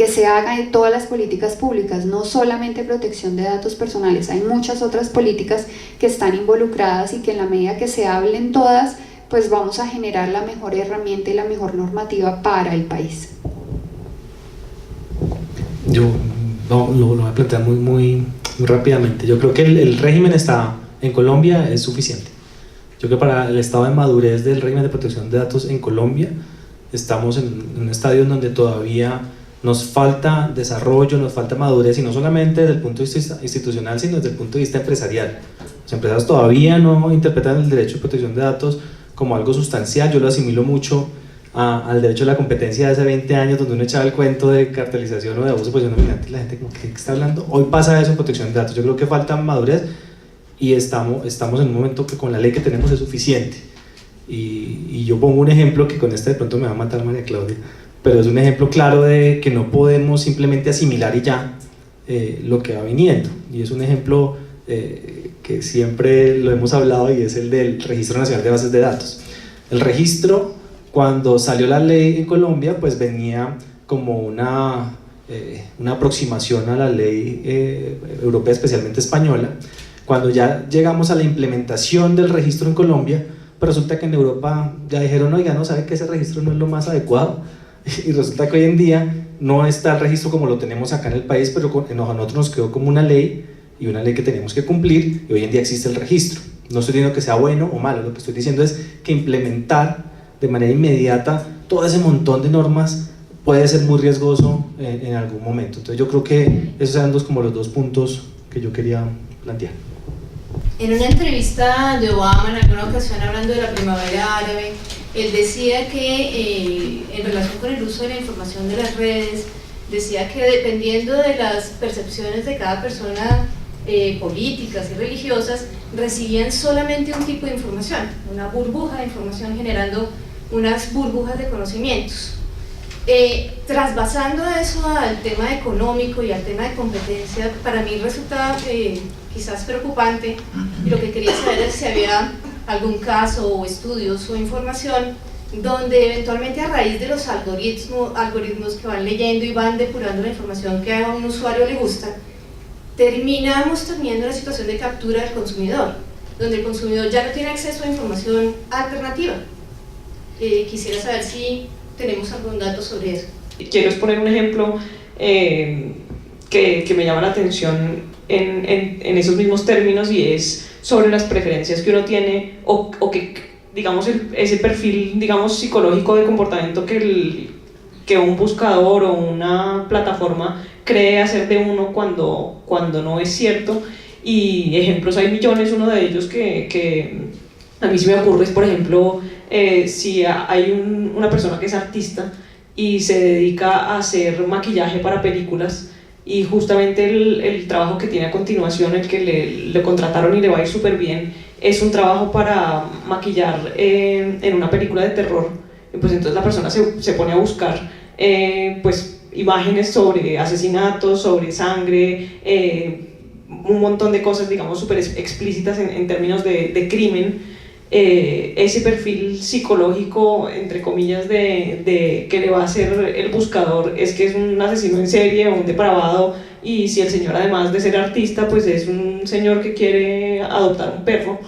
se haga en todas las políticas públicas, no solamente protección de datos personales, hay muchas otras políticas que están involucradas y que en la medida que se hablen todas, pues vamos a generar la mejor herramienta y la mejor normativa para el país. Yo lo voy a plantear muy rápidamente. Yo creo que el régimen en Colombia es suficiente. Yo creo que para el estado de madurez del régimen de protección de datos en Colombia estamos en un estadio en donde todavía nos falta desarrollo, nos falta madurez, y no solamente desde el punto de vista institucional, sino desde el punto de vista empresarial. Los empresarios todavía no interpretan el derecho de protección de datos como algo sustancial. Yo lo asimilo mucho al derecho de la competencia de hace 20 años, donde uno echaba el cuento de cartelización o de abuso de posición dominante y la gente como, ¿qué está hablando? Hoy pasa eso en protección de datos. Yo creo que falta madurez y estamos en un momento que con la ley que tenemos es suficiente. Y yo pongo un ejemplo que con este de pronto me va a matar María Claudia, pero es un ejemplo claro de que no podemos simplemente asimilar y ya lo que va viniendo, y es un ejemplo que siempre lo hemos hablado, y es el del Registro Nacional de Bases de Datos. El registro, cuando salió la ley en Colombia, pues venía como una aproximación a la ley europea, especialmente española. Cuando ya llegamos a la implementación del registro en Colombia, pues resulta que en Europa ya dijeron, oiga, no, sabe que ese registro no es lo más adecuado, y resulta que hoy en día no está el registro como lo tenemos acá en el país, pero a nosotros nos quedó como una ley, y una ley que tenemos que cumplir, y hoy en día existe el registro. No estoy diciendo que sea bueno o malo, lo que estoy diciendo es que implementar de manera inmediata todo ese montón de normas puede ser muy riesgoso en algún momento. Entonces yo creo que esos eran como los dos puntos que yo quería plantear. En una entrevista de Obama en alguna ocasión, hablando de la primavera árabe, él decía que en relación con el uso de la información de las redes, decía que dependiendo de las percepciones de cada persona, políticas y religiosas, recibían solamente un tipo de información, una burbuja de información, generando unas burbujas de conocimientos. Trasvasando eso al tema económico y al tema de competencia, para mí resulta quizás preocupante, y lo que quería saber es si había algún caso o estudios o información donde eventualmente a raíz de los algoritmos que van leyendo y van depurando la información que a un usuario le gusta, terminamos teniendo una situación de captura del consumidor, donde el consumidor ya no tiene acceso a información alternativa. Quisiera saber si tenemos algún dato sobre eso. Quiero exponer un ejemplo que me llama la atención en esos mismos términos, y es sobre las preferencias que uno tiene o que, digamos, ese perfil, digamos, psicológico de comportamiento que un buscador o una plataforma cree hacer de uno cuando no es cierto. Y ejemplos hay millones. Uno de ellos que a mí se me ocurre es, por ejemplo, si hay una persona que es artista y se dedica a hacer maquillaje para películas, y justamente el trabajo que tiene a continuación, el que le contrataron y le va a ir súper bien, es un trabajo para maquillar en una película de terror, pues entonces la persona se pone a buscar pues imágenes sobre asesinatos, sobre sangre, un montón de cosas, digamos, súper explícitas en términos de crimen. Ese perfil psicológico, entre comillas, de que le va a hacer el buscador es que es un asesino en serie o un depravado, y si el señor, además de ser artista, pues es un señor que quiere adoptar un perro,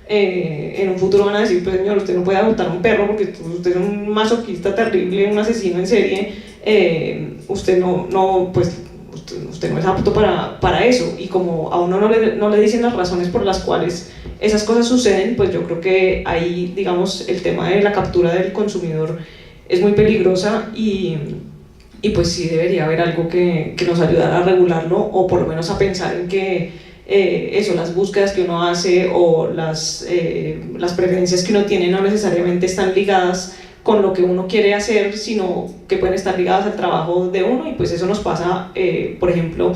en un futuro van a decir, pues señor, usted no puede adoptar un perro porque usted es un masoquista terrible, un asesino en serie, usted no es apto para eso. Y como a uno no le dicen las razones por las cuales esas cosas suceden, pues yo creo que ahí, digamos, el tema de la captura del consumidor es muy peligrosa, y pues sí debería haber algo que nos ayudara a regularlo, o por lo menos a pensar en que las búsquedas que uno hace o las preferencias que uno tiene no necesariamente están ligadas con lo que uno quiere hacer, sino que pueden estar ligadas al trabajo de uno. Y pues eso nos pasa, por ejemplo,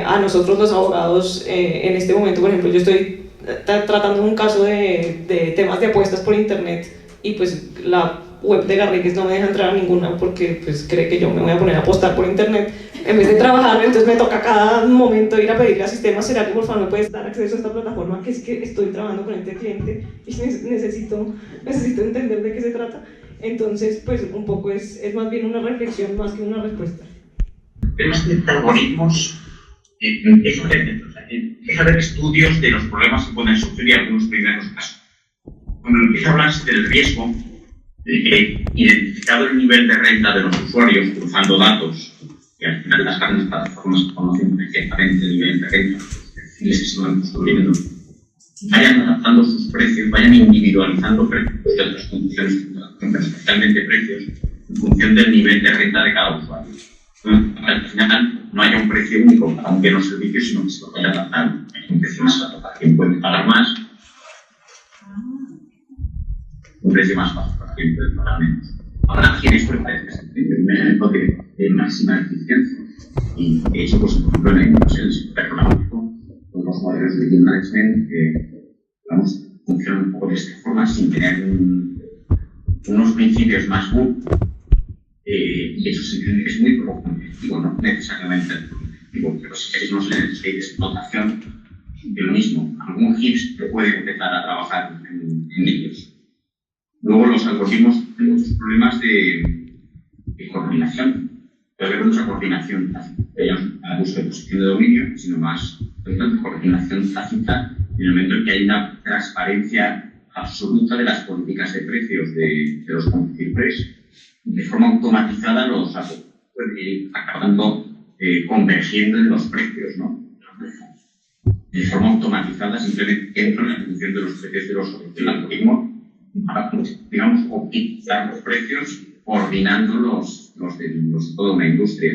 a nosotros los abogados. En este momento, por ejemplo, yo estoy tratando un caso de temas de apuestas por internet y pues la web de Garrigues no me deja entrar a ninguna porque pues cree que yo me voy a poner a postar por internet en vez de trabajar, entonces me toca cada momento ir a pedirle a sistema, ¿será que por favor me puedes dar acceso a esta plataforma? Que es que estoy trabajando con este cliente y necesito entender de qué se trata. Entonces, pues un poco es más bien una reflexión más que una respuesta. Temas de algoritmos, empieza a haber estudios de los problemas que pueden sufrir y algunos primeros casos. Cuando empieza a hablarse del riesgo, de que identificado el nivel de renta de los usuarios cruzando datos, y al final las grandes plataformas conocen perfectamente el nivel de renta, los perfiles que se van construyendo, vayan adaptando sus precios, vayan individualizando precios de otras condiciones, especialmente precios, en función del nivel de renta de cada usuario. Al final no haya un precio único para un bien o servicio, sino que se lo vaya adaptando. Hay un precio más alto para quien puede pagar más, un precio más bajo para quien puede pagar menos. Ahora, aquí en esto me parece que es el enfoque de máxima eficiencia. Y de hecho, pues, por ejemplo, en la inversión del sector económico, los modelos de yield management, funcionan un poco de esta forma, sin tener unos principios más y eso se es muy propositivo, no necesariamente propositivo, pero si queréis unos leyes de explotación de lo mismo, algún HIPS que puede empezar a trabajar en ellos. Luego los algoritmos tienen muchos problemas de coordinación. Puede haber mucha coordinación tácita, a uso de posición de dominio, sino más coordinación tácita en el momento en que hay una transparencia absoluta de las políticas de precios de los competidores. De forma automatizada los acabando convergiendo en los precios, ¿no? De forma automatizada simplemente entro en la ejecución de los precios del algoritmo para, digamos, optimizar los precios coordinando los de toda una industria.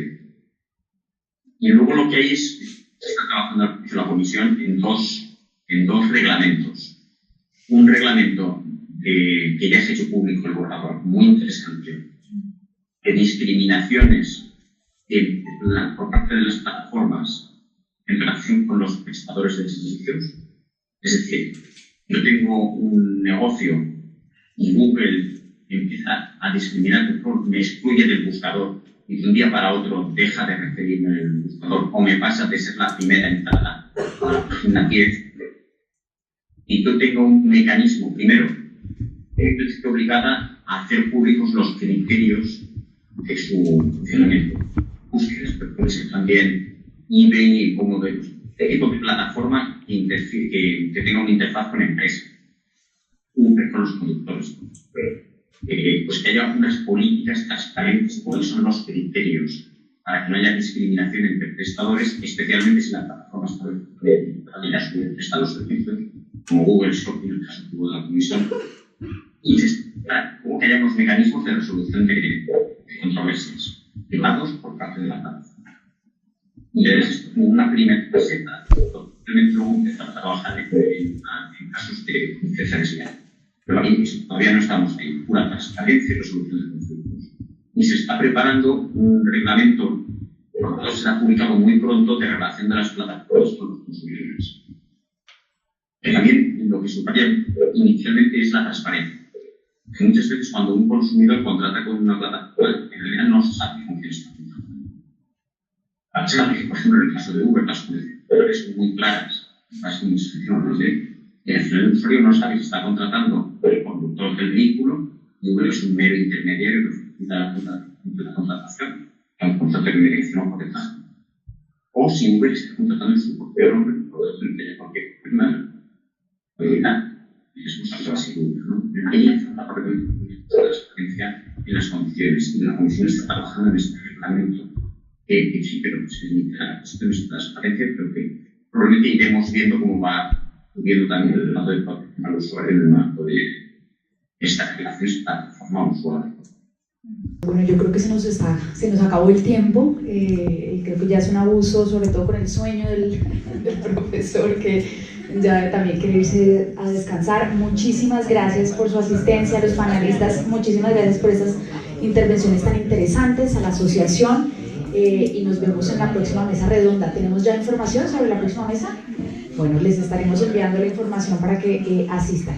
Y luego lo que hay es, se está trabajando la Comisión en dos reglamentos. Un reglamento que ya se ha hecho público el borrador, muy interesante, de discriminaciones por parte de las plataformas en relación con los prestadores de servicios. Es decir, yo tengo un negocio y Google empieza a discriminar, me excluye del buscador y de un día para otro deja de referirme en el buscador o me pasa de ser la primera entrada a la página 10. Y yo tengo un mecanismo, primero, estoy obligada a hacer públicos los criterios de su funcionamiento. Búsquedas, pero puede ser también eBay, como de tipo de plataforma que tenga una interfaz con empresa, Uber con los conductores. Pues que haya unas políticas transparentes, cuáles son los criterios para que no haya discriminación entre prestadores, especialmente si las plataformas prestan los servicios, como Google Shopping, en el caso de la Comisión, y como que haya unos mecanismos de resolución de controversias privados por parte de la plataforma. Y es como una primera faceta, luego empezar a trabajar en casos de confidencialidad. Pero aquí todavía no estamos ahí, pura transparencia y resolución de conflictos. Y se está preparando un reglamento, por lo tanto será publicado muy pronto, de relación de las plataformas con los consumidores. También lo que subraya inicialmente es la transparencia. Que muchas veces cuando un consumidor contrata con una plataforma, en realidad no se sabe con quién está contratando. Por ejemplo, en el caso de Uber, las condiciones son muy claras, más muy descripciones, y al final el usuario no sabe si está contratando por el conductor del vehículo y Uber es un mero intermediario que facilita la contratación, que es un contrato de dirección por detrás. O si Uber está contratando en su propio nombre, por ejemplo, que haya cualquier problema, es un salto así, ¿no? Ahí hay una transparencia en las condiciones y la Comisión está trabajando en este reglamento que sí, pero se limita a las cuestiones de transparencia, pero que probablemente iremos viendo cómo va subiendo también el grado de protección al usuario en el marco de esta relación plataforma usuario. Bueno, yo creo que se nos acabó el tiempo. Creo que ya es un abuso, sobre todo con el sueño del profesor, que ya también quiere irse a descansar. Muchísimas gracias por su asistencia a los panelistas, muchísimas gracias por estas intervenciones tan interesantes, a la asociación, y nos vemos en la próxima mesa redonda. ¿Tenemos ya información sobre la próxima mesa? Bueno, les estaremos enviando la información para que asistan.